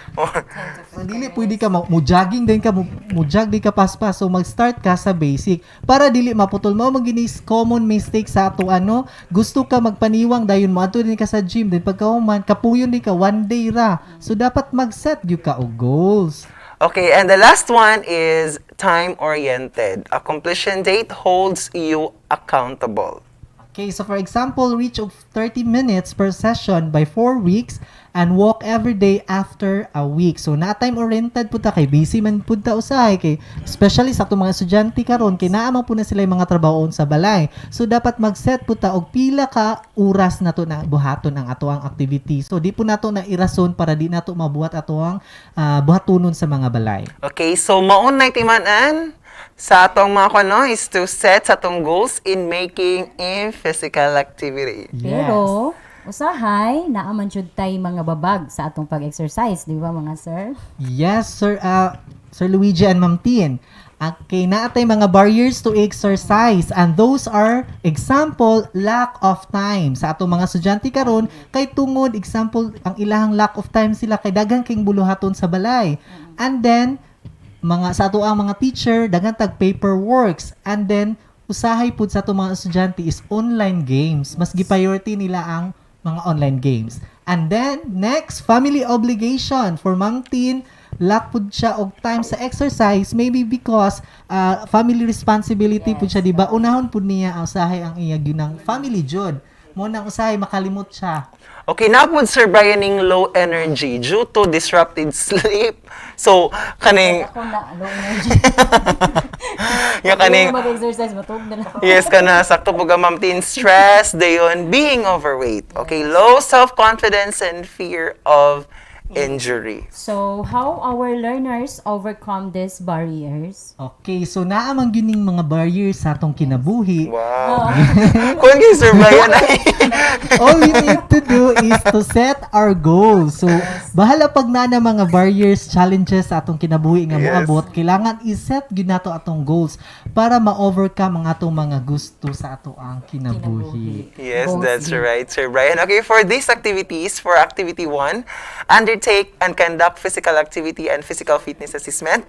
So, dili pwede ka mo-jogging din ka, mo-jog din ka paspas. So mag-start ka sa basic para dili maputol mo maginis common mistake sa ato gusto ka magpaniwang dayon mo ato din ka sa gym din pagkahuman kapuyon din ka one day ra. So dapat mag-set gyud ka og goals. Okay, and the last one is time-oriented. A completion date holds you accountable. Okay, so for example, reach of 30 minutes per session by 4 weeks and walk every day after a week. So na time oriented po ta kay busy man pud ta usahay kay especially sa atong mga estudyante karon kay naa po na sila yung mga trabahoon sa balay. So dapat mag-set po ta og pila ka oras nato na buhaton ang atoang activity. So di po nato na irason para di nato mabuhat atoang buhatonon sa mga balay. Okay, so maunay timan-an sa atong mga is to set sa atong goals in making in physical activity. Pero, usahay, naaman jud tay mga babag sa atong pag-exercise, di ba mga sir? Yes, sir. Sir Luigi and Ma'am Tien. Okay, naatay mga barriers to exercise and those are example lack of time sa atong mga estudyante karon kay tungod example ang ilahang lack of time sila kay daghang king buluhaton sa balay. And then sa ato ang mga teacher daghan tag paperworks and then usahay pud sa ato mga estudyante is online games. Mas gi-priority nila ang mga online games. And then next, family obligation for Ma'am Tien, lack pud siya og time sa exercise maybe because family responsibility pud siya, di ba? Unahon pud niya ang usahay ang iya ginang family jud. Mo nang usahay makalimot siya. Okay, now po Sir Brian ning low energy due to disrupted sleep. So, kaning Ako na, low energy. yung kaning mag-exercise, matug na lang. yes kana sakto po Ma'am Tien, stress dayon, being overweight. Okay, low self-confidence and fear of injury. So, how our learners overcome these barriers? Okay, so naamang gining mga barriers sa atong kinabuhi. Wow. Kung yung Sir Brian ay All we need to do is to set our goals. So, bahala pag na mga barriers, challenges sa atong kinabuhi nga Yes. moabot, kailangan i-set gyud nato atong goals para ma-overcome ang atong mga gusto sa ato ang kinabuhi. Yes, Goals that's din. right, Sir Brian. Okay, for these activities, for activity 1, undertake and conduct physical activity and physical fitness assessment.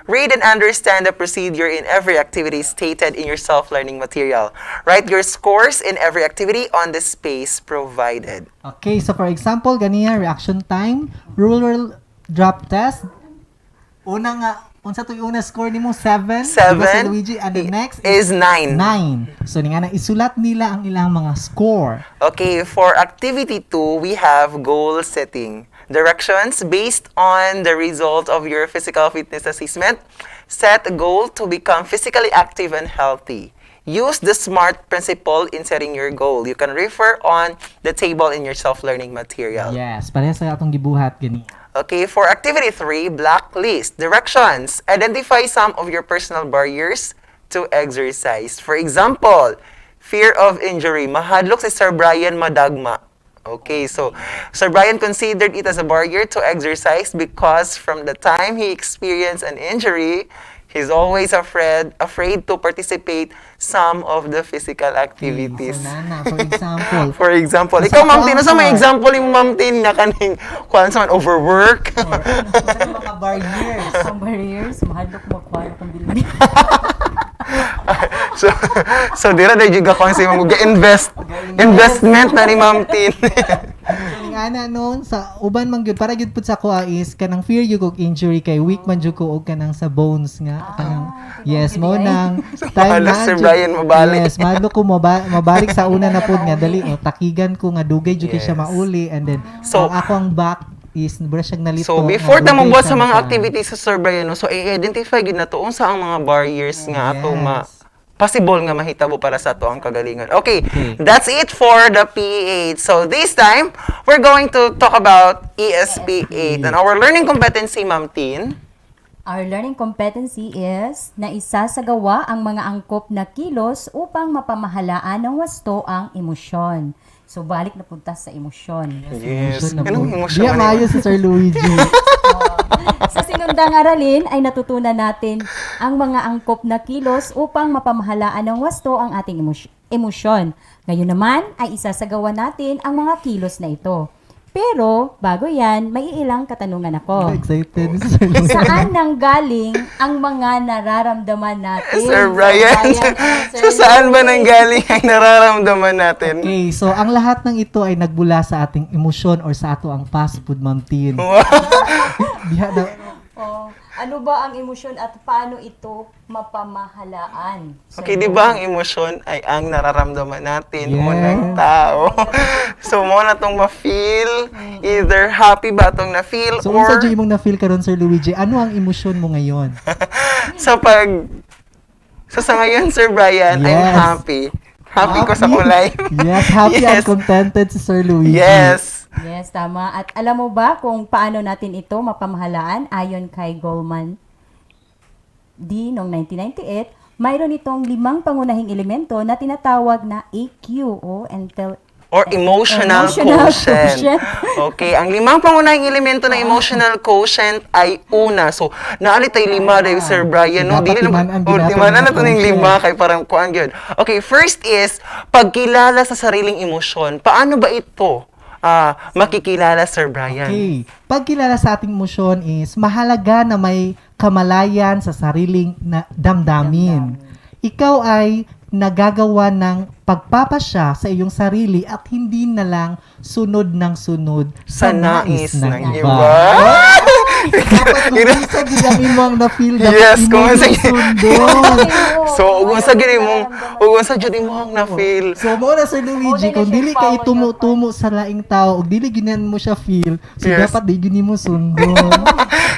Read and understand the procedure in every activity stated in your self-learning material. Write your scores in every activity on the space provided. Okay, so for example, ganiya reaction time, rural drop test. unsa to yung una score nimo 7? Seven. Luigi, and the next is 9. 9. So nga na isulat nila ang ilang mga score. Okay, for activity 2, we have goal setting. Directions based on the result of your physical fitness assessment. Set a goal to become physically active and healthy. Use the SMART principle in setting your goal. You can refer on the table in your self-learning material. Yes, pareha sa atong gibuhat gani. Okay, for activity 3, blacklist. Directions. Identify some of your personal barriers to exercise. For example, fear of injury. Mahadlok si Sir Brian madagma. Okay, so Sir Brian considered it as a barrier to exercise because from the time he experienced an injury, he's always afraid to participate some of the physical activities. So nana, for example, For example, Sa ikaw Ma'am Tin, ang sa may part. example ni Ma'am Tin nga kaning kuan sa man overwork. sa mga barriers. Ang barriers, mahadlok magkuha kung bilhin. so dira day juga kuan sa imong investment na ni Ma'am Tin. Nga na noon sa uban man gyud para gyud pud sa kuha is kanang fear gyud og injury kay weak man gyud ko og kanang sa bones nga kanang yes mo nang Mahalo Sir Brian mabalik. Yes, mahalo ko mabalik sa una na pud nga dali takigan ko nga dugay gyud kay siya mauli and then So, ang ako ang back is bura siyang nalito. So before ta mo sa mga activities sa Sir Brian, no, so i-identify gyud na to unsa ang mga barriers nga ato possible nga mahitabo para sa ato ang kagalingan. Okay, that's it for the PE8. So this time, we're going to talk about ESP8 and our learning competency, Ma'am Tin. Our learning competency is na isasagawa ang mga angkop na kilos upang mapamahalaan ng wasto ang emosyon. So, balik na punta sa emosyon. Yes. Anong emosyon? Di maayo si Sir Luigi. Sa sinundang aralin ay natutunan natin ang mga angkop na kilos upang mapamahalaan ng wasto ang ating emosyon. Ngayon naman ay isasagawa natin ang mga kilos na ito. Pero, bago yan, may ilang katanungan ako. Excited si Sir Luigi. Saan nanggaling ang mga nararamdaman natin? Sir Brian, so saan ba nanggaling ang nararamdaman natin? Okay, so ang lahat ng ito ay nagbula sa ating emosyon or sa ato ang fast food, Ma'am Tin. Diha na, Oh, ano ba ang emosyon at paano ito mapamahalaan? Okay, di ba ang emosyon ay ang nararamdaman natin Yes. unang tao? So, mo na itong ma-feel, either happy ba itong na-feel so or unsa jud imong na-feel karon Sir Luigi? Ano ang emosyon mo ngayon? sa sa ngayon, Sir Brian, I'm Yes. happy. Happy ko sa kulay. Yes, happy Yes. and contented si Sir Luigi. Yes. Yes, tama. At alam mo ba kung paano natin ito mapamahalaan ayon kay Goldman D noong 1998, mayroon itong 5 pangunahing elemento na tinatawag na EQ o Emotional quotient. Okay, ang 5 pangunahing elemento ng emotional quotient ay una. So, naalit tayo 5 dahil Sir Brian, no? Dapat Dili timanan, timanan na ito ng quotient. 5 kay parang kuan gyud. Okay, first is pagkilala sa sariling emosyon. Paano ba ito makikilala, Sir Brian? Okay. Pagkilala sa ating emosyon is mahalaga na may kamalayan sa sariling damdamin. Ikaw ay nagagawa ng pagpapasya sa iyong sarili at hindi na lang sunod ng sunod Sa nais ng iba. Dapat kung isa ang imong na-feel, dapat Yes, imong kung sige. sundon. So, ug unsa gyud imong na-feel? So, mo na Sir Luigi, kung dili ka itumo-tumo sa laing tao, ug dili ginan mo siya feel, so Yes. dapat di gini mo sundon.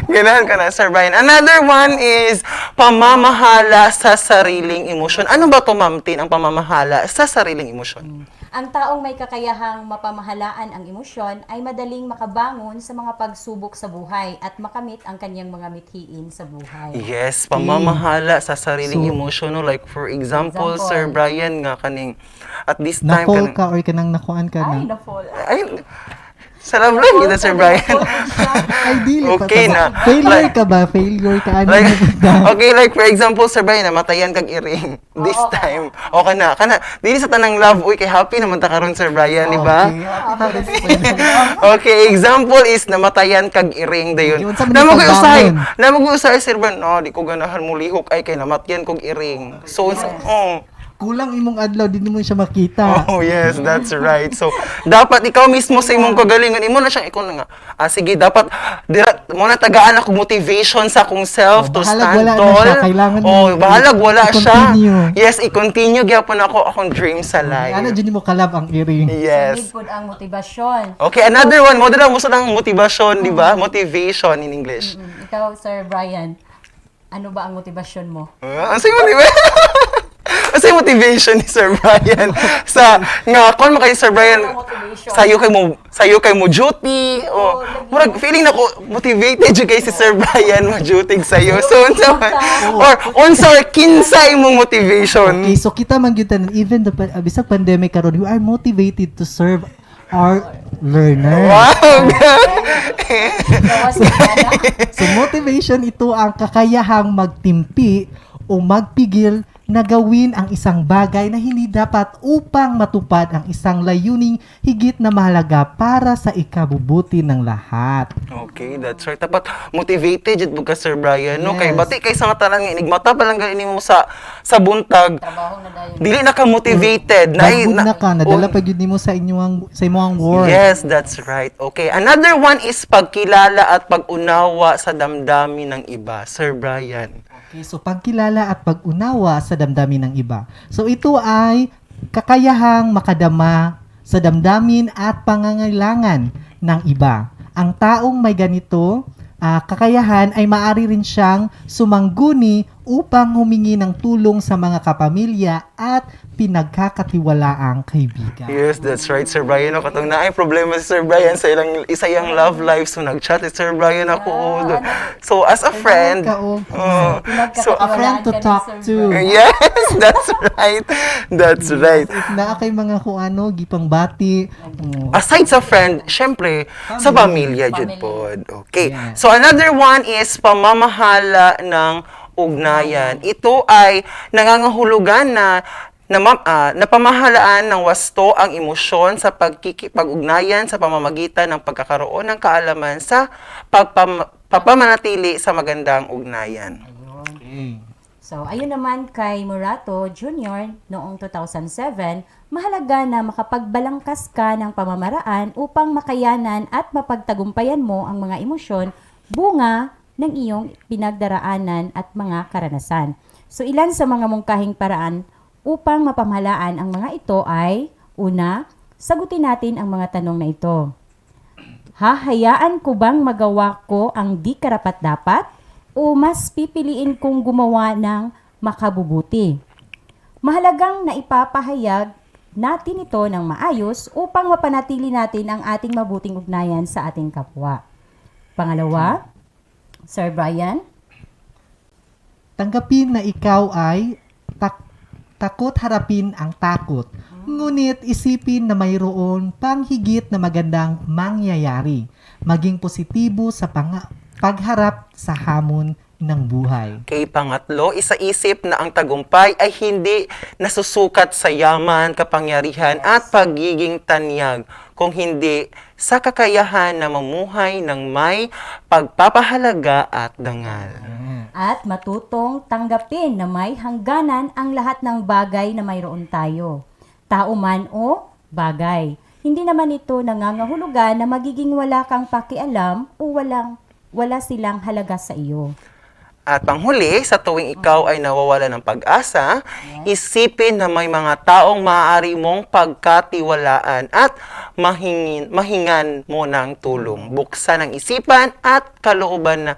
Ganahan ka na, Sir Brian. Another one is pamamahala sa sariling emosyon. Ano ba to, Ma'am Tin, ang pamamahala sa sariling emosyon? Ang taong may kakayahang mapamahalaan ang emosyon ay madaling makabangon sa mga pagsubok sa buhay at makamit ang kanyang mga mithiin sa buhay. Yes, pamamahala sa sariling So, emosyon. No? Like, for example, Sir Brian, nga kaning, at this time, Na-fall ka or kanang nakuan ka Ay, na. na-fall. ay, sa love life kita, Sir Brian. Ay, dili Okay pa. na. Failure ka ba? Failure ka? Ano Like, na okay, like for example, Sir Brian, namatayan kag iring. This time. O kana, dili sa tanang love, uy, kay happy naman ta karon, Sir Brian, di ba? Okay, example is namatayan kag iring dayon. Yun, sa mga pagbangon. Namag-usay Sir Brian, no, di ko ganahan mo lihok ay kay namatyan kog iring. So, kulang imong adlaw din mo siya makita. Oh, yes, that's right. So, dapat ikaw mismo sa imong kagalingan, imo na siyang ikaw na nga. Sige, dapat, mo na tagaan ako motivation sa akong self to bahalag stand wala na tall. siya, kailangan Bahalag wala siya. i-continue. Yes, i-continue, gyapon ako akong dream sa life. Ano dyan mo kalab ang iring? Yes. Need po ang motibasyon. Okay, another one. Mo dala mo sa motivation, di ba? Motivation in English. Ikaw, Sir Brian, ano ba ang motibasyon mo? Ano sa'yo motivation ni Sir Brian? Nga, kung makay Sir Brian, sayo kay mo duty, o, murag, feeling na ko, motivated yung kay si Sir Brian, mo-duty sa'yo. So, unsa kinsay mong motivation? Okay, so kita man gyud tanan, even the bisag pandemic karon, we are motivated to serve our learners. Wow! So motivation ito ang kakayahang magtimpi o magpigil na gawin ang isang bagay na hindi dapat upang matupad ang isang layuning higit na mahalaga para sa ikabubuti ng lahat. Okay, that's right. Dapat motivated jud ka Sir Brian, no? Yes. Kay bati kay sa nga tanang inigmata pa lang ganin mo sa buntag. Dili na ka motivated Dagod na ka, nadala pa gyud nimo sa imong work. Yes, that's right. Okay, another one is pagkilala at pag-unawa sa damdamin ng iba. Sir Brian. Okay, so pagkilala at pag-unawa sa damdamin ng iba. So ito ay kakayahang makadama sa damdamin at pangangailangan ng iba. Ang taong may ganito, kakayahan ay maaari rin siyang sumangguni upang humingi ng tulong sa mga kapamilya at pinagkakatiwalaang kaibigan. Yes, that's right, Sir Brian. No, katong naay problema si Sir Brian sa isa yang love life. So, nag-chat si Sir Brian ako. So, as a friend, So, a friend to talk to. yes, that's right. That's right. If na kay mga kung ano, gipang bati. Aside sa friend, syempre, sa pamilya, jud pod. Okay. Yes. So, another one is pamamahala ng ugnayan. Ito ay nangangahulugan na napamahalaan ng wasto ang emosyon sa pagkikipag-ugnayan sa pamamagitan ng pagkakaroon ng kaalaman sa pagpapanatili sa magandang ugnayan. Okay. So, ayun naman kay Murato Jr. noong 2007, mahalaga na makapagbalangkas ka ng pamamaraan upang makayanan at mapagtagumpayan mo ang mga emosyon, bunga ng iyong pinagdaraanan at mga karanasan. So, ilan sa mga mungkahing paraan upang mapamahalaan ang mga ito ay, una, sagutin natin ang mga tanong na ito. Hahayaan ko bang magawa ko ang di karapat-dapat o mas pipiliin kong gumawa ng makabubuti? Mahalagang na ipapahayag natin ito ng maayos upang mapanatili natin ang ating mabuting ugnayan sa ating kapwa. Pangalawa, Sir Brian? Tanggapin na ikaw ay takot harapin ang takot. Ngunit isipin na mayroon pang higit na magandang mangyayari. Maging positibo sa pagharap sa hamon ng buhay. Kay pangatlo, isaisip na ang tagumpay ay hindi nasusukat sa yaman, kapangyarihan at pagiging tanyag, kung hindi sa kakayahan na mamuhay ng may pagpapahalaga at dangal. At matutong tanggapin na may hangganan ang lahat ng bagay na mayroon tayo. Tao man o bagay. Hindi naman ito nangangahulugan na magiging wala kang pakialam o wala silang halaga sa iyo. At panghuli, sa tuwing ikaw ay nawawala ng pag-asa, isipin na may mga taong maaari mong pagkatiwalaan at mahingan mo ng tulong. Buksan ang isipan at kalooban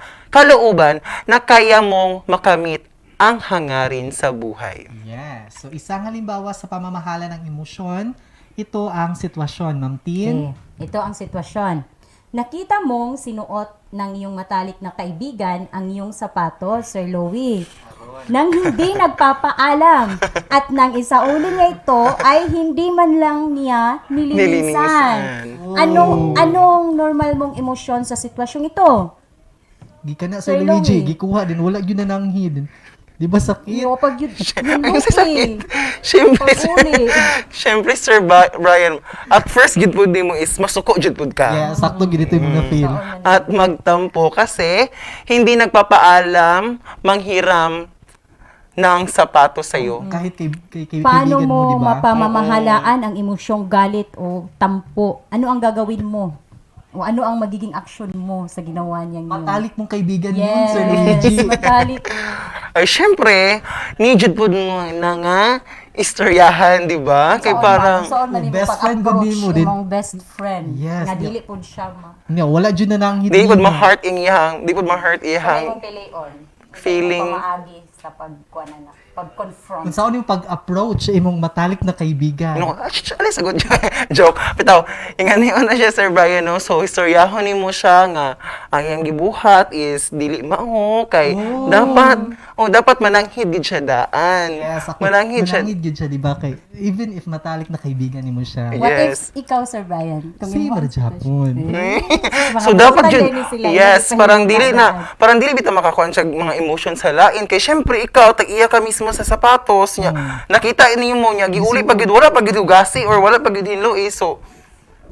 na kaya mong makamit ang hangarin sa buhay. Yes. So, isang halimbawa sa pamamahala ng emosyon, ito ang sitwasyon, Ma'am Tin. Okay. Ito ang sitwasyon. Nakita mong sinuot ng iyong matalik na kaibigan ang iyong sapatos, Sir Louie, nang hindi nagpapaalam at nang isauli niya ito ay hindi man lang niya nilinisan. Anong normal mong emosyon sa sitwasyong ito? Di ka na, Sir Sir Luigi. Louie. Gikuha din. Wala yun na nanghid. Di ba sakit? Iyo, pag yun sakit. Siyempre, Sir Brian, at first, gid po mo is masuko jud pud ka. Yeah, sakto ginito yung mga feel. At magtampo kasi hindi nagpapaalam, manghiram ng sapatos sa'yo. Kahit kay Paano kaibigan mo, mo di ba? mapamamahalaan ang emosyong galit o tampo? Ano ang gagawin mo? O ano ang magiging action mo sa ginawa niyang yun? Matalik mong kaibigan yun, Yes, Sir Luigi. matalik. Ay, syempre, need po na nga istoryahan, di ba? Kay parang, Soon man best best friend pag-approach gud nimo din. imong best friend. Yes, Nga di- dili po siya Nga, wala dyan na nang di po ma-heart iyang, di po ma-heart Imong iyang pilion. feeling. Pamaagi sa pag-confront. Kung saan yung pag-approach imong matalik na kaibigan. Ano, alis, sagot joke. Bitaw, ingani na siya, Sir Brian, no? So, istoryahon ni mo siya nga, ang iyang gibuhat is, dili mao, kay, dapat mananghid gid siya daan. Yes, ako, Mananghid siya. manangid yun siya, di ba? Kay, even if matalik na kaibigan ni mo siya. What Yes. if ikaw, Sir Brian? Kung Same imo- ra Japon. So dapat yun, sila, yes, hindi parang pa dili hinahabaan. parang dili bitaw makakuan sa mga emotion sa lain kay syempre ikaw tag-iya ka mismo sa sapatos niya. Nakita nimo niya giuli pag gid wala pag gid hugasi or wala pag gid hinlo so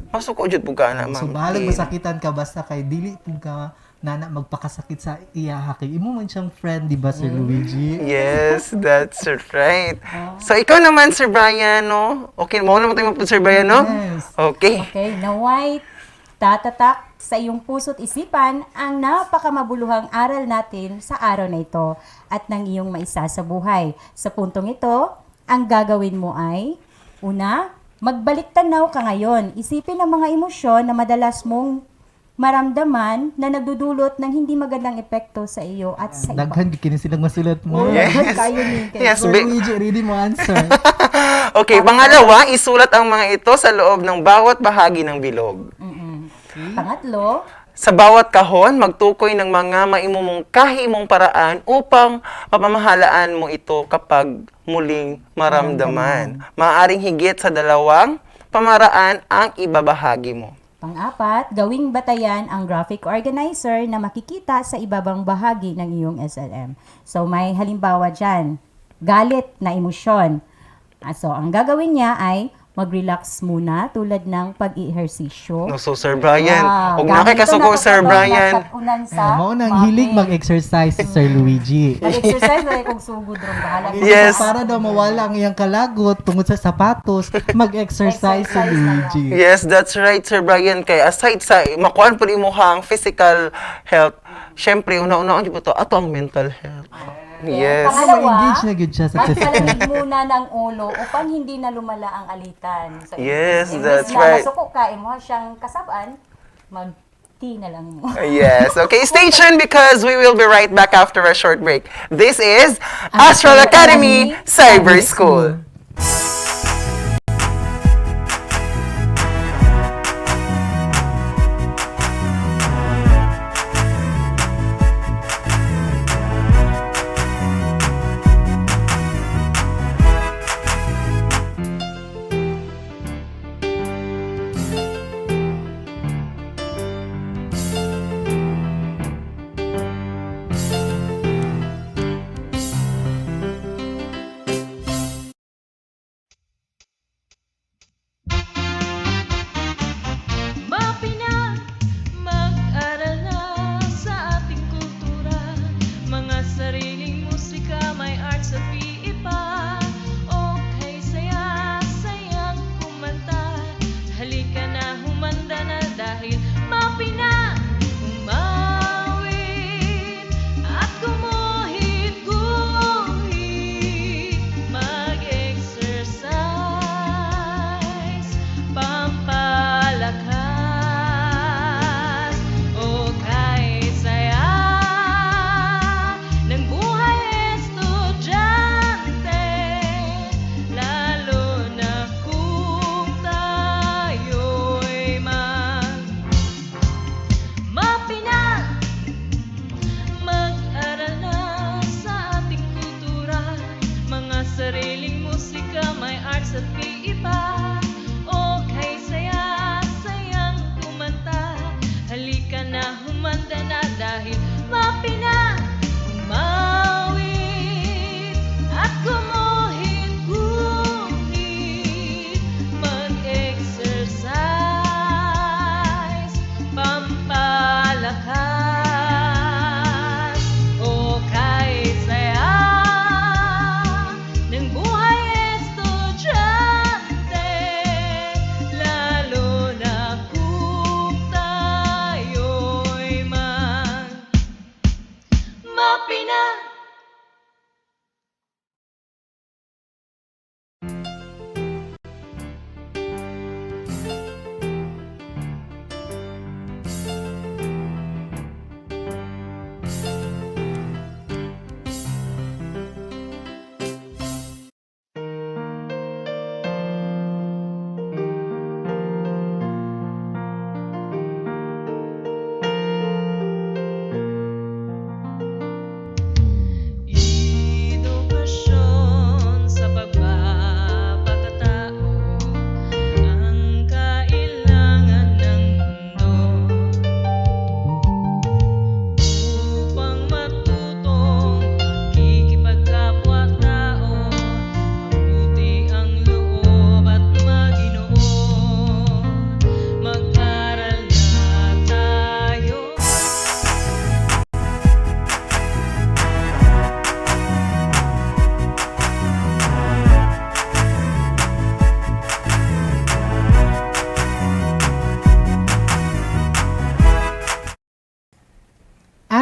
masuk ko jud buga na So, ma'am. bahalag masakitan ka basta kay dili po ka nana magpakasakit sa iya kay imo man siyang friend, di ba, Sir Luigi? Yes, that's right. So ikaw naman, Sir Brian, no? Okay, mo naman tayo Sir Brian, no? Yes. Okay. Okay, naway tatatak sa iyong puso't isipan ang napakamabuluhang aral natin sa araw na ito at ng iyong maisa sa buhay. Sa puntong ito, ang gagawin mo ay, una, magbalik tanaw ka ngayon. Isipin ang mga emosyon na madalas mong maramdaman na nagdudulot ng hindi magandang epekto sa iyo at sa iba. Daghan kini silang masulat mo. Yes. Kayo ni Yes, Sir Luigi, ready mo answer. Okay, pangalawa, isulat ang mga ito sa loob ng bawat bahagi ng bilog. Pangatlo, Sa bawat kahon, magtukoy ng mga maimumong kahimong paraan upang mapamahalaan mo ito kapag muling maramdaman. Maaaring higit sa dalawang pamaraan ang ibabahagi mo. pang-apat, gawing batayan ang graphic organizer na makikita sa ibabang bahagi ng iyong SLM. So may halimbawa dyan, galit na emosyon. So ang gagawin niya ay mag-relax muna tulad ng pag-ehersisyo. No, so Sir Brian, Wow, huwag na kay gamit ito kasuko, na Sir Brian. nakatunan sa Mao nang hilig mag-exercise si Sir Luigi. Mag-exercise na kung sugod ron bahala. Yes. Para daw mawala ang iyang kalagot tungod sa sapatos, mag-exercise si Exercise na Luigi. Yes, that's right, Sir Brian. Kay aside sa makuan po imuhang physical health, syempre, una-una po to, ato ang mental health. Yes. Para ma-engage na gyud siya sa magpalamig muna ng ulo upang hindi na lumala ang alitan. So, Yes, imbes that's na right. masuko ka, imo siyang kasabaan, mag-tea na lang mo. Yes. Okay, stay tuned because we will be right back after a short break. This is Astral Academy Cyber School.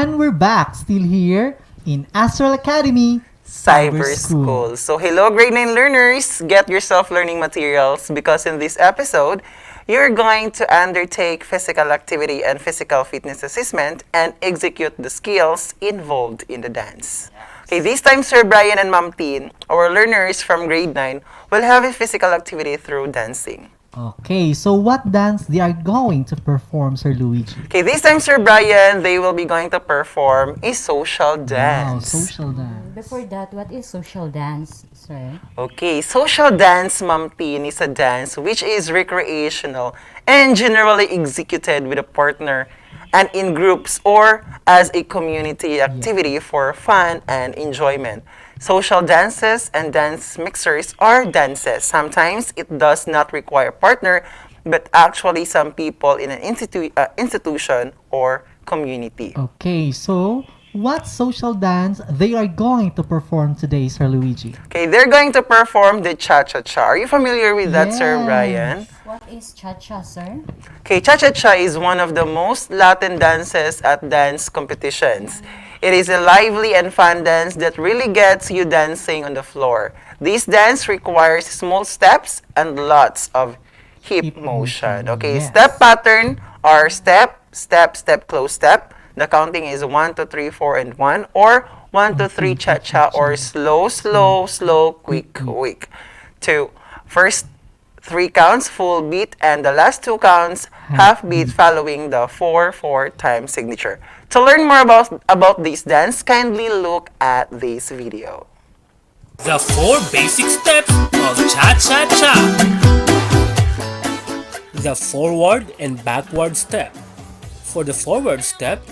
And we're back, still here in Astral Academy Cyber School. So hello grade 9 learners, get yourself learning materials because in this episode, you're going to undertake physical activity and physical fitness assessment and execute the skills involved in the dance. Okay, this time Sir Brian and Ma'am Tin, our learners from grade 9, will have a physical activity through dancing. Okay, so what dance they are going to perform, Sir Luigi? Okay, this time Sir Brian, they will be going to perform a social Wow, dance. social dance. Before that, what is social dance, sir? Okay, social dance, Ma'am Tin, is a dance which is recreational and generally executed with a partner and in groups or as a community activity for fun and enjoyment. Social dances and dance mixers are dances. Sometimes it does not require a partner, but actually some people in an institution or community. Okay, so what social dance they are going to perform today, Sir Luigi? Okay, they're going to perform the cha-cha-cha. Are you familiar with that, Sir Yes. Brian? What is cha-cha, sir? Okay, cha-cha-cha is one of the most Latin dances at dance competitions. It is a lively and fun dance that really gets you dancing on the floor. This dance requires small steps and lots of hip motion. Okay, yes. step pattern are step, step, step, close step. The counting is 1, 2, 3, 4, and 1, or 1, 2, 3, cha-cha, or slow, slow, slow, quick, quick. 2. First 3 counts, full beat, and the last 2 counts, half beat, following the 4/4 time signature. To learn more about this dance, kindly look at this video. The 4 basic steps of cha-cha-cha. The forward and backward step. For the forward step,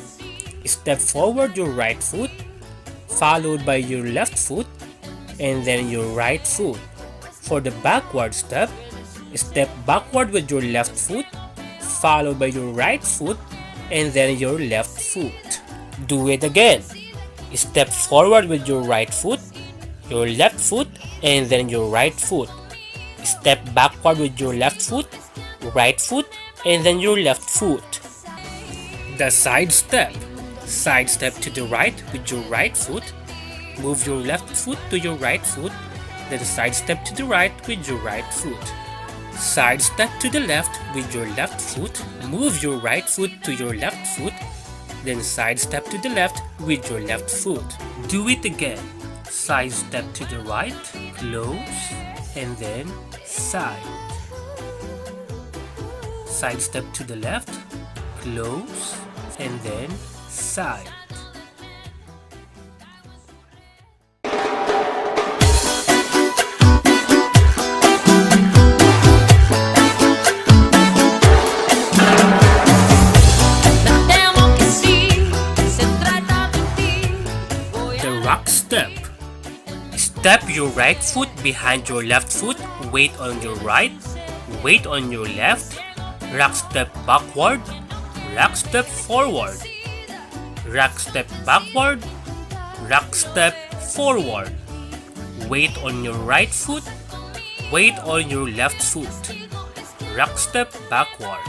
step forward your right foot, followed by your left foot, and then your right foot. For the backward step, step backward with your left foot, followed by your right foot, and then your left foot. Do it again. Step forward with your right foot, your left foot, and then your right foot. Step backward with your left foot, right foot, and then your left foot. The side step. Side step to the right with your right foot. Move your left foot to your right foot, then side step to the right with your right foot. Side step to the left with your left foot, move your right foot to your left foot, then side step to the left with your left foot. Do it again. Side step to the right, close, and then side. Side step to the left, close, and then side. Rock step. Step your right foot behind your left foot, weight on your right, weight on your left, rock step backward, rock step forward, rock step backward, rock step forward, weight on your right foot, weight on your left foot, rock step backward.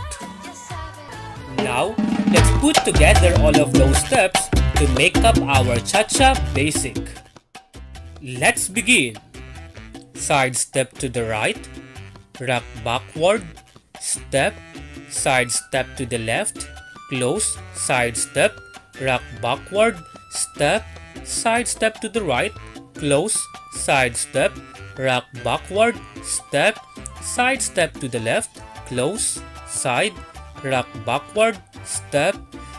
Now, let's put together all of those steps to make up our cha-cha basic. Let's begin. Side step to the right, rock backward, step, side step to the left, close, side step, rock backward, step, side step to the right, close, side step, rock backward, step, side step to the left, close, side, rock backward, step,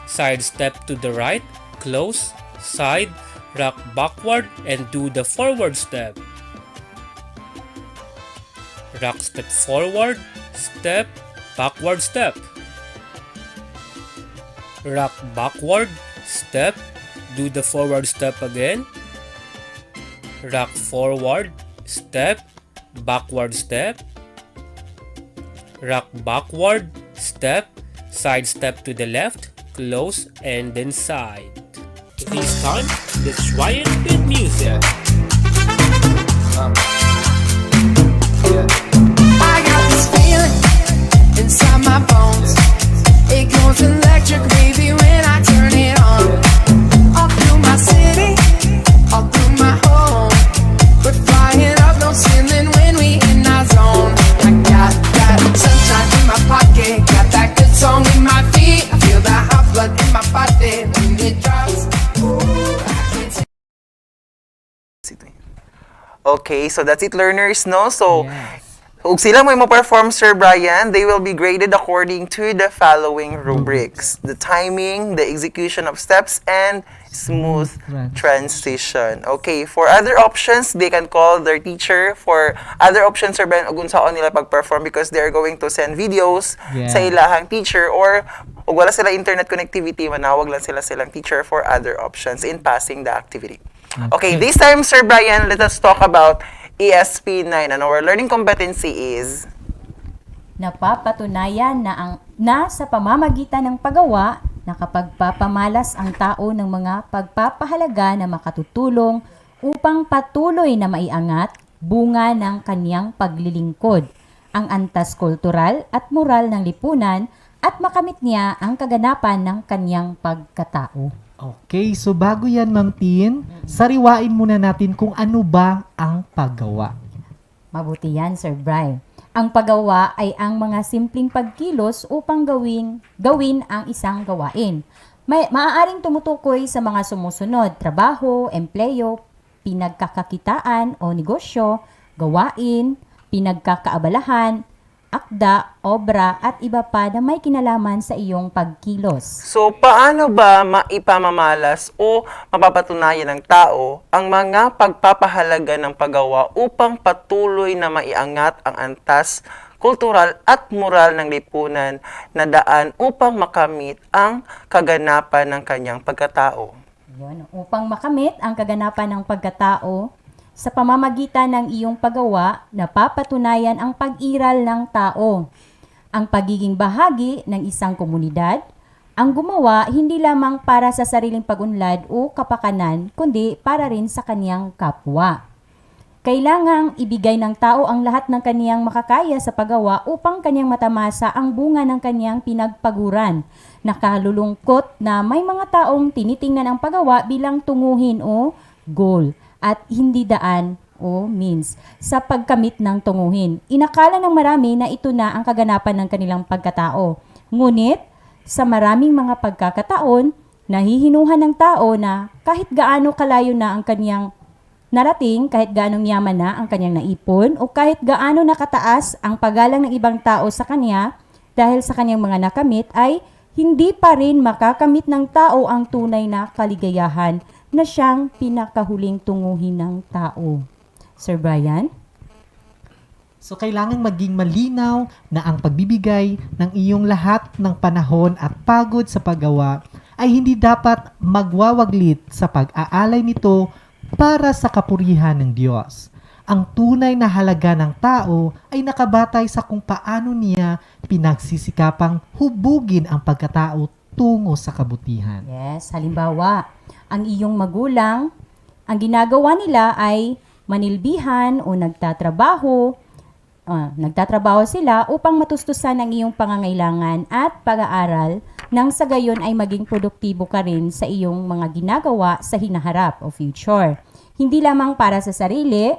side step to the right, close, side, rock backward, and do the forward step. Rock step forward, step, backward step. Rock backward, step, do the forward step again. Rock forward, step, backward step. Rock backward, step, side step to the left, close, and then side. This time, let's try it with music. I got this feeling inside my bones. It goes electric, baby, when I turn it on. Okay, so that's it, learners, no? So, kung sila mo perform, Sir Brian, they will be graded according to the following rubrics. The timing, the execution of steps, and smooth transition. Okay, for other options, they can call their teacher. For other options, Sir Brian, kung saan nila pag-perform because they're going to send videos sa ilahang teacher, or wala sila internet connectivity, manawag lang silang teacher for other options in passing the activity. Okay, this time, Sir Brian, let us talk about ESP9, and our learning competency is Napapatunayan na sa pamamagitan ng paggawa na kapag papamalas ang tao ng mga pagpapahalaga na makatutulong upang patuloy na maiangat bunga ng kanyang paglilingkod, ang antas kultural at moral ng lipunan at makamit niya ang kaganapan ng kanyang pagkatao. Okay, so bago yan, Ma'am Tin, sariwain muna natin kung ano ba ang paggawa. Mabuti yan, Sir Bri. Ang paggawa ay ang mga simpleng pagkilos upang gawin ang isang gawain. Maaaring tumutukoy sa mga sumusunod: trabaho, empleyo, pinagkakakitaan o negosyo, gawain, pinagkakaabalahan, akda, obra, at iba pa na may kinalaman sa iyong pagkilos. So, paano ba maipamamalas o mapapatunayan ng tao ang mga pagpapahalaga ng paggawa upang patuloy na maiangat ang antas kultural at moral ng lipunan na daan upang makamit ang kaganapan ng kanyang pagkatao? Yun, upang makamit ang kaganapan ng pagkatao, sa pamamagitan ng iyong paggawa, napapatunayan ang pag-iral ng tao, ang pagiging bahagi ng isang komunidad, ang gumawa hindi lamang para sa sariling pag-unlad o kapakanan, kundi para rin sa kaniyang kapwa. Kailangang ibigay ng tao ang lahat ng kaniyang makakaya sa paggawa upang kaniyang matamasa ang bunga ng kaniyang pinagpaguran. Nakalulungkot na may mga taong tinitingnan ang paggawa bilang tunguhin o goal, at hindi daan o means sa pagkamit ng tunguhin. Inakala ng marami na ito na ang kaganapan ng kanilang pagkatao. Ngunit, sa maraming mga pagkakataon, nahihinuhan ng tao na kahit gaano kalayo na ang kanyang narating, kahit gaano yaman na ang kanyang naipon, o kahit gaano nakataas ang paggalang ng ibang tao sa kanya dahil sa kanyang mga nakamit, ay hindi pa rin makakamit ng tao ang tunay na kaligayahan na siyang pinakahuling tunguhin ng tao. Sir Brian? So, kailangan maging malinaw na ang pagbibigay ng iyong lahat ng panahon at pagod sa paggawa ay hindi dapat magwawaglit sa pag-aalay nito para sa kapurihan ng Diyos. Ang tunay na halaga ng tao ay nakabatay sa kung paano niya pinagsisikapang hubugin ang pagkatao tungo sa kabutihan. Yes, halimbawa, ang iyong magulang, ang ginagawa nila ay manilbihan o nagtatrabaho sila upang matustusan ang iyong pangangailangan at pag-aaral nang sa gayon ay maging produktibo ka rin sa iyong mga ginagawa sa hinaharap o future. Hindi lamang para sa sarili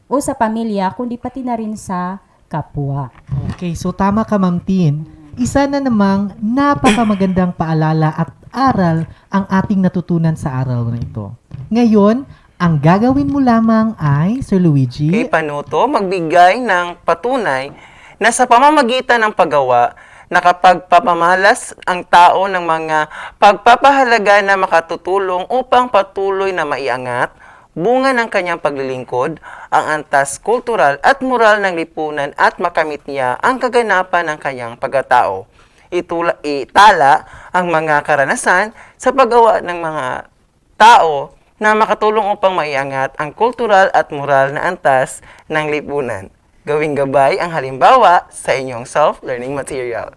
o sa pamilya, kundi pati na rin sa kapwa. Okay, so tama ka, Ma'am Tin. Isa na namang napakamagandang paalala at aral ang ating natutunan sa araw na ito. Ngayon, ang gagawin mo lamang ay, Sir Luigi, Okay, panuto, magbigay ng patunay na sa pamamagitan ng paggawa, nakapagpapamalas ang tao ng mga pagpapahalaga na makatutulong upang patuloy na maiangat bunga ng kanyang paglilingkod, ang antas kultural at moral ng lipunan at makamit niya ang kaganapan ng kanyang pagkatao. Itala ang mga karanasan sa paggawa ng mga tao na makatulong upang maiangat ang kultural at moral na antas ng lipunan. Gawing gabay ang halimbawa sa inyong self-learning material.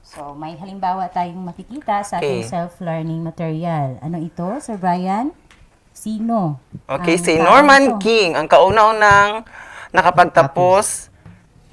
So, may halimbawa tayong makikita sa ating self-learning material. Ano ito, Sir Brian? Sino? Okay, si Norman King, ang kauna-unang nakapagtapos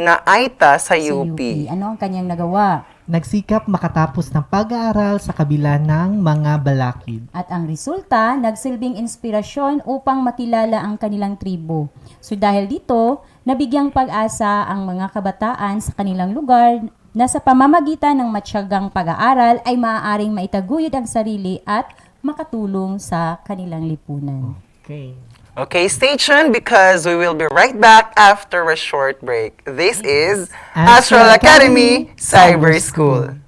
na AITA sa UP. Ano ang kanyang nagawa? nagsikap makatapos ng pag-aaral sa kabila ng mga balakid. At ang resulta, nagsilbing inspirasyon upang makilala ang kanilang tribo. So dahil dito, nabigyang pag-asa ang mga kabataan sa kanilang lugar na sa pamamagitan ng matyagang pag-aaral ay maaaring maitaguyod ang sarili at makatulong sa kanilang lipunan. Okay. Okay, stay tuned because we will be right back after a short break. This is Astral Academy Cyber School.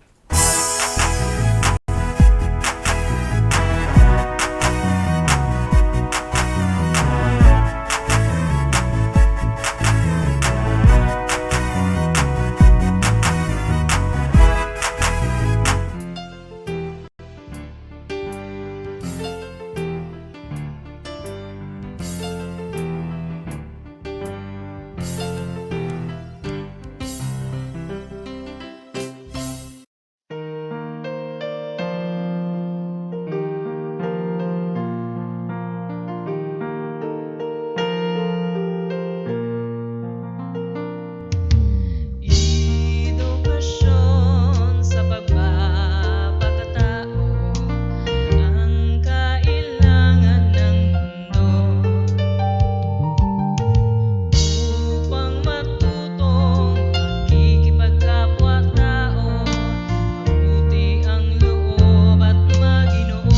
Edukasyon sa pagpapakatao ang kailangan ng mundo upang matutong pakikipagkapwa-tao, mabuti ang loob at maginoo.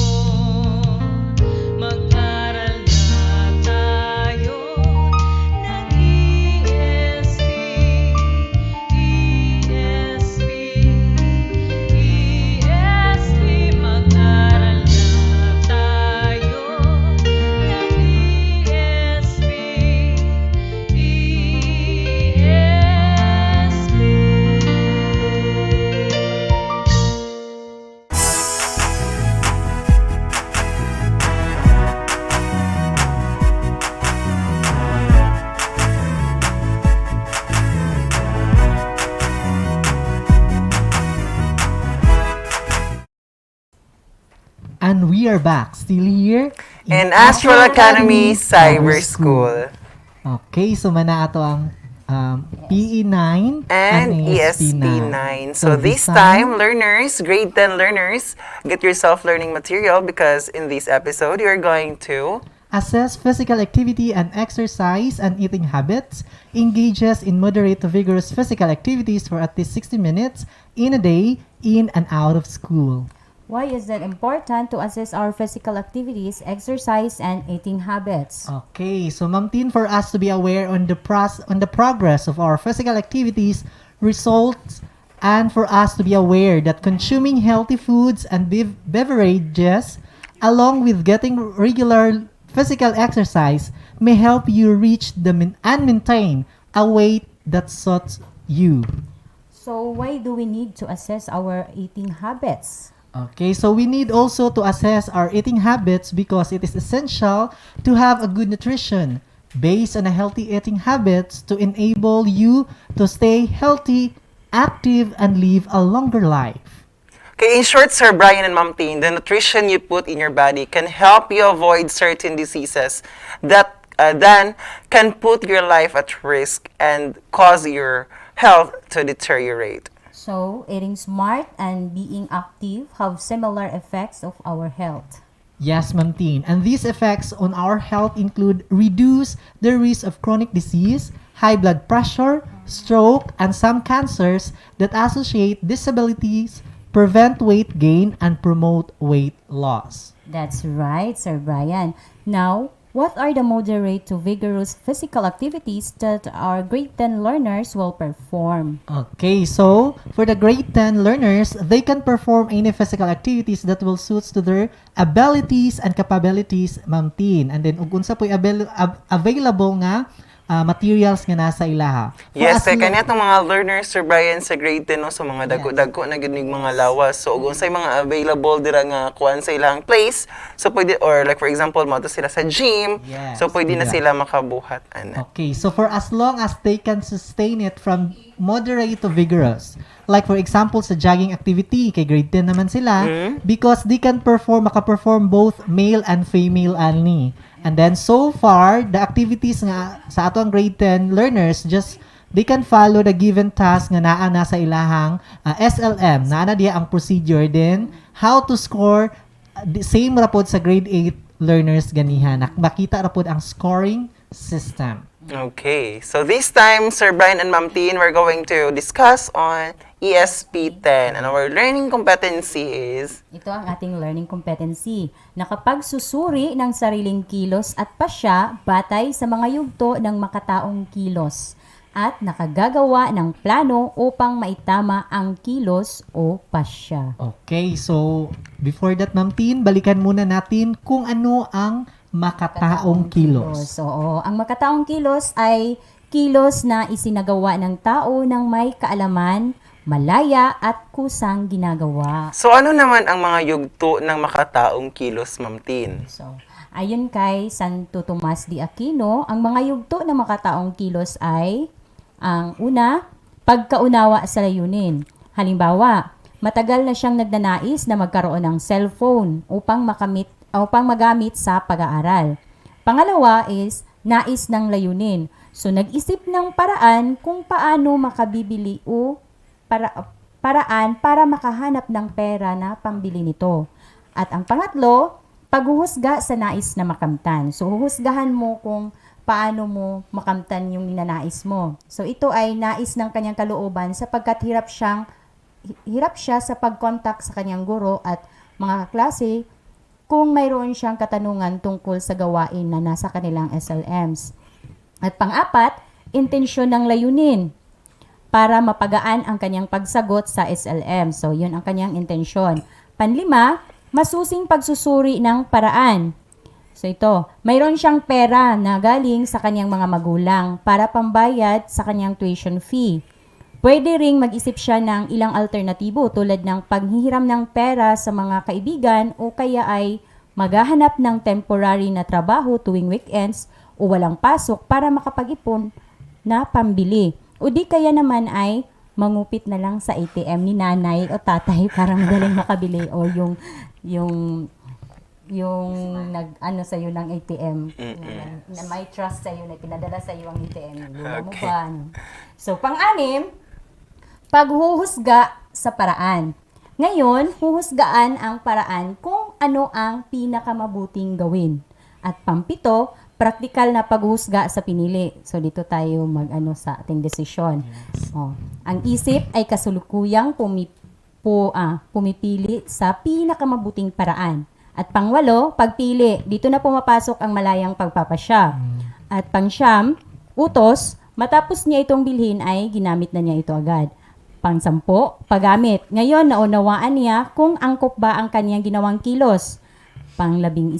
Mag-aral na tayo ng ESP, mag-aral na tayo ng ESP. And we are back, still here In Astral Academy Cyber School. Okay, so mana ato ang PE9 And ESP9. So this time, learners, grade 10 learners, get yourself learning material because in this episode, you're going to assess physical activity and exercise and eating habits, engages in moderate to vigorous physical activities for at least 60 minutes in a day, in and out of school. Why is it important to assess our physical activities, exercise, and eating habits? Okay, so Ma'am Tin, for us to be aware on the progress of our physical activities, results, and for us to be aware that consuming healthy foods and beverages, along with getting regular physical exercise, may help you reach and maintain a weight that suits you. So why do we need to assess our eating habits? Okay, so we need also to assess our eating habits because it is essential to have a good nutrition based on a healthy eating habits to enable you to stay healthy, active, and live a longer life. Okay, in short, Sir Brian and Ma'am Tin, the nutrition you put in your body can help you avoid certain diseases that then can put your life at risk and cause your health to deteriorate. So, eating smart and being active have similar effects of our health. Yes, Ma'am Tin. And these effects on our health include reduce the risk of chronic disease, high blood pressure, stroke, and some cancers that associate disabilities, prevent weight gain, and promote weight loss. That's right, Sir Brian. Now, what are the moderate to vigorous physical activities that our grade 10 learners will perform? Okay, so for the grade 10 learners, they can perform any physical activities that will suit to their abilities and capabilities, Ma'am Tin. And then, ug unsa po'y available nga materials nga nasa ilaha. Yes, kaya itong mga learners, Sir Brian, sa grade 10, no, so mga dagko-dagko na ginig mga lawas. So, kung sa mga available dira nga kuan sa ilang place, so pwede, or like for example, mato sila sa gym, so pwede na sila makabuhat. Okay, so for as long as they can sustain it from moderate to vigorous, like for example, sa jogging activity, kay grade 10 naman sila, because they can maka-perform both male and female only. And then so far, the activities nga sa ato ang grade 10 learners, just they can follow the given task nga naa na sa ilahang SLM, naa na diya ang procedure, then how to score, the same rapod sa grade 8 learners ganihan. Makita rapod ang scoring system. Okay, so this time, Sir Brian and Ma'am Tin, we're going to discuss on ESP 10, and our learning competency is Ito ang ating learning competency. Nakapagsusuri ng sariling kilos at pasya batay sa mga yugto ng makataong kilos at nakagagawa ng plano upang maitama ang kilos o pasya. Okay, so before that, Ma'am Tin, balikan muna natin kung ano ang makataong kilos. Oo, ang makataong kilos ay kilos na isinagawa ng tao ng may kaalaman, malaya at kusang ginagawa. So ano naman ang mga yugto ng makataong kilos, Ma'am Tin? So, ayon kay Santo Tomas de Aquino, ang mga yugto ng makataong kilos ay ang una, pagkaunawa sa layunin. Halimbawa, matagal na siyang nagnanais na magkaroon ng cellphone upang magamit sa pag-aaral. Pangalawa is nais ng layunin. So nag-isip ng paraan kung paano makabibili o paraan para makahanap ng pera na pambili nito. At ang pangatlo, paghuhusga sa nais na makamtan. So huhusgahan mo kung paano mo makamtan yung ninanais mo. So ito ay nais ng kanyang kalooban sapagkat hirap siya sa pag-contact sa kanyang guro at mga kaklase kung mayroon siyang katanungan tungkol sa gawain na nasa kanilang SLMs. At pang-apat, intensyon ng layunin para mapagaan ang kanyang pagsagot sa SLM. So, yun ang kanyang intensyon. Panlima, masusing pagsusuri ng paraan. So, ito, mayroon siyang pera na galing sa kanyang mga magulang para pambayad sa kanyang tuition fee. Pwede ring mag-isip siya ng ilang alternatibo tulad ng paghihiram ng pera sa mga kaibigan o kaya ay maghahanap ng temporary na trabaho tuwing weekends o walang pasok para makapag-ipon na pambili. O di kaya naman ay mangupit na lang sa ATM ni nanay o tatay para madaling makabili o yung nag-ano sa'yo ng ATM na may trust sa'yo na pinadala sa'yo ang ATM. Lula mo ba? So, pang-anim, paghuhusga sa paraan. Ngayon, huhusgaan ang paraan kung ano ang pinakamabuting gawin. At pang-pito, praktikal na paghuhusga sa pinili. So, dito tayo mag-ano sa ating desisyon. Ang isip ay kasulukuyang pumipili sa pinakamabuting paraan. At pang-walo, pagpili. Dito na pumapasok ang malayang pagpapasya. At pang-siyam, utos. Matapos niya itong bilhin ay ginamit na niya ito agad. Pang-sampo, paggamit. Ngayon, naunawaan niya kung angkop ba ang kanyang ginawang kilos. Pang-11,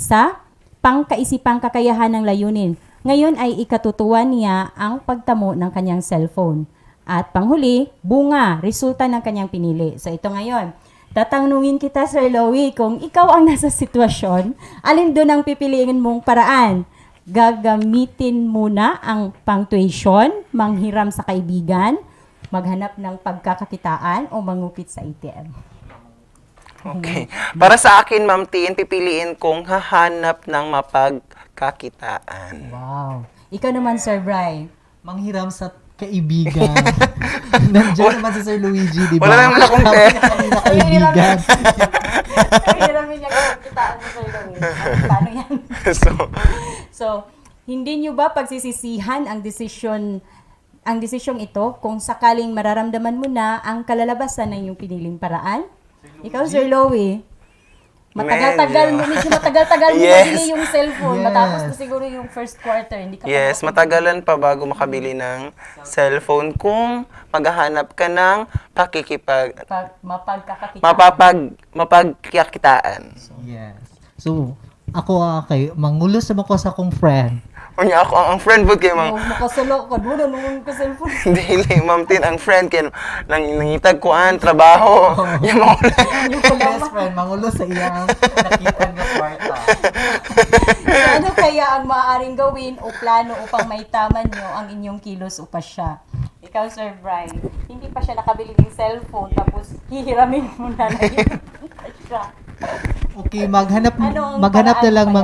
pang-kaisipang kakayahan ng layunin. Ngayon ay ikatutuwa niya ang pagtamo ng kanyang cellphone. At panghuli, bunga, resulta ng kanyang pinili. So ito ngayon, tatanungin kita, Sir Louie, kung ikaw ang nasa sitwasyon, alin doon ang pipiliin mong paraan? Gagamitin muna ang pang-tuition, manghiram sa kaibigan, maghanap ng pagkakakitaan o mangupit sa ATM. Okay. Para sa akin, Ma'am Tin, pipiliin kong hahanap ng mapagkakitaan. Wow. Ikaw naman, Sir Bri. Manghiram sa kaibigan. Nandiyan naman si Sir Luigi, di ba? Wala naman akong kaibigan. Hiramin niya kakitaan mo, Sir Louie. Paano yan? So, hindi nyo ba pagsisisihan ang desisyong ito kung sakaling mararamdaman mo na ang kalalabasan ng iyong piniling paraan? Ikaw, Sir Louie, matagal-tagal mo mabili yung cellphone. Matapos na siguro yung first quarter. Hindi ka matagalan pa bago makabili ng cellphone kung maghahanap ka ng mapagkakitaan. Yes. So, ako mangulos naman ko sa akong friend. Unya ako ang friend bud kay Ma'am. Makasalo ka doon nung ka cellphone. Dili, Ma'am Tin, ang friend kay nangitag kuan trabaho. Yung best friend mangulos sa iyang nakita nga kwarta. So, ano kaya ang maaaring gawin o plano upang maitaman nyo ang inyong kilos o pasya? Ikaw, Sir Brian, hindi pa siya nakabili ng cellphone tapos hihiramin mo na yung pasya. Okay, maghanap na lang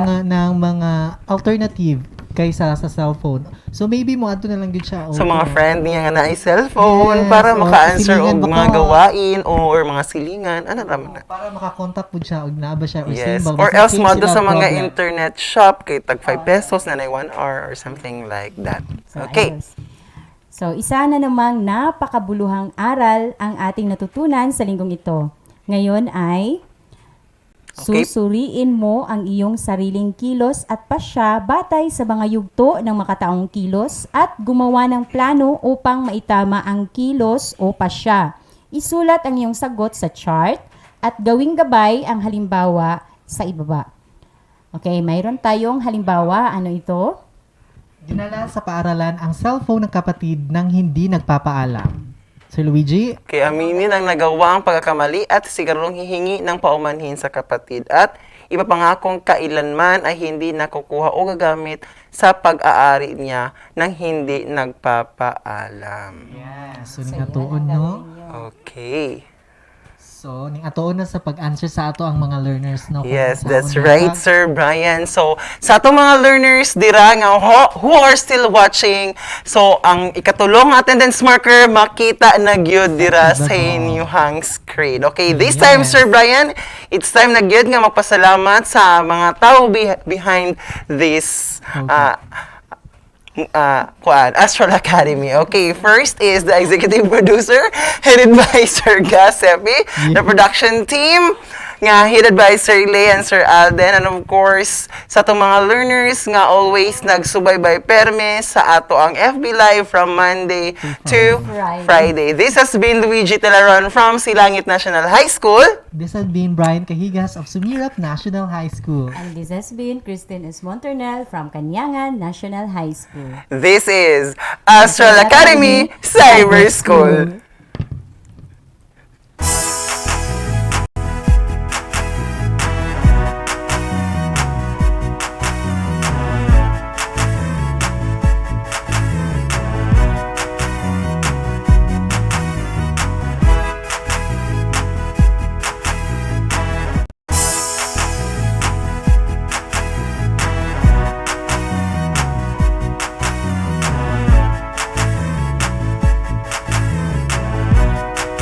mga alternative. kaysa sa cellphone. So maybe mo ato na lang gid siya Sa mga friend niya nga na cellphone Yes, para o maka-answer og silingan ba mga ka? gawain or mga silingan. Ano raman na? para makakontak pud siya og naa ba siya or Yes. symbol. Or Basta else case mo sila sa mga problem. internet shop kay tag 5 pesos na 1 hour or something like that. So, Okay. ayos. So, isa na namang napakabuluhang aral ang ating natutunan sa linggong ito. Ngayon ay Okay. susuriin mo ang iyong sariling kilos at pasya batay sa mga yugto ng makataong kilos at gumawa ng plano upang maitama ang kilos o pasya. Isulat ang iyong sagot sa chart at gawing gabay ang halimbawa sa ibaba. Okay, mayroon tayong halimbawa. Ano ito? Dinala sa paaralan ang cellphone ng kapatid nang hindi nagpapaalam. Sir Luigi, Kay aminin ang nagawa ang pagkakamali at sigurong hihingi ng paumanhin sa kapatid at ipapangakong kailanman ay hindi nakukuha o gagamit sa pag-aari niya nang hindi nagpapaalam. so ning atuon no. Okay. So ning atuon na sa pag-answer sa ato ang mga learners no. Yes, Kung that's saan right, na- Sir Brian. So, sa atong mga learners dira nga who are still watching, so ang ikatulong attendance marker makita na gyud dira sa inyong screen. Okay, this time, Sir Brian, it's time na gyud nga magpasalamat sa mga tao behind this Astral Academy. Okay, first is the executive producer, headed by Sir Gasepi, the production team, nga headed by Sir Lay and Sir Alden, and of course, sa itong mga learners nga always nagsubaybay perme sa ato ang FB Live from Monday to Friday. This has been Luigi Telaron from Silangit National High School. This has been Brian Cahigas of Sumirap National High School. And this has been Christine Esmonternel from Kanyangan National High School. This is Astral Academy Cyber School.